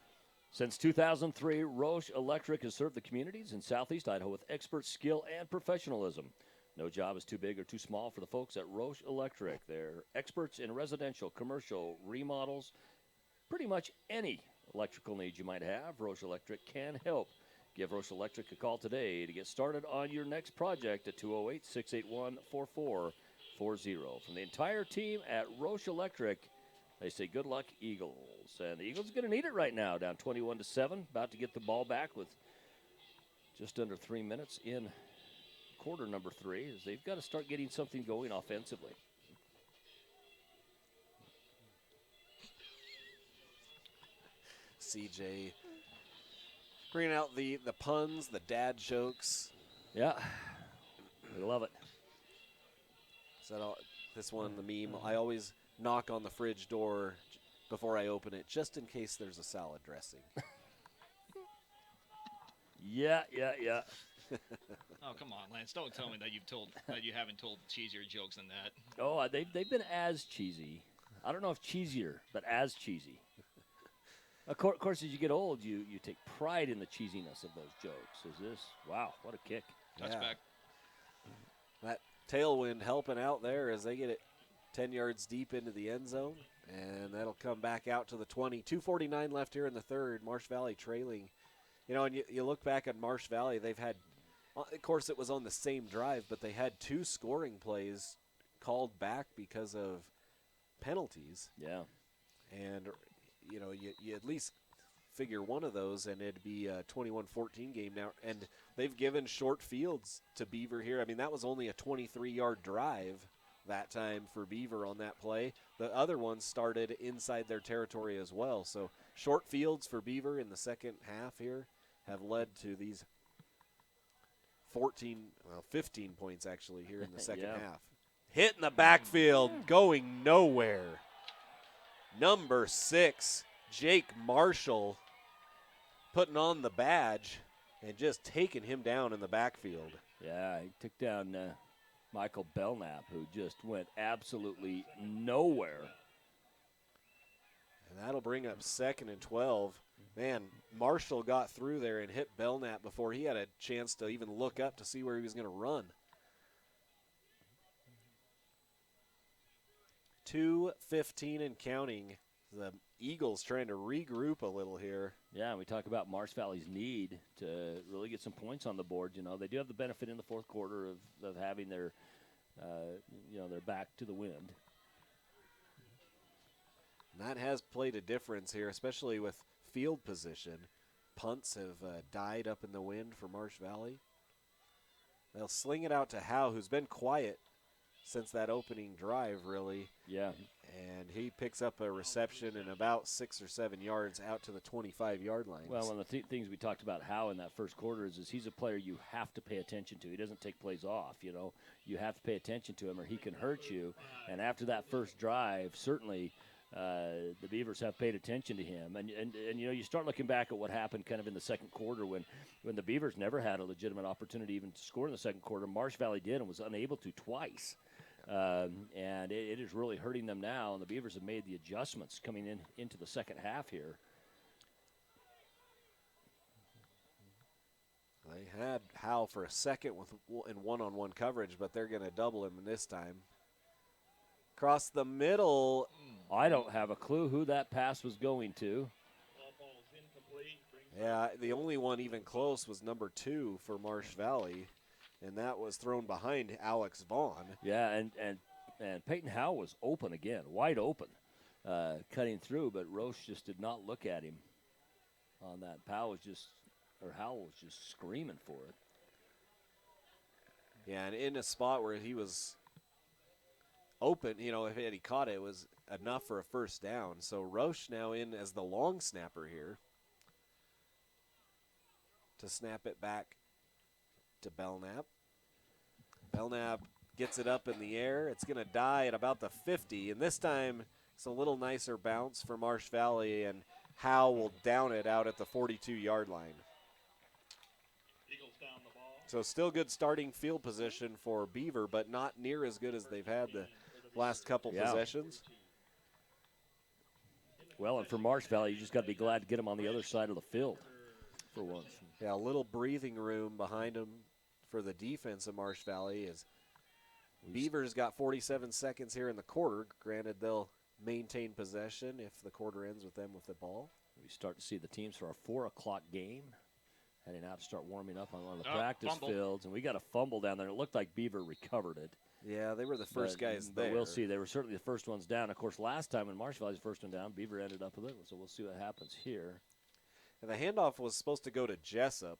Since 2003, Roche Electric has served the communities in southeast Idaho with expert skill and professionalism. No job is too big or too small for the folks at Roche Electric. They're experts in residential, commercial, remodels, pretty much any electrical needs you might have. Roche Electric can help. Give Roche Electric a call today to get started on your next project at 208-681-4440. From the entire team at Roche Electric, they say good luck, Eagles. And the Eagles are going to need it right now, down 21-7, about to get the ball back with just under 3 minutes in quarter number 3, as they've got to start getting something going offensively. CJ bringing out the puns, the dad jokes. Yeah, we love it. So this one, the meme, I always knock on the fridge door before I open it, just in case there's a salad dressing. Yeah. Oh, come on, Lance. Don't tell me that you haven't told cheesier jokes than that. Oh, they've been as cheesy. I don't know if cheesier, but as cheesy. Of course, as you get old, you take pride in the cheesiness of those jokes. Wow, what a kick. Touchback. That tailwind helping out there as they get it 10 yards deep into the end zone, and that'll come back out to the 20. 2:49 left here in the third. Marsh Valley trailing. You know, and you look back at Marsh Valley, they've had, of course it was on the same drive, but they had 2 scoring plays called back because of penalties. Yeah. And, you know, you at least figure one of those, and it'd be a 21-14 game now. And they've given short fields to Beaver here. I mean, that was only a 23-yard drive that time for Beaver on that play. The other ones started inside their territory as well. So short fields for Beaver in the second half here have led to these 15 points actually here in the second half. Hit in the backfield, going nowhere. Number 6, Jake Marshall, putting on the badge and just taking him down in the backfield. Yeah, he took down Michael Belknap, who just went absolutely nowhere. And that'll bring up 2nd and 12. Man, Marshall got through there and hit Belknap before he had a chance to even look up to see where he was going to run. 2:15 and counting. The Eagles trying to regroup a little here. Yeah, we talk about Marsh Valley's need to really get some points on the board. You know, they do have the benefit in the fourth quarter of having their, their back to the wind. And that has played a difference here, especially with field position. Punts have died up in the wind for Marsh Valley. They'll sling it out to Howe, who's been quiet since that opening drive, really. Yeah. And he picks up a reception in about 6 or 7 yards out to the 25-yard line. Well, one of the things we talked about Howe in that first quarter is he's a player you have to pay attention to. He doesn't take plays off, you know. You have to pay attention to him or he can hurt you. And after that first drive, certainly the Beavers have paid attention to him. And you know, you start looking back at what happened kind of in the second quarter when the Beavers never had a legitimate opportunity even to score in the second quarter. Marsh Valley did and was unable to twice. And it is really hurting them now, and the Beavers have made the adjustments coming into the second half here. They had Howe for a second in one-on-one coverage, but they're going to double him this time. Across the middle. I don't have a clue who that pass was going to. Yeah, the only one even close was number 2 for Marsh Valley. And that was thrown behind Alex Vaughn. Yeah, and Peyton Howe was open again, wide open, cutting through, but Roche just did not look at him on that. Howell was just screaming for it. Yeah, and in a spot where he was open, you know, if he caught it, it was enough for a first down. So Roche now in as the long snapper here to snap it back to Belknap. Belknap gets it up in the air. It's going to die at about the 50, and this time it's a little nicer bounce for Marsh Valley, and Howe will down it out at the 42-yard line. So still good starting field position for Beaver, but not near as good as they've had the last couple possessions. Well, and for Marsh Valley, you just got to be glad to get them on the other side of the field for once. Yeah, a little breathing room behind them for the defense of Marsh Valley is Beaver's got 47 seconds here in the quarter. Granted, they'll maintain possession if the quarter ends with them with the ball. We start to see the teams for our 4 o'clock game heading out to start warming up on one of the practice fields, and we got a fumble down there. It looked like Beaver recovered it. Yeah, they were the first guys there. But we'll see. They were certainly the first ones down. Of course, last time when Marsh Valley's first one down, Beaver ended up with it, so we'll see what happens here. And the handoff was supposed to go to Jessup,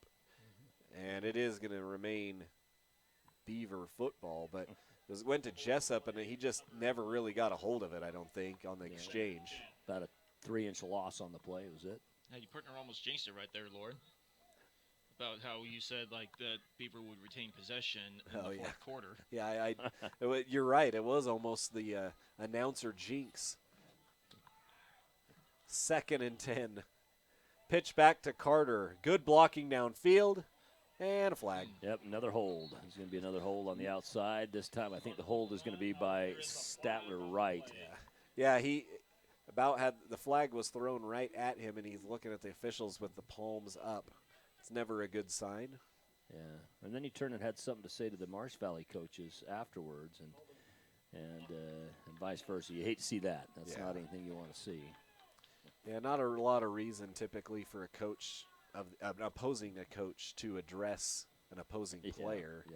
and it is going to remain Beaver football, but it went to Jessup, and he just never really got a hold of it, I don't think, on the exchange. About a 3-inch loss on the play, was it? Yeah, your partner almost jinxed it right there, Lord. About how you said, like, that Beaver would retain possession in the fourth quarter. Yeah, you're right. It was almost the announcer jinx. 2nd and 10. Pitch back to Carter. Good blocking downfield. And a flag. Yep, another hold. There's going to be another hold on the outside. This time I think the hold is going to be by Statler Wright. Yeah, he about had the flag was thrown right at him, and he's looking at the officials with the palms up. It's never a good sign. Yeah, and then he turned and had something to say to the Marsh Valley coaches afterwards, and vice versa. You hate to see that. That's not anything you want to see. Yeah, not a lot of reason typically for a coach of opposing a coach to address an opposing player,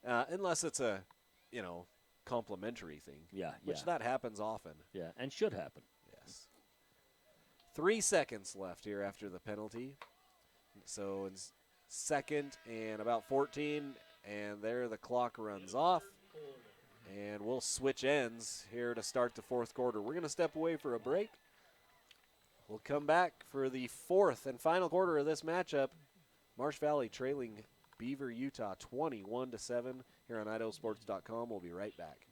unless it's a, complimentary thing. Which that happens often. Yeah, and should happen. Yes. 3 seconds left here after the penalty. So in 2nd and about 14, and there the clock runs off. And we'll switch ends here to start the 4th quarter. We're going to step away for a break. We'll come back for the 4th and final quarter of this matchup. Marsh Valley trailing Beaver, Utah 21-7 here on IdahoSports.com. We'll be right back.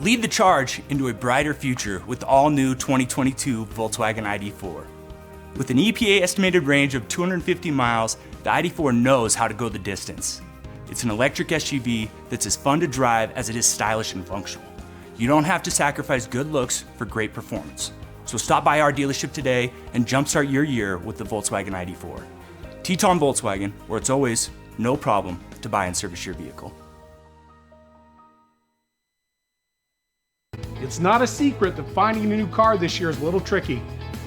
Lead the charge into a brighter future with the all-new 2022 Volkswagen ID4. With an EPA estimated range of 250 miles, the ID4 knows how to go the distance. It's an electric SUV that's as fun to drive as it is stylish and functional. You don't have to sacrifice good looks for great performance. So stop by our dealership today and jumpstart your year with the Volkswagen ID4. Teton Volkswagen, where it's always no problem to buy and service your vehicle. It's not a secret that finding a new car this year is a little tricky.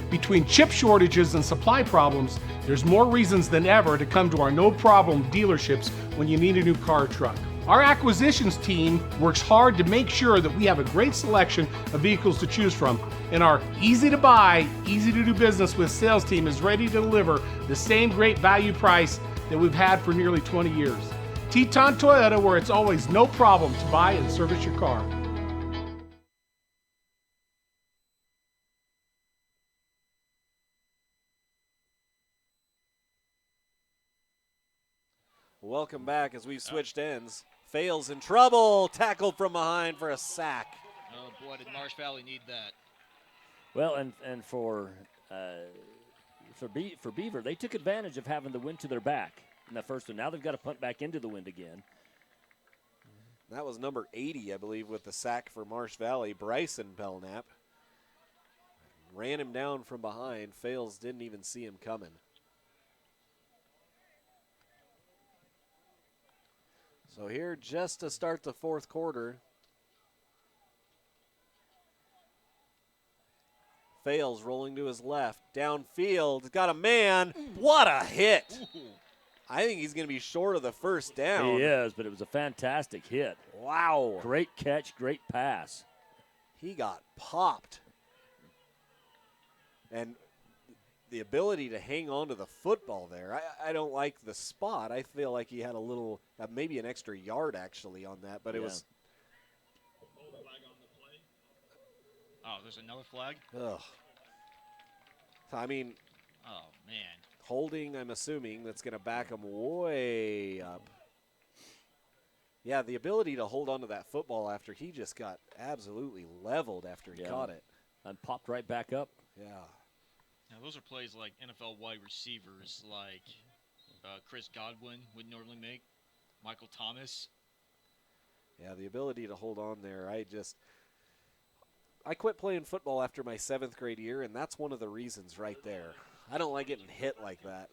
Between chip shortages and supply problems, there's more reasons than ever to come to our no-problem dealerships when you need a new car or truck. Our acquisitions team works hard to make sure that we have a great selection of vehicles to choose from, and our easy-to-buy, easy-to-do business with sales team is ready to deliver the same great value price that we've had for nearly 20 years. Teton Toyota, where it's always no problem to buy and service your car. Welcome back as we've switched ends. Fails in trouble. Tackled from behind for a sack. Oh, boy, did Marsh Valley need that. Well, and for Beaver, they took advantage of having the wind to their back in that first one. Now they've got to punt back into the wind again. That was number 80, I believe, with the sack for Marsh Valley. Bryson Belknap ran him down from behind. Fails didn't even see him coming. So here just to start the 4th quarter. Fails rolling to his left. Downfield. Got a man. What a hit. I think he's going to be short of the first down. He is, but it was a fantastic hit. Wow. Great catch, great pass. He got popped. And the ability to hang on to the football there, I don't like the spot. I feel like he had a little, maybe an extra yard actually on that, but it was. Oh, there's another flag? Ugh. I mean. Oh, man. Holding, I'm assuming, that's going to back him way up. Yeah, the ability to hold on to that football after he just got absolutely leveled after he caught it. And popped right back up. Yeah. Now, those are plays like NFL wide receivers like Chris Godwin would normally make, Michael Thomas. Yeah, the ability to hold on there. I quit playing football after my 7th grade year, and that's one of the reasons right there. I don't like getting hit like that.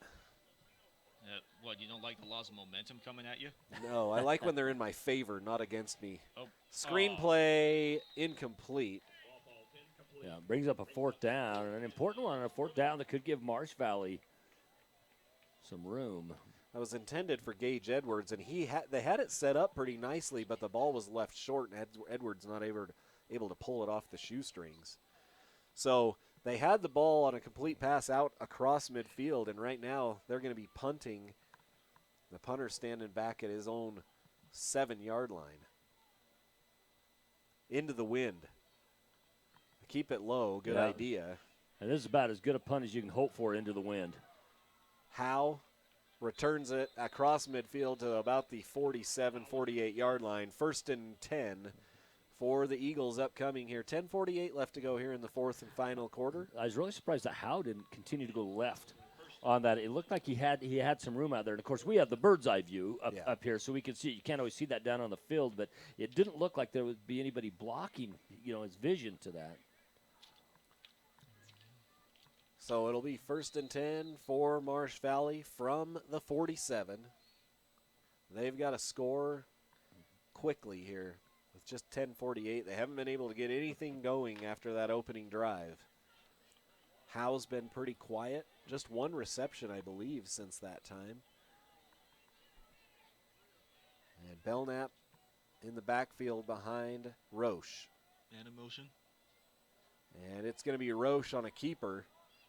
What, you don't like the laws of momentum coming at you? No, I like when they're in my favor, not against me. Oh. Screenplay incomplete. Yeah, brings up a 4th down, and an important one on a 4th down that could give Marsh Valley some room. That was intended for Gage Edwards, and they had it set up pretty nicely, but the ball was left short, and Edwards not able to pull it off the shoestrings. So they had the ball on a complete pass out across midfield, and right now they're going to be punting. The punter standing back at his own 7-yard line. Into the wind. Keep it low, good idea. And this is about as good a punt as you can hope for into the wind. Howe returns it across midfield to about the 47, 48-yard line. 1st and 10 for the Eagles upcoming here. 10:48 left to go here in the 4th and final quarter. I was really surprised that Howe didn't continue to go left on that. It looked like he had some room out there. And, of course, we have the bird's eye view up here, so we can see it. You can't always see that down on the field, but it didn't look like there would be anybody blocking, his vision to that. So it'll be 1st and 10 for Marsh Valley from the 47. They've got to score quickly here with just 10:48. They haven't been able to get anything going after that opening drive. Howe's been pretty quiet. Just 1 reception, I believe, since that time. And Belknap in the backfield behind Roche. And a motion. And it's going to be Roche on a keeper,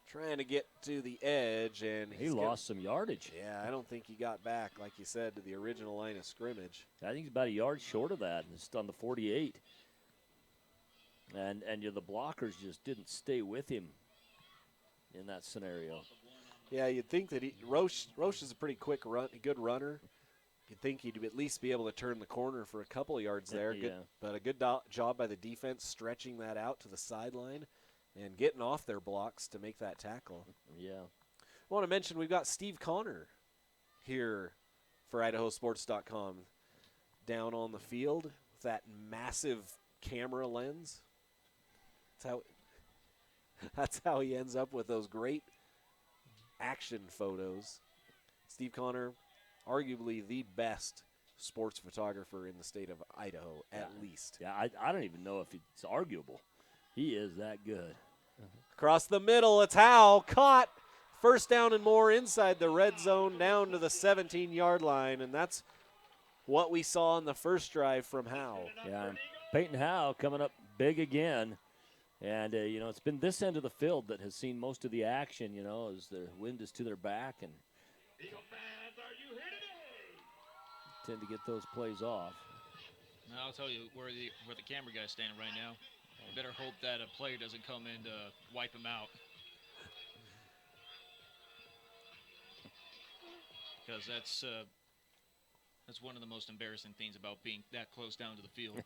trying to get to the edge, and he lost some yardage. Yeah, I don't think he got back, like you said, to the original line of scrimmage. I think he's about a yard short of that, and it's on the 48. And the blockers just didn't stay with him in that scenario. Yeah, you'd think that Roche is a pretty good runner. You'd think he'd at least be able to turn the corner for a couple of yards there. Yeah. Good, but a good job by the defense stretching that out to the sideline and getting off their blocks to make that tackle. Yeah. I want to mention we've got Steve Connor here for IdahoSports.com down on the field with that massive camera lens. That's how he ends up with those great action photos. Steve Connor, arguably the best sports photographer in the state of Idaho, at least. Yeah, I don't even know if it's arguable. He is that good. Across the middle, it's Howe. Caught. 1st down and more inside the red zone down to the 17-yard line, and that's what we saw in the first drive from Howe. Yeah, and Peyton Howe coming up big again. And, it's been this end of the field that has seen most of the action, as the wind is to their back and tend to get those plays off. Now, I'll tell you where the camera guy's standing right now. You better hope that a player doesn't come in to wipe him out. Because that's one of the most embarrassing things about being that close down to the field.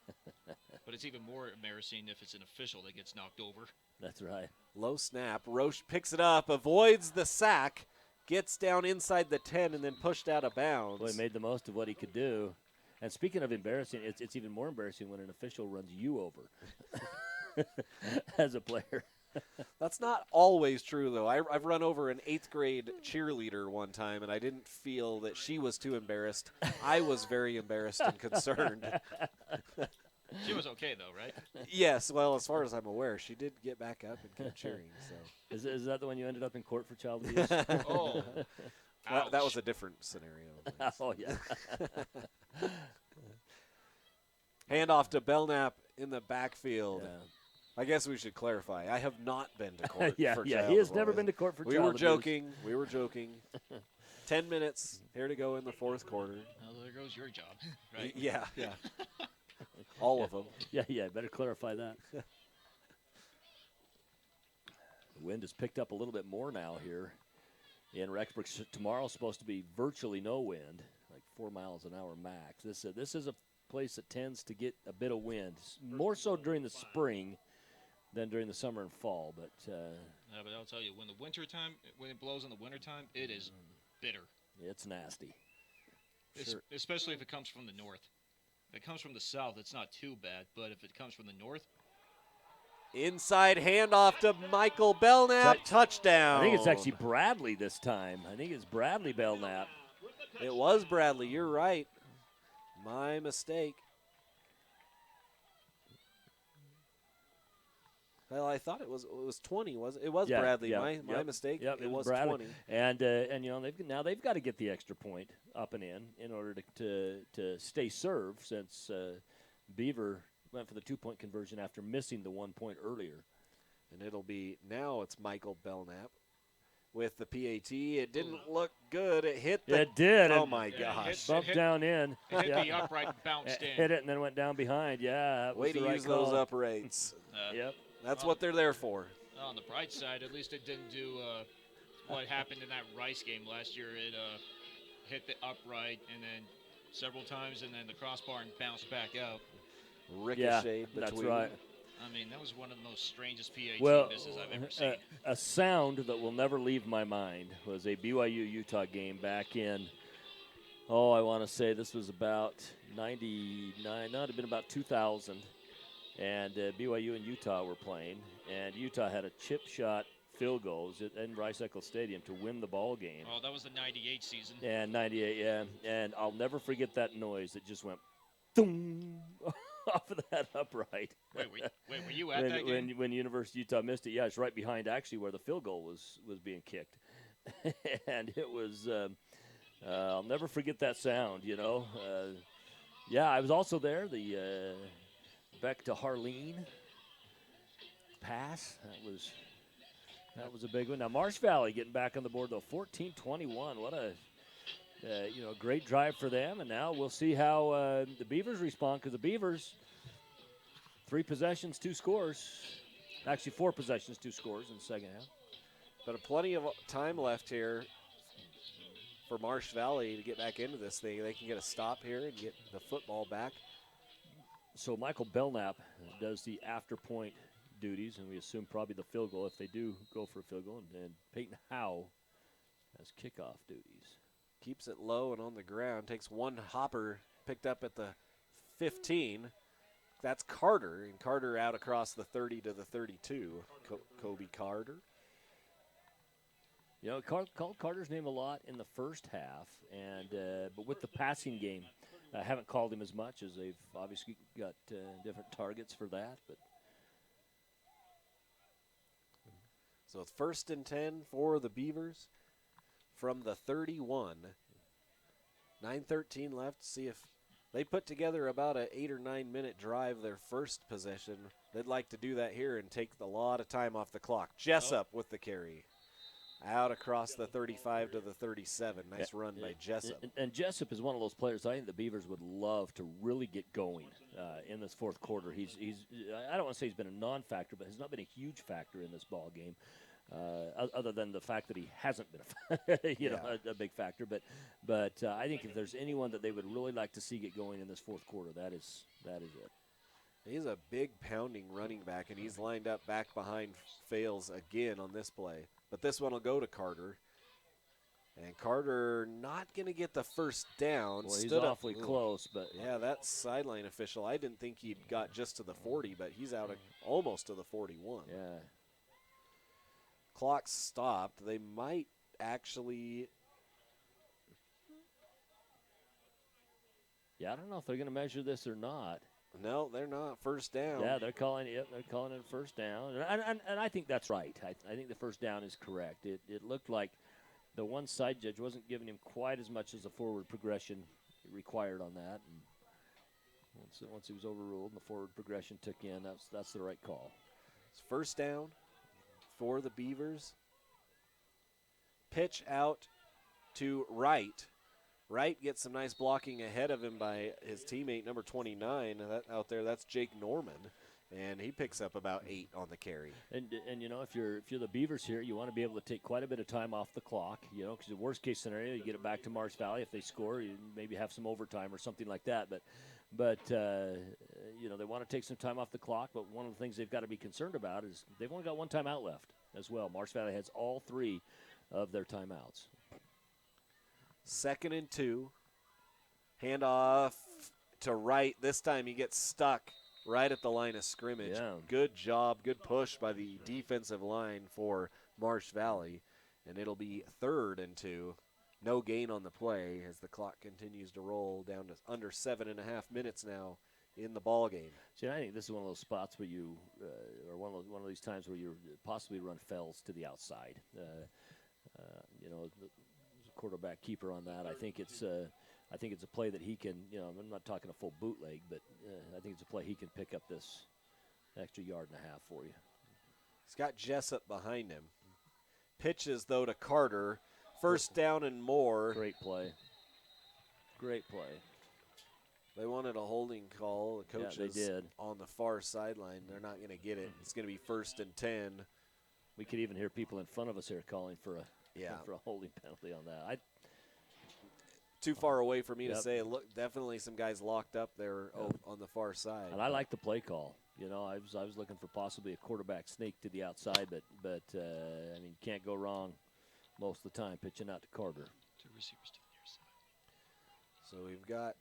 But it's even more embarrassing if it's an official that gets knocked over. That's right. Low snap. Roche picks it up, avoids the sack, gets down inside the 10, and then pushed out of bounds. Well, he made the most of what he could do. And speaking of embarrassing, it's even more embarrassing when an official runs you over as a player. That's not always true, though. I've run over an 8th grade cheerleader one time, and I didn't feel that she was too embarrassed. I was very embarrassed and concerned. She was okay, though, right? Yes, well, as far as I'm aware, she did get back up and keep cheering. So, is that the one you ended up in court for child abuse? Oh, that was a different scenario. Oh, yeah. Handoff to Belknap in the backfield. Yeah. I guess we should clarify. I have not been to court for child he has never been to court for child abuse. We were joking. 10 minutes here to go in the 4th quarter. Well, there goes your job, right? Yeah. All of them. Yeah, better clarify that. The wind has picked up a little bit more now here In Rexburg tomorrow, supposed to be virtually no wind, like 4 miles an hour max. This is a place that tends to get a bit of wind, more so during the spring than during the summer and fall. But but I'll tell you, when it blows in the wintertime, it is bitter. It's nasty. Especially if it comes from the north. If it comes from the south, it's not too bad. But if it comes from the north, inside handoff to Michael Belknap, touchdown. I think it's actually Bradley this time. I think it's Bradley Belknap. It was Bradley. You're right. My mistake. Well, I thought it was 20. It was Bradley. My mistake. Yep, it was Bradley. 20. And you know they've got to get the extra point up and in order to stay served, since Beaver went for the 2-point conversion after missing the 1 point earlier. And it's Michael Belknap with the PAT. It didn't look good. It hit the. It did. Oh my gosh! Bumped down in. It hit the upright and bounced in. Hit it and then went down behind. Yeah. That Way was the to right use call. those uprights. Yep. That's what they're there for. On the bright side, at least it didn't do what happened in that Rice game last year. It hit the upright and then several times, and then the crossbar and bounced back out. Ricocheted between. That's right. I mean, that was one of the most strangest PAT misses I've ever seen. A sound that will never leave my mind was a BYU-Utah game back in, I want to say this was about 99, no, it had been about 2000, and BYU and Utah were playing, and Utah had a chip shot field goals in Rice-Eccles Stadium to win the ball game. Oh, that was the 98 season. And 98, yeah, and I'll never forget that noise that just went boom off of that upright. Wait, were you at that game? When University of Utah missed it, yeah, it's right behind actually where the field goal was being kicked. And it was, I'll never forget that sound, you know. Yeah, I was also there, the Beck to Harleen pass. That was a big one. Now, Marsh Valley getting back on the board, though, 14-21. What a great drive for them, and now we'll see how the Beavers respond, because the Beavers, 3 possessions, 2 scores. Actually, 4 possessions, 2 scores in the second half. But plenty of time left here for Marsh Valley to get back into this thing. They can get a stop here and get the football back. So Michael Belknap does the after-point duties, and we assume probably the field goal if they do go for a field goal, and Peyton Howe has kickoff duties. Keeps it low and on the ground. Takes one hopper, picked up at the 15. That's Carter, and Carter out across the 30 to the 32. Kobe Carter. You know, called Carter's name a lot in the first half, and but with the passing game, I haven't called him as much, as they've obviously got different targets for that. But so it's 1st and 10 for the Beavers from the 31. 9:13 left. See if they put together about an 8 or 9 minute drive their first possession. They'd like to do that here and take a lot of time off the clock. Jessup with the carry. Out across the 35 to the 37. Nice run by Jessup. And Jessup is one of those players I think the Beavers would love to really get going in this fourth quarter. He's I don't want to say he's been a non-factor, but has not been a huge factor in this ball game. Other than the fact that he hasn't been a big factor. But I think if there's anyone that they would really like to see get going in this fourth quarter, that is it. He's a big pounding running back, and he's lined up back behind Fales again on this play. But this one will go to Carter. And Carter not going to get the first down. Well, he's awfully close. But yeah, that sideline official, I didn't think he'd got just to the 40, but he's out almost to the 41. Yeah. Clock stopped. They might actually. Yeah, I don't know if they're going to measure this or not. No, they're not. First down. Yeah, they're calling it. They're calling it first down, and I think that's right. I think the first down is correct. It looked like the one side judge wasn't giving him quite as much as the forward progression required on that. And once he was overruled and the forward progression took in, that's the right call. It's first down for the Beavers. Pitch out to Wright. Wright gets some nice blocking ahead of him by his teammate, number 29. Out there, that's Jake Norman. and he picks up about 8 on the carry. And if you're the Beavers here, you want to be able to take quite a bit of time off the clock. Because the worst case scenario, you get it back to Marsh Valley. If they score, you maybe have some overtime or something like that. But they want to take some time off the clock. But one of the things they've got to be concerned about is they've only got one timeout left as well. Marsh Valley has all 3 of their timeouts. 2nd and 2. Handoff to Wright. This time he gets stuck right at the line of scrimmage. Yeah. Good job, good push by the defensive line for Marsh Valley. And it'll be 3rd and 2. No gain on the play as the clock continues to roll down to under 7.5 minutes now in the ball game. See, I think this is one of those spots where you, or one of these times where you possibly run Fells to the outside. The quarterback keeper on that. I think it's a play that he can. I'm not talking a full bootleg, but I think it's a play he can pick up this extra 1.5 yards for you. He's got Jessup behind him. Pitches though to Carter. 1st down and more. Great play. Great play. They wanted a holding call. The coaches they did. On the far sideline. They're not going to get it. It's going to be 1st and 10. We could even hear people in front of us here calling for a holding penalty on that. Too far away for me to say. Look, definitely some guys locked up there on the far side. And I like the play call. I was looking for possibly a quarterback sneak to the outside, but can't go wrong most of the time pitching out to Carter. 2 receivers to the near side. So we've got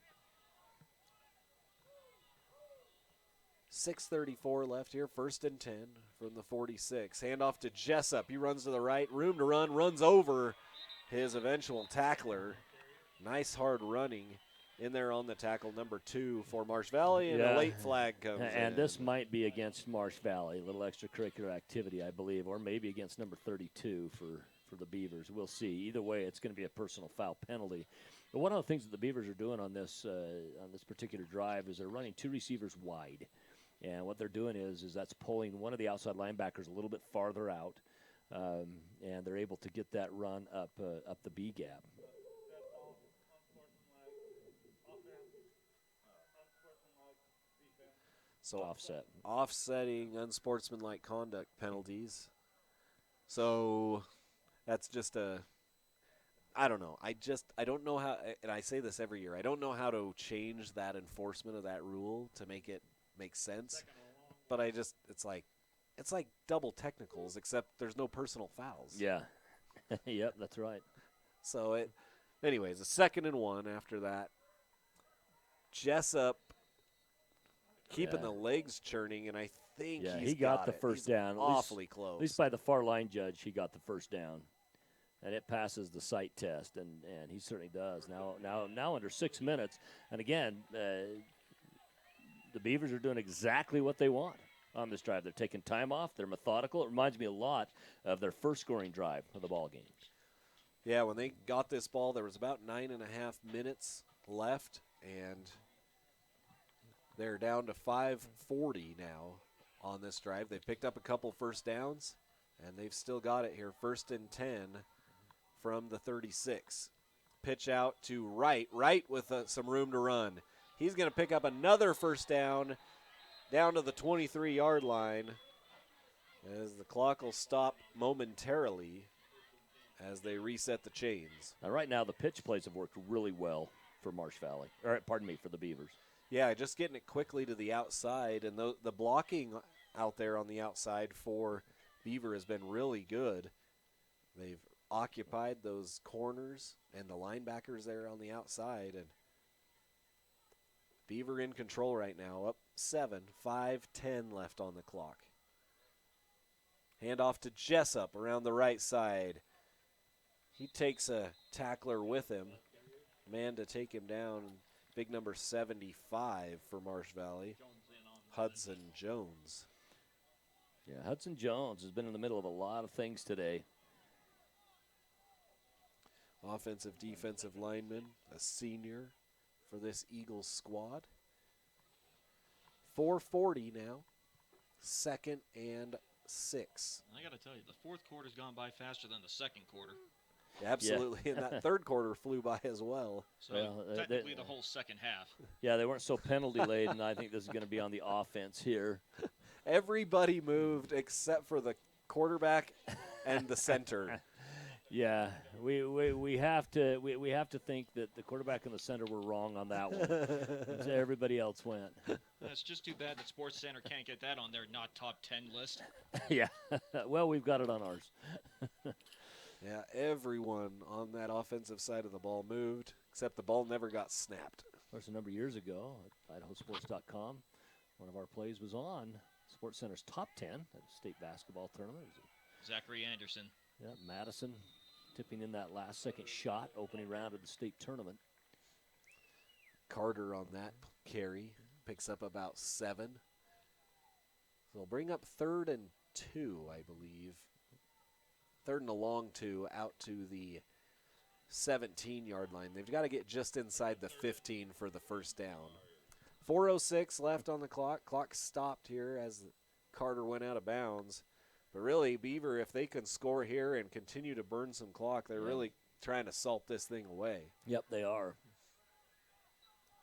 6:34 left here. 1st and 10 from the 46. Handoff to Jessup. He runs to the right. Room to run. Runs over his eventual tackler. Nice hard running in there on the tackle, number 2 for Marsh Valley, and a late flag comes and in. this might be against Marsh Valley, a little extracurricular activity, I believe, or maybe against number 32 for the Beavers. We'll see. Either way, it's going to be a personal foul penalty. But one of the things that the Beavers are doing on this particular drive is they're running 2 receivers wide. And what they're doing is that's pulling one of the outside linebackers a little bit farther out, and they're able to get that run up the B gap. So offsetting unsportsmanlike conduct penalties. So that's just I don't know. I don't know how, and I say this every year, I don't know how to change that enforcement of that rule to make it make sense. But it's like double technicals, except there's no personal fouls. Yeah. Yep, that's right. So anyways, a 2nd and 1 after that. Jessup keeping the legs churning, and I think he got the first down. Awfully close. At least by the far line judge, he got the first down. And it passes the sight test, and he certainly does. Now under 6 minutes. And again, the Beavers are doing exactly what they want on this drive. They're taking time off. They're methodical. It reminds me a lot of their first scoring drive of the ball game. Yeah, when they got this ball, there was about 9.5 minutes left, and they're down to 5:40 now on this drive. They've picked up a couple first downs, and they've still got it here. 1st and 10 from the 36. Pitch out to Wright with some room to run. He's going to pick up another first down to the 23-yard line as the clock will stop momentarily as they reset the chains. Now, right now, the pitch plays have worked really well for Marsh Valley. For the Beavers. Yeah, just getting it quickly to the outside, and the blocking out there on the outside for Beaver has been really good. They've occupied those corners and the linebackers there on the outside, and Beaver in control right now, up 7, 5:10 left on the clock. Handoff to Jessup around the right side. He takes a tackler with him, man to take him down. Big number 75 for Marsh Valley, Hudson Jones. Yeah, Hudson Jones has been in the middle of a lot of things today. Offensive, defensive lineman, a senior for this Eagles squad. 4:40 now, 2nd and 6. I got to tell you, the fourth quarter's gone by faster than the second quarter. Absolutely, and that third quarter flew by as well. So technically the whole second half. Yeah, they weren't so penalty laden. I think this is going to be on the offense here. Everybody moved except for the quarterback and the center. Yeah, we have to think that the quarterback and the center were wrong on that one. So everybody else went. It's just too bad that Sports Center can't get that on their not top 10 list. Yeah, well, we've got it on ours. Yeah, everyone on that offensive side of the ball moved, except the ball never got snapped. Of course, a number of years ago at IdahoSports.com, one of our plays was on Sports Center's top 10 at the state basketball tournament. Zachary Anderson. Yeah, Madison tipping in that last-second shot, opening round of the state tournament. Carter on that carry picks up about 7. So they'll bring up 3rd and 2, I believe. 3rd and a long 2 out to the 17-yard line. They've got to get just inside the 15 for the first down. 4:06 left on the clock. Clock stopped here as Carter went out of bounds. But really, Beaver, if they can score here and continue to burn some clock, they're really trying to salt this thing away. Yep, they are.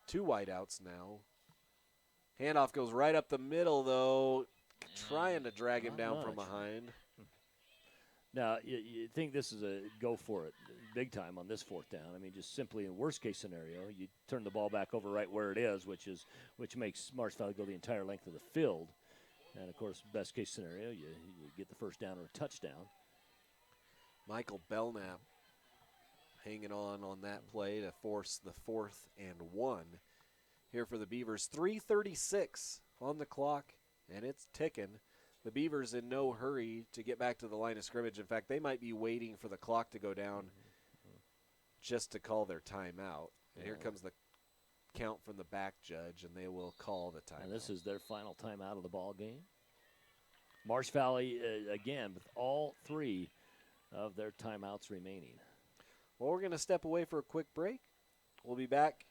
2 wideouts now. Handoff goes right up the middle, though, trying to drag him down from behind. Now, you think this is a go for it big time on this 4th down. I mean, just simply in worst-case scenario, you turn the ball back over right where it is, which makes Marsh Valley go the entire length of the field. And, of course, best-case scenario, you get the first down or a touchdown. Michael Belknap hanging on that play to force the 4th and 1 here for the Beavers. 3:36 on the clock, and it's ticking. The Beavers in no hurry to get back to the line of scrimmage. In fact, they might be waiting for the clock to go down just to call their timeout. And here comes the count from the back judge, and they will call the timeout. And this is their final timeout of the ball game. Marsh Valley, again, with all 3 of their timeouts remaining. Well, we're going to step away for a quick break. We'll be back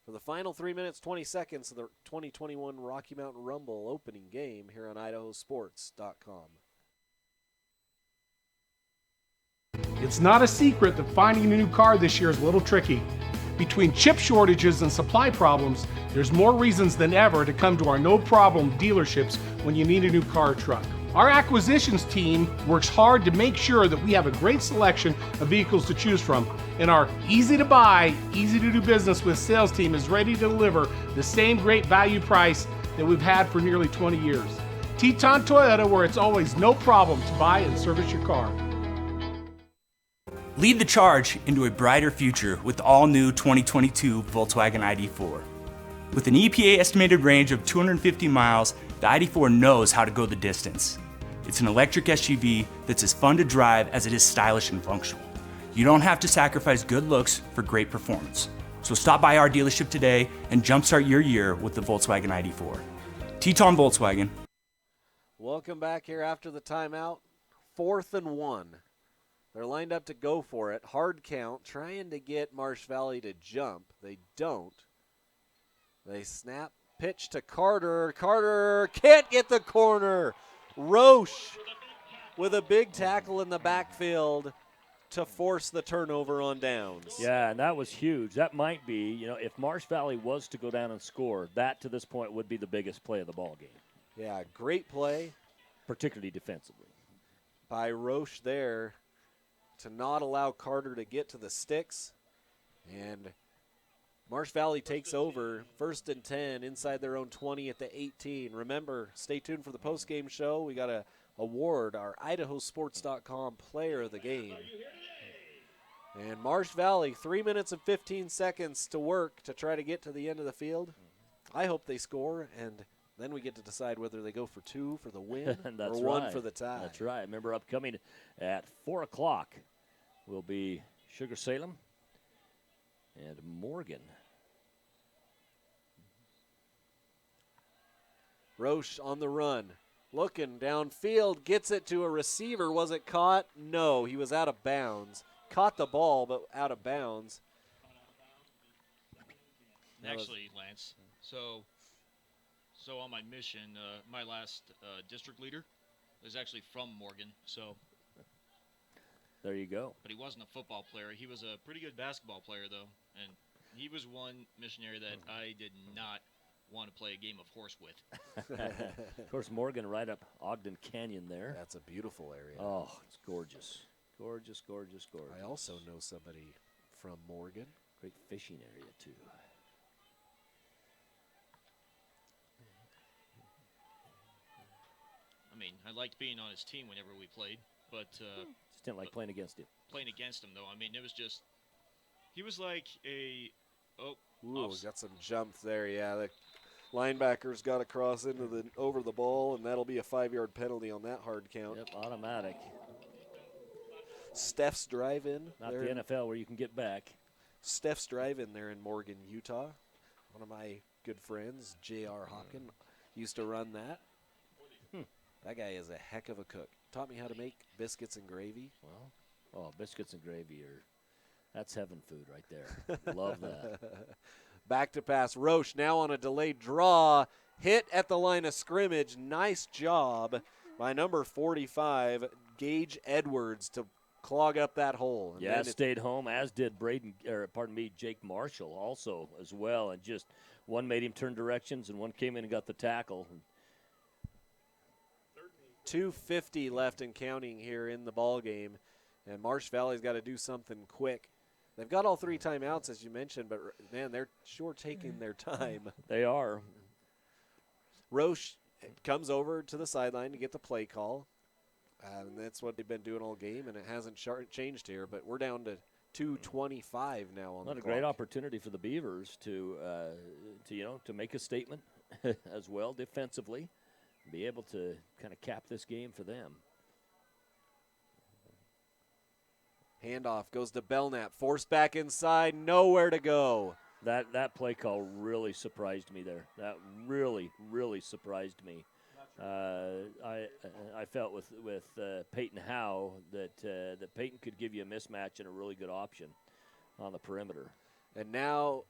for the final 3 minutes, 20 seconds of the 2021 Rocky Mountain Rumble opening game here on IdahoSports.com. It's not a secret that finding a new car this year is a little tricky. Between chip shortages and supply problems, there's more reasons than ever to come to our no-problem dealerships when you need a new car or truck. Our acquisitions team works hard to make sure that we have a great selection of vehicles to choose from, and our easy-to-buy, easy-to-do business with sales team is ready to deliver the same great value price that we've had for nearly 20 years. Teton Toyota, where it's always no problem to buy and service your car. Lead the charge into a brighter future with the all-new 2022 Volkswagen ID4. With an EPA estimated range of 250 miles, the ID4 knows how to go the distance. It's an electric SUV that's as fun to drive as it is stylish and functional. You don't have to sacrifice good looks for great performance. So stop by our dealership today and jumpstart your year with the Volkswagen ID4. Teton Volkswagen. Welcome back here after the timeout. 4th and 1. They're lined up to go for it. Hard count, trying to get Marsh Valley to jump. They don't. They snap. Pitch to Carter. Carter can't get the corner. Roche with a big tackle in the backfield to force the turnover on downs. Yeah, and that was huge. That might be, if Marsh Valley was to go down and score, that to this point would be the biggest play of the ball game. Yeah, great play. Particularly defensively. By Roche there to not allow Carter to get to the sticks. And Marsh Valley takes over 1st and 10 inside their own 20 at the 18. Remember, stay tuned for the post-game show. We got to award our IdahoSports.com player of the game. And Marsh Valley, 3 minutes and 15 seconds to work to try to get to the end of the field. I hope they score, and then we get to decide whether they go for 2 for the win or 1 for the tie. That's right. Remember, upcoming at 4 o'clock will be Sugar Salem and Morgan. Roche on the run, looking downfield, gets it to a receiver. Was it caught? No, he was out of bounds. Caught the ball, but out of bounds. Actually, Lance, so on my mission, my last district leader is actually from Morgan, so. There you go. But he wasn't a football player. He was a pretty good basketball player, though, and he was one missionary that I did not want to play a game of horse with. Of course, Morgan right up Ogden Canyon there. That's a beautiful area. Oh, it's gorgeous. Gorgeous, gorgeous, gorgeous. I also know somebody from Morgan. Great fishing area, too. I mean, I liked being on his team whenever we played, but just didn't like playing against him. Playing against him, though, I mean, it was just he was like a Ooh, we got some jump there. Yeah, the linebacker's got to cross into over the ball, and that'll be a 5-yard penalty on that hard count. Yep, automatic. Steph's Drive-In. Not the NFL where you can get back. Steph's Drive-In there in Morgan, Utah. One of my good friends, J.R. Hopkin, used to run that. That guy is a heck of a cook. Taught me how to make biscuits and gravy. Well, biscuits and gravy that's heaven food right there. Love that. Back to pass. Roche now on a delayed draw. Hit at the line of scrimmage. Nice job by number 45, Gage Edwards, to clog up that hole. And yeah, stayed home, as did Jake Marshall also as well. And just one made him turn directions, and one came in and got the tackle. 2:50 left and counting here in the ball game, and Marsh Valley's got to do something quick. They've got all 3 timeouts, as you mentioned, but, man, they're sure taking their time. They are. Roche comes over to the sideline to get the play call, and that's what they've been doing all game, and it hasn't changed here, but we're down to 2:25 now on the clock. A great opportunity for the Beavers to make a statement as well defensively, be able to kind of cap this game for them. Handoff goes to Belknap, forced back inside, nowhere to go. That play call really surprised me there. That really, really surprised me. I felt with Peyton Howe that Peyton could give you a mismatch and a really good option on the perimeter. And now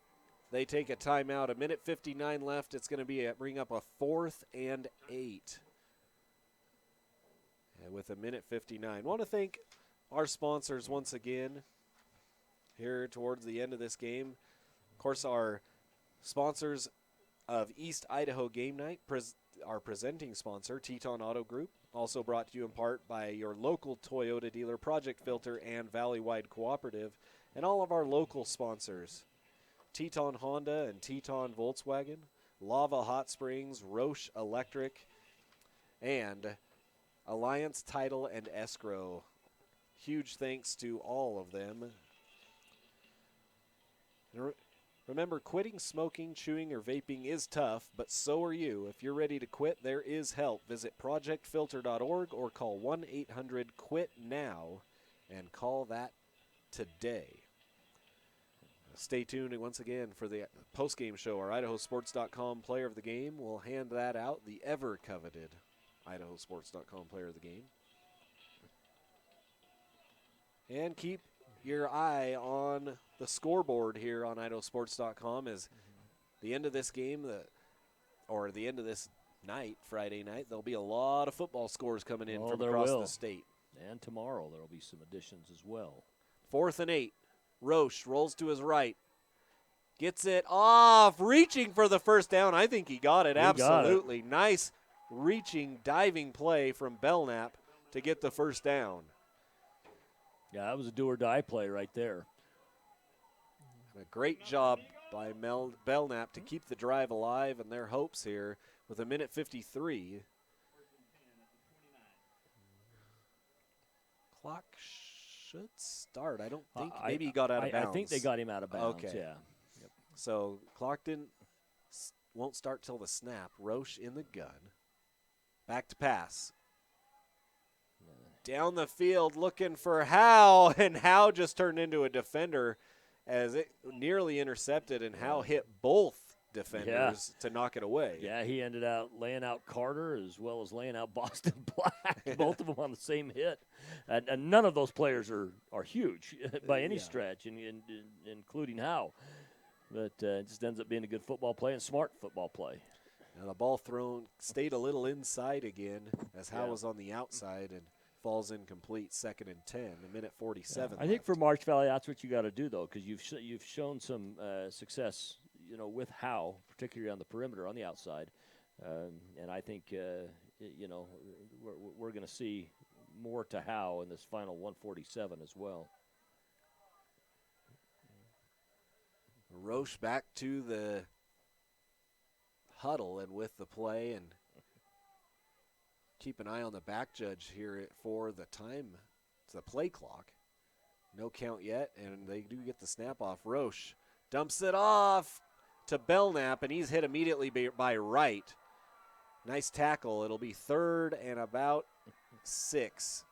they take a timeout. 1:59 left. It's going to bring up a 4th and 8. And with 1:59. Want to thank our sponsors once again here towards the end of this game. Of course, our sponsors of East Idaho Game Night, our presenting sponsor, Teton Auto Group, also brought to you in part by your local Toyota dealer, Project Filter, and Valley-Wide Cooperative, and all of our local sponsors, Teton Honda and Teton Volkswagen, Lava Hot Springs, Roche Electric, and Alliance Title and Escrow. Huge thanks to all of them. Remember, quitting smoking, chewing, or vaping is tough, but so are you. If you're ready to quit, there is help. Visit projectfilter.org or call 1-800-QUIT-NOW and call that today. Stay tuned once again for the post-game show. Our IdahoSports.com player of the game will hand that out, the ever-coveted IdahoSports.com player of the game. And keep your eye on the scoreboard here on IdahoSports.com as the end of this game, or the end of this night, Friday night, there'll be a lot of football scores coming in from across the state. And tomorrow there will be some additions as well. 4th and 8. Roche rolls to his right. Gets it off, reaching for the first down. I think he got it. Absolutely. Got it. Nice reaching, diving play from Belknap to get the first down. Yeah, that was a do-or-die play right there. And a great job by Belknap to keep the drive alive and their hopes here with 1:53. Clock should start. I don't think. Maybe he got out of bounds. I think they got him out of bounds, okay. Yeah. Yep. So clock won't start till the snap. Roche in the gun. Back to pass. Down the field looking for Howe, and Howe just turned into a defender as it nearly intercepted, and Howe hit both defenders to knock it away. Yeah, he ended up laying out Carter as well as laying out Boston Black, both of them on the same hit. And none of those players are huge by any stretch, including Howe. But it just ends up being a good football play and smart football play. Now the ball stayed a little inside again as Howe was on the outside and falls incomplete. 2nd and 10, 1:47. I think for Marsh Valley, that's what you got to do, though, because you've shown some success with Howe, particularly on the perimeter, on the outside. And I think, we're going to see more to Howe in this final 147 as well. Roche back to the huddle and with the play, and keep an eye on the back judge here for the time, the play clock. No count yet, and they do get the snap off. Roche dumps it off to Belknap, and he's hit immediately by Wright. Nice tackle. It'll be 3rd and about 6.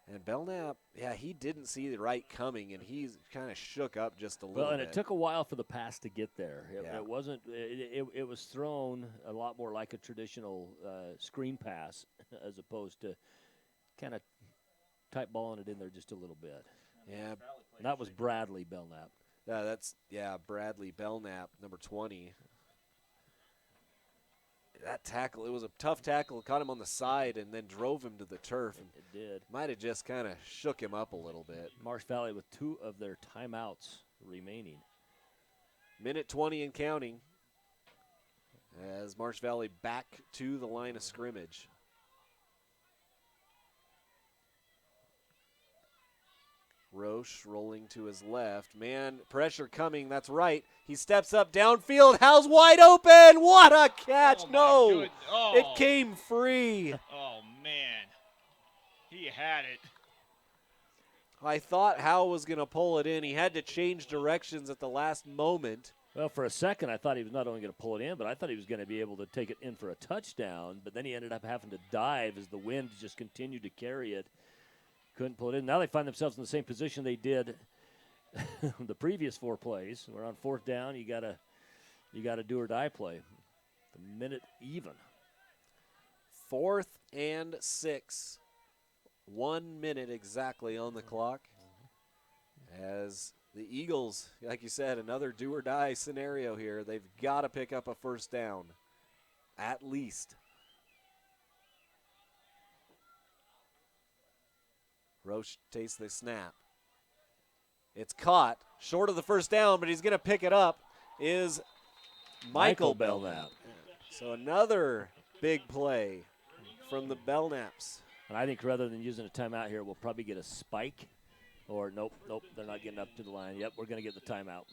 And Belknap, he didn't see the Wright coming, and he's kind of shook up just a little bit. Well, and it took a while for the pass to get there. It wasn't. It was thrown a lot more like a traditional screen pass as opposed to kind of tight balling it in there just a little bit. Yeah. And that was Bradley Belknap. Bradley Belknap, number 20. That tackle, it was a tough tackle. Caught him on the side and then drove him to the turf. And it did. Might have just kind of shook him up a little bit. Marsh Valley with 2 of their timeouts remaining. Minute 20 and counting as Marsh Valley back to the line of scrimmage. Roche rolling to his left. Man, pressure coming. That's right. He steps up downfield. Howe's wide open. What a catch. No. It came free. Oh, man. He had it. I thought Howe was going to pull it in. He had to change directions at the last moment. Well, for a second, I thought he was not only going to pull it in, but I thought he was going to be able to take it in for a touchdown. But then he ended up having to dive as the wind just continued to carry it. Couldn't pull it in. Now they find themselves in the same position they did the previous 4 plays. We're on 4th down. You got a do or die play. The minute even. 4th and 6. 1 minute exactly on the clock. As the Eagles, like you said, another do or die scenario here. They've got to pick up a 1st down, at least. Roche takes the snap. It's caught short of the 1st down, but he's going to pick it up. Is Michael Belknap. So another big play from the Belknaps. And I think rather than using a timeout here, we'll probably get a spike. Or nope, they're not getting up to the line. Yep, we're going to get the timeout.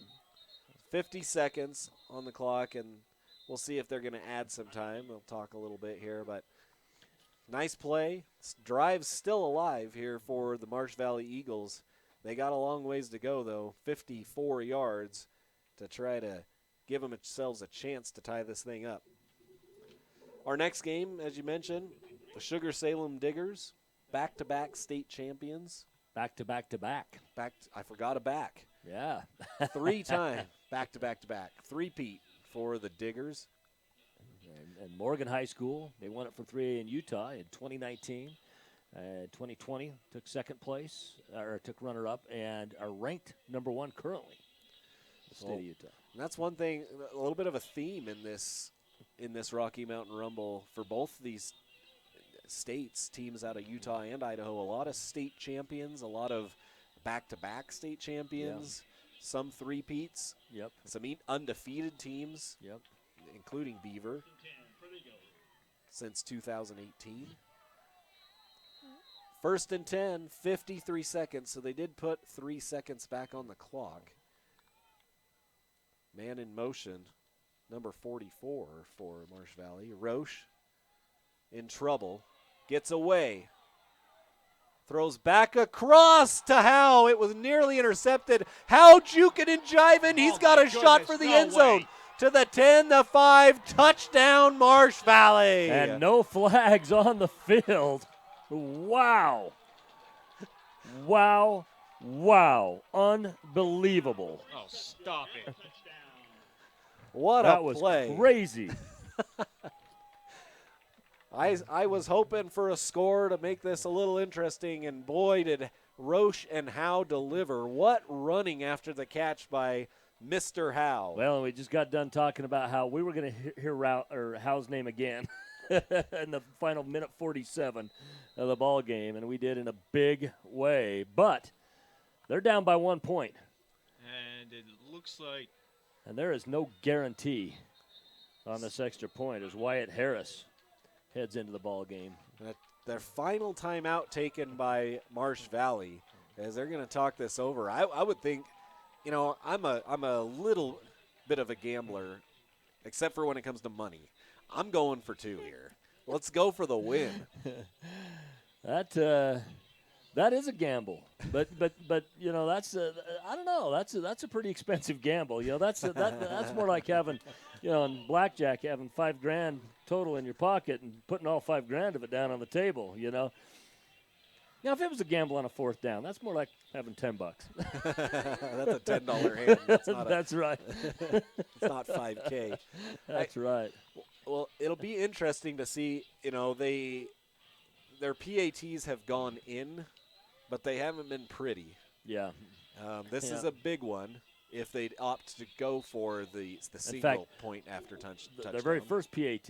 50 seconds on the clock, and we'll see if they're going to add some time. We'll talk a little bit here, but nice play. Drive's still alive here for the Marsh Valley Eagles. They got a long ways to go, though, 54 yards to try to give themselves a chance to tie this thing up. Our next game, as you mentioned, the Sugar Salem Diggers, back-to-back state champions. Back-to-back-to-back. I forgot a back. Yeah. 3 times, back-to-back-to-back. 3-peat for the Diggers. And Morgan High School, they won it from 3A in Utah in 2019. 2020 took 2nd place, or took runner-up, and are ranked number 1 currently in the state of Utah. And that's one thing, a little bit of a theme in this Rocky Mountain Rumble for both these states, teams out of Utah and Idaho. A lot of state champions, a lot of back-to-back state champions, some 3-peats, some undefeated teams, including Beaver since 2018. 1st and 10, 53 seconds, so they did put 3 seconds back on the clock. Man in motion, number 44 for Marsh Valley. Roche in trouble, gets away, throws back across to Howe. It was nearly intercepted. Howe juking and jiving. He's got a shot for the end zone. To the 10, the 5, touchdown Marsh Valley. And no flags on the field. Wow. Wow. Wow. Unbelievable. Oh, stop it. What that a play. Was crazy. I was hoping for a score to make this a little interesting, and boy, did Roche and Howe deliver. What running after the catch by Mr. Howe. Well, we just got done talking about how we were going to hear Howe's name again in the final minute 47 of the ball game, and we did in a big way. But they're down by 1 point. And it looks like And there is no guarantee on this extra point as Wyatt Harris heads into the ball game. Their final timeout taken by Marsh Valley, as they're going to talk this over. I would think, I'm a little bit of a gambler, except for when it comes to money. I'm going for 2 here. Let's go for the win. That is a gamble, but that's I don't know. That's a pretty expensive gamble. That's more like having, in blackjack, having $5,000 total in your pocket and putting all $5,000 of it down on the table. Now, if it was a gamble on a 4th down, that's more like having $10. That's a $10 hand. That's right. It's not $5K. That's right. Well, it'll be interesting to see. Their PATs have gone in, but they haven't been pretty. Yeah. This is a big one if they opt to go for the single point after touchdown. Their very first PAT,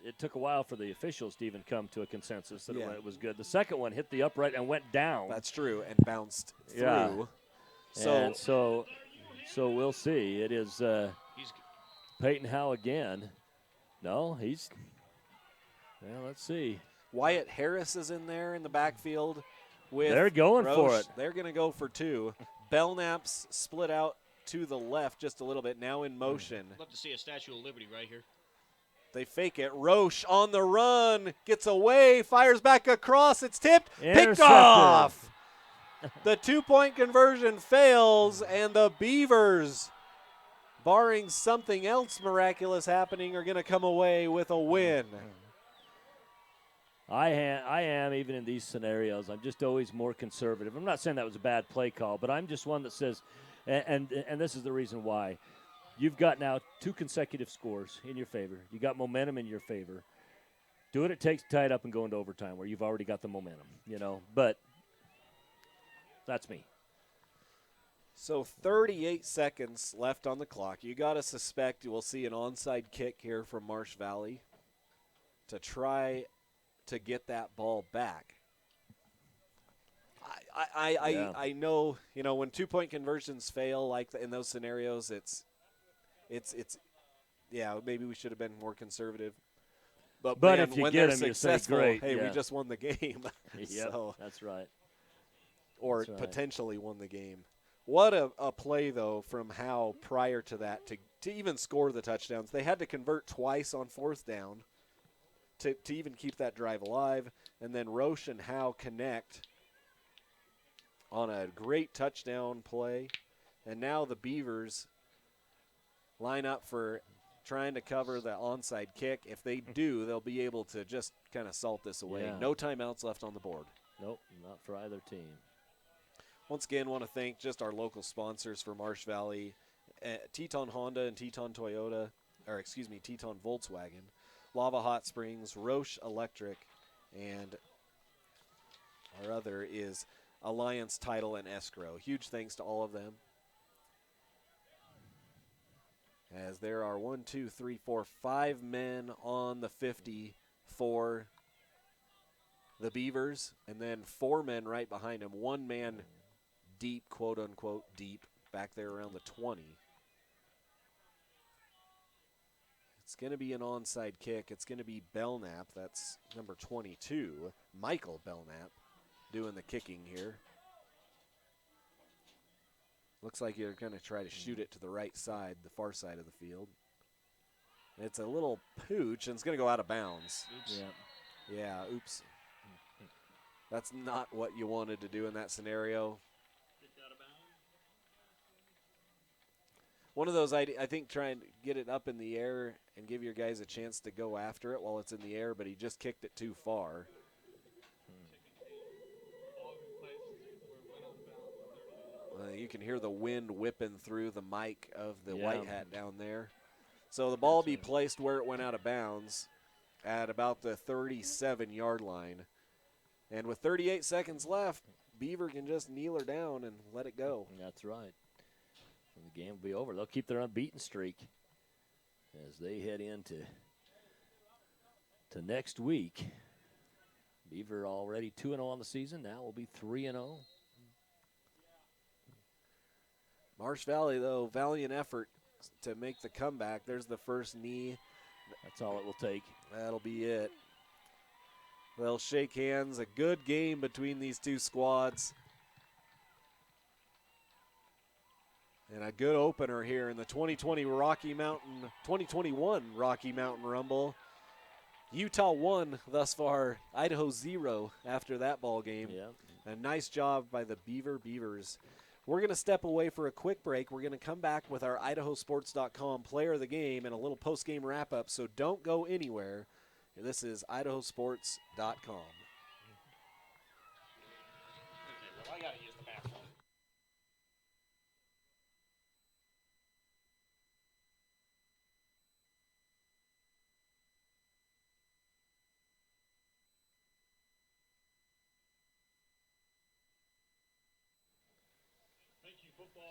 it took a while for the officials to even come to we that it was good. The second one hit the upright and went down. That's true, and bounced through. Yeah. So we'll see. It is Peyton Howe again. No, let's see. Wyatt Harris is in there in the backfield with They're going Roche. for it. They're going to go for 2. Belknap's split out to the left just a little bit, now in motion. Love to see a Statue of Liberty right here. They fake it. Roche on the run, gets away, fires back across. It's tipped, picked off. The 2-point conversion fails, and the Beavers, barring something else miraculous happening, are going to come away with a win. I am, even in these scenarios, I'm just always more conservative. I'm not saying that was a bad play call, but I'm just one that says, and this is the reason why. You've got now 2 consecutive scores in your favor. You got momentum in your favor. Do what it takes to tie it up and go into overtime where you've already got the momentum, But that's me. So 38 seconds left on the clock. You got to suspect you will see an onside kick here from Marsh Valley to try to get that ball back. I know, when 2-point conversions fail like in those scenarios, it's maybe we should have been more conservative. But man, if you when get they're them, successful, you say, great, hey, we just won the game. Yep, that's right. Or That's right. potentially won the game. What a play, though, from Howe prior to that to even score the touchdowns. They had to convert twice on 4th down to even keep that drive alive. And then Roche and Howe connect on a great touchdown play. And now the Beavers line up for trying to cover the onside kick. If they do, they'll be able to just kind of salt this away. Yeah. No timeouts left on the board. Nope, not for either team. Once again, want to thank just our local sponsors for Marsh Valley, Teton Honda and Teton Toyota, Teton Volkswagen, Lava Hot Springs, Roche Electric, and our other is Alliance Title and Escrow. Huge thanks to all of them. As there are 5 men on the 50 for the Beavers, and then 4 men right behind him. 1 man deep, quote unquote deep, back there around the 20. It's going to be an onside kick. It's going to be Belknap. That's number 22, Michael Belknap, doing the kicking here. Looks like you're going to try to shoot it to the right side, the far side of the field. It's a little pooch, and it's going to go out of bounds. Oops. Yeah, oops. That's not what you wanted to do in that scenario. One of those, I think, try and get it up in the air and give your guys a chance to go after it while it's in the air, but he just kicked it too far. You can hear the wind whipping through the mic of the white hat down there. So the ball be placed where it went out of bounds at about the 37-yard line. And with 38 seconds left, Beaver can just kneel her down and let it go. That's right. And the game will be over. They'll keep their unbeaten streak as they head into next week. Beaver already 2-0 on the season. Now will be 3-0. Marsh Valley, though, valiant effort to make the comeback. There's the first knee. That's all it will take. That'll be it. They'll shake hands. A good game between these two squads. And a good opener here in the 2021 Rocky Mountain Rumble. Utah 1 thus far, Idaho 0 after that ball game. Yeah. A nice job by the Beavers. We're going to step away for a quick break. We're going to come back with our IdahoSports.com player of the game and a little post-game wrap-up, so don't go anywhere. This is IdahoSports.com. Okay, well, I got to use the bathroom.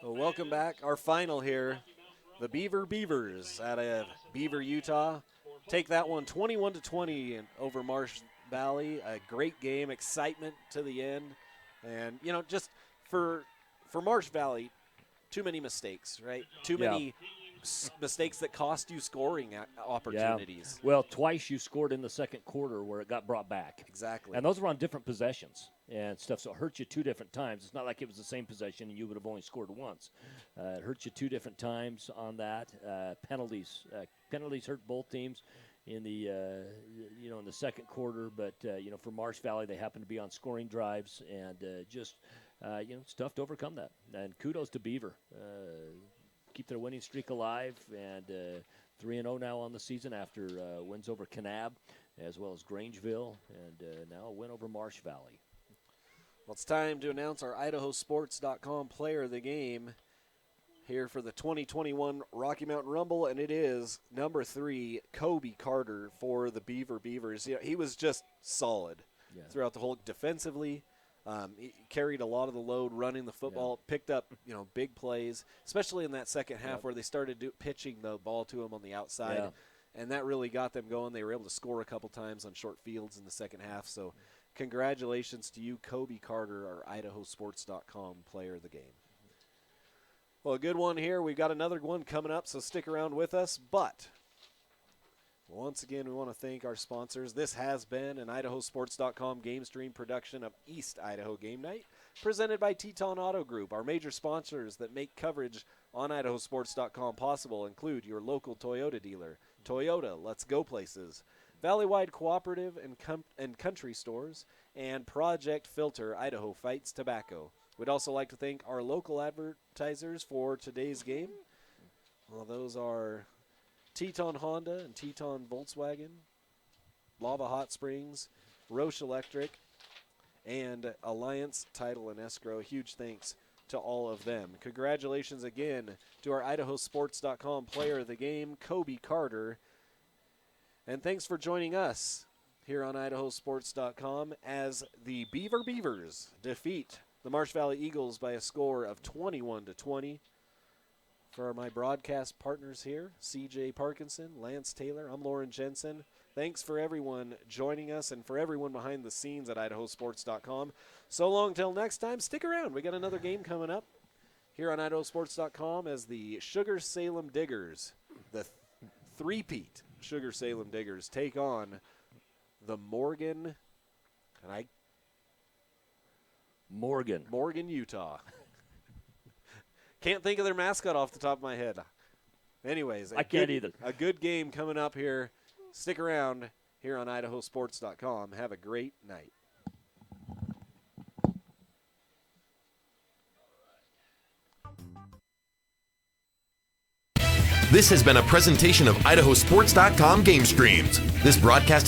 Well, welcome back. Our final here, the Beavers out of Beaver, Utah. Take that one 21-20 over Marsh Valley. A great game, excitement to the end. And, you know, just for Marsh Valley, too many mistakes, right? Too many mistakes that cost you scoring opportunities. Yeah. Well, twice you scored in the second quarter where it got brought back. Exactly. And those were on different possessions and stuff, so it hurt you 2 different times. It's not like it was the same possession and you would have only scored once. It hurt you 2 different times on that. Penalties hurt both teams in the in the second quarter, but for Marsh Valley, they happened to be on scoring drives and it's tough to overcome that. And kudos to Beaver. Keep their winning streak alive, and 3-0 now on the season after wins over Kanab as well as Grangeville, and now a win over Marsh Valley. Well, it's time to announce our IdahoSports.com player of the game here for the 2021 Rocky Mountain Rumble, and it is number 3, Kobe Carter for the Beavers. He was just solid throughout the whole defensively. He carried a lot of the load running the football, picked up big plays, especially in that second half where they started pitching the ball to him on the outside, and that really got them going. They were able to score a couple times on short fields in the second half. So congratulations to you, Kobe Carter, our IdahoSports.com player of the game. Well, a good one here. We've got another one coming up, so stick around with us. But once again, we want to thank our sponsors. This has been an IdahoSports.com game stream production of East Idaho Game Night, presented by Teton Auto Group. Our major sponsors that make coverage on IdahoSports.com possible include your local Toyota dealer, Toyota, Let's Go Places, Valleywide Cooperative and Country Stores, and Project Filter, Idaho Fights Tobacco. We'd also like to thank our local advertisers for today's game. Well, those are Teton Honda and Teton Volkswagen, Lava Hot Springs, Roche Electric, and Alliance Title and Escrow. Huge thanks to all of them. Congratulations again to our IdahoSports.com player of the game, Kobe Carter. And thanks for joining us here on IdahoSports.com as the Beavers defeat the Marsh Valley Eagles by a score of 21-20. For my broadcast partners here, CJ Parkinson, Lance Taylor, I'm Lauren Jensen. Thanks for everyone joining us and for everyone behind the scenes at IdahoSports.com. So long till next time. Stick around. We got another game coming up here on IdahoSports.com as the Sugar Salem Diggers, the three-peat Sugar Salem Diggers, take on the Morgan, Utah. Can't think of their mascot off the top of my head. Anyways, I can't either. A good game coming up here. Stick around here on IdahoSports.com. Have a great night. This has been a presentation of IdahoSports.com Game Streams. This broadcast